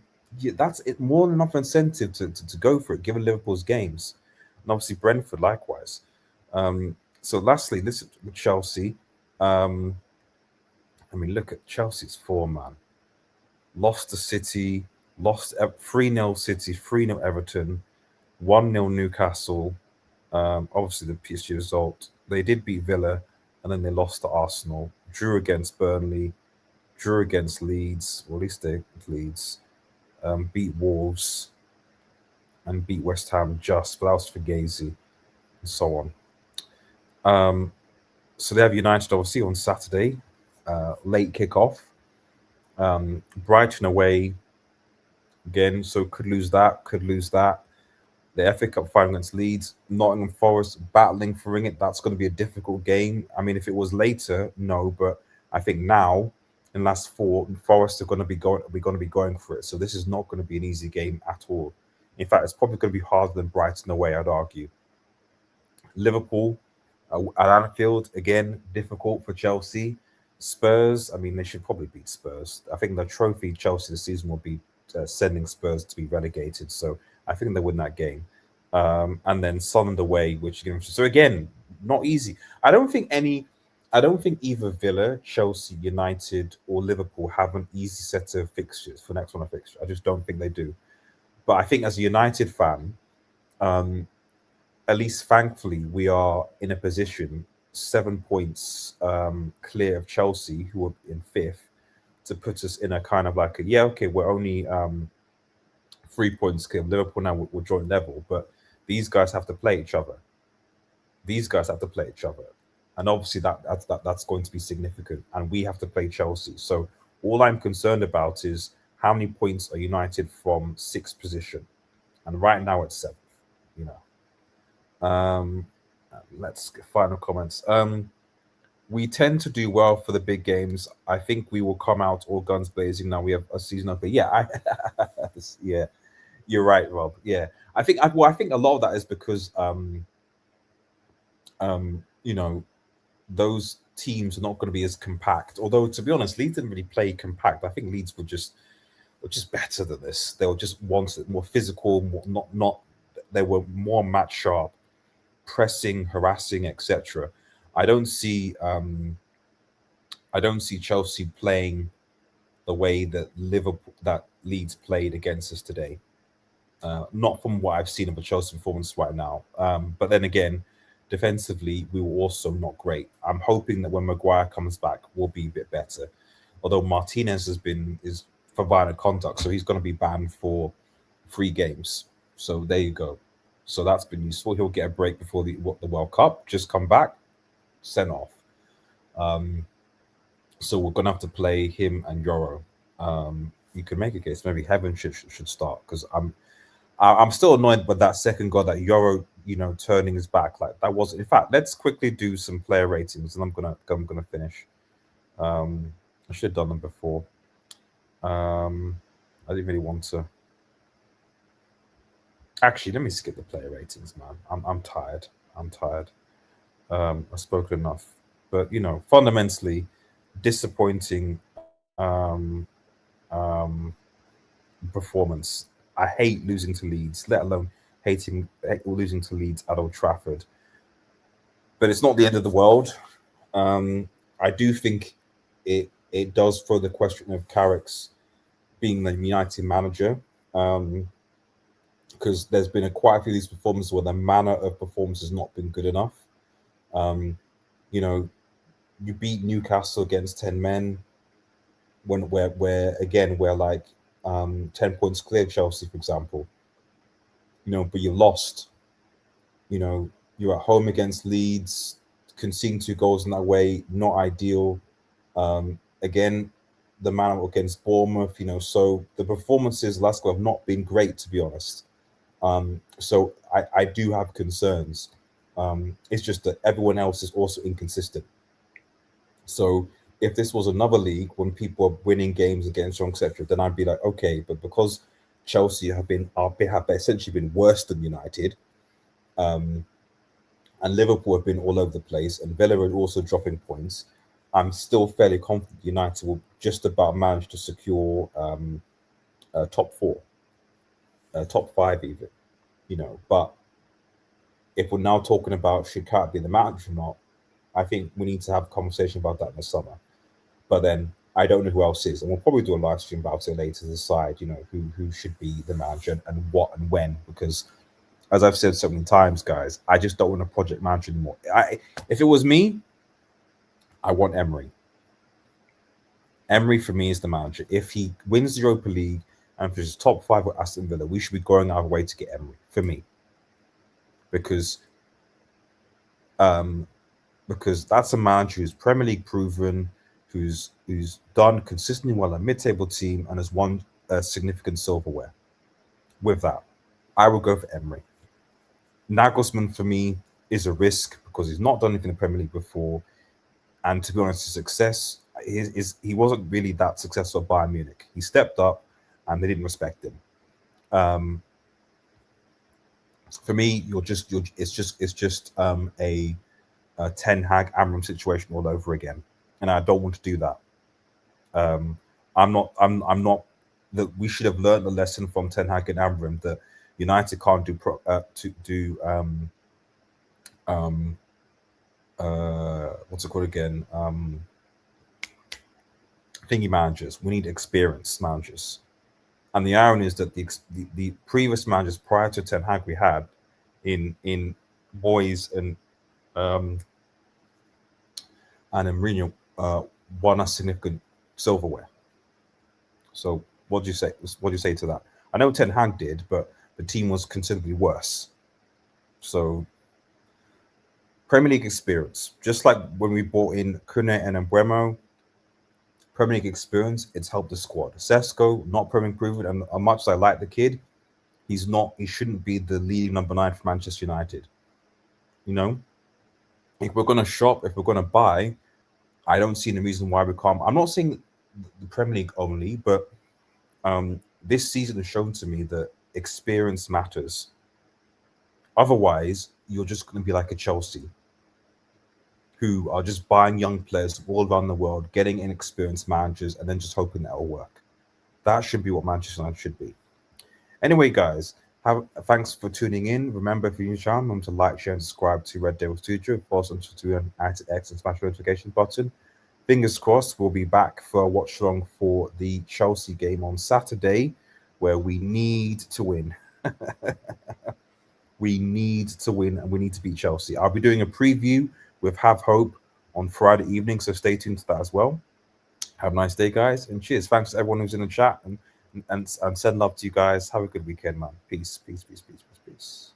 that's it more than enough incentive to go for it, given Liverpool's games, and obviously Brentford likewise. So lastly, listen with Chelsea. I mean, look at Chelsea's form, man. Lost to City, lost 3-0 City, 3-0 Everton, 1-0 Newcastle. Obviously, the PSG result. They did beat Villa, and then they lost to Arsenal. Drew against Burnley, drew against Leeds, or at least they Leeds. Beat Wolves, and beat West Ham just, but that was Fugazi, and so on. So they have United obviously on Saturday, late kickoff. Brighton away again, so could lose that, The FA Cup final against Leeds, Nottingham Forest battling for it. That's going to be a difficult game. I mean, if it was later, no, but I think now, in last 4, Forest are going to be going for it. So this is not going to be an easy game at all. In fact, it's probably going to be harder than Brighton away, I'd argue. Liverpool at Anfield, again, difficult for Chelsea. Spurs, I mean, they should probably beat Spurs. I think the trophy Chelsea this season will be sending Spurs to be relegated. So I think they win that game. And then Sunderland away, so again, not easy. I don't think either Villa, Chelsea, United, or Liverpool have an easy set of fixtures for next one of fixture. I just don't think they do. But I think as a United fan, at least thankfully, we are in a position 7 points clear of Chelsea, who are in 5th, to put us in a kind of like we're only 3 points clear. Liverpool now will join level, but these guys have to play each other. And obviously that's going to be significant. And we have to play Chelsea. So all I'm concerned about is how many points are United from 6th position, and right now it's 7th. Let's get final comments. We tend to do well for the big games. I think we will come out all guns blazing. Now we have a season opener. Yeah, yeah, you're right, Rob. Yeah, I think a lot of that is because those teams are not going to be as compact. Although to be honest, Leeds didn't really play compact. I think Leeds were just better than this. They were just wanted more physical, not. They were more match sharp, pressing, harassing, etc. I don't see Chelsea playing the way that Leeds played against us today. Not from what I've seen of a Chelsea performance right now. But then again, defensively, we were also not great. I'm hoping that when Maguire comes back, we'll be a bit better. Although Martinez is for violent conduct, so he's going to be banned for 3 games. So there you go. So that's been useful. He'll get a break before the World Cup. Just come back, sent off. So we're gonna have to play him and Yoro. You could make a case maybe Heaven should start, because I'm still annoyed with that second goal, that Yoro turning his back like that was. In fact, let's quickly do some player ratings, and I'm gonna finish. I should have done them before. I didn't really want to. Actually, let me skip the player ratings, man. I'm tired. I've spoken enough. But fundamentally, disappointing performance. I hate losing to Leeds, let alone losing to Leeds at Old Trafford. But it's not the end of the world. I do think it does throw the question of Carrick's being the United manager. because there's been quite a few of these performances where the manner of performance has not been good enough. Um, you know, you beat Newcastle against 10 men when where again we're like 10 points clear Chelsea, for example. But you lost. You're at home against Leeds, conceding 2 goals in that way, not ideal. Again, the man against Bournemouth, so the performances last go have not been great, to be honest. So I do have concerns. It's just that everyone else is also inconsistent. So if this was another league when people are winning games against strong, etc., then I'd be like, okay, but because Chelsea have essentially been worse than United, and Liverpool have been all over the place, and Villa are also dropping points, I'm still fairly confident United will just about manage to secure top four, top five even. But if we're now talking about should Cat be the manager or not, I think we need to have a conversation about that in the summer. But then I don't know who else is, and we'll probably do a live stream about it later to decide, who should be the manager and what and when. Because, as I've said so many times, guys, I just don't want a project manager anymore. If it was me, I want Emery. Emery for me is the manager. If he wins the Europa League and finishes top 5 with Aston Villa, we should be going our way to get Emery for me, because that's a manager who's Premier League proven, who's done consistently well at mid-table team and has won significant silverware. With that, I will go for Emery. Nagelsmann for me is a risk because he's not done anything in the Premier League before, and to be honest, his success he wasn't really that successful at Bayern Munich. He stepped up, and they didn't respect him. For me, it's just a Ten Hag Amram situation all over again, and I don't want to do that. I'm not that we should have learned the lesson from Ten Hag and Amram that United can't do what's it called again? Thingy managers. We need experienced managers. And the irony is that the previous managers prior to Ten Hag we had in Moyes and Mourinho won a significant silverware. So what do you say? What do you say to that? I know Ten Hag did, but the team was considerably worse. So Premier League experience, just like when we bought in Kune and Mbeumo, Premier League experience, it's helped the squad. Sesko, not Premier League proven, and as much as I like the kid, he shouldn't be the leading number 9 for Manchester United. If we're going to shop, if we're going to buy, I don't see any reason why we can't. I'm not saying the Premier League only, but this season has shown to me that experience matters. Otherwise, you're just going to be like a Chelsea, who are just buying young players all around the world, getting inexperienced managers, and then just hoping that it'll work. That should be what Manchester United should be. Anyway, guys, thanks for tuning in. Remember, if you're new channel, remember to like, share, and subscribe to Red Devil Studio. Follow us on Twitter and @X and smash the notification button. Fingers crossed, we'll be back for a watch along for the Chelsea game on Saturday, where we need to win. We need to win, and we need to beat Chelsea. I'll be doing a preview with Have Hope on Friday evening, so stay tuned to that as well. Have a nice day, guys, and cheers. Thanks to everyone who's in the chat, and send love to you guys. Have a good weekend, man. Peace, peace, peace, peace, peace, peace.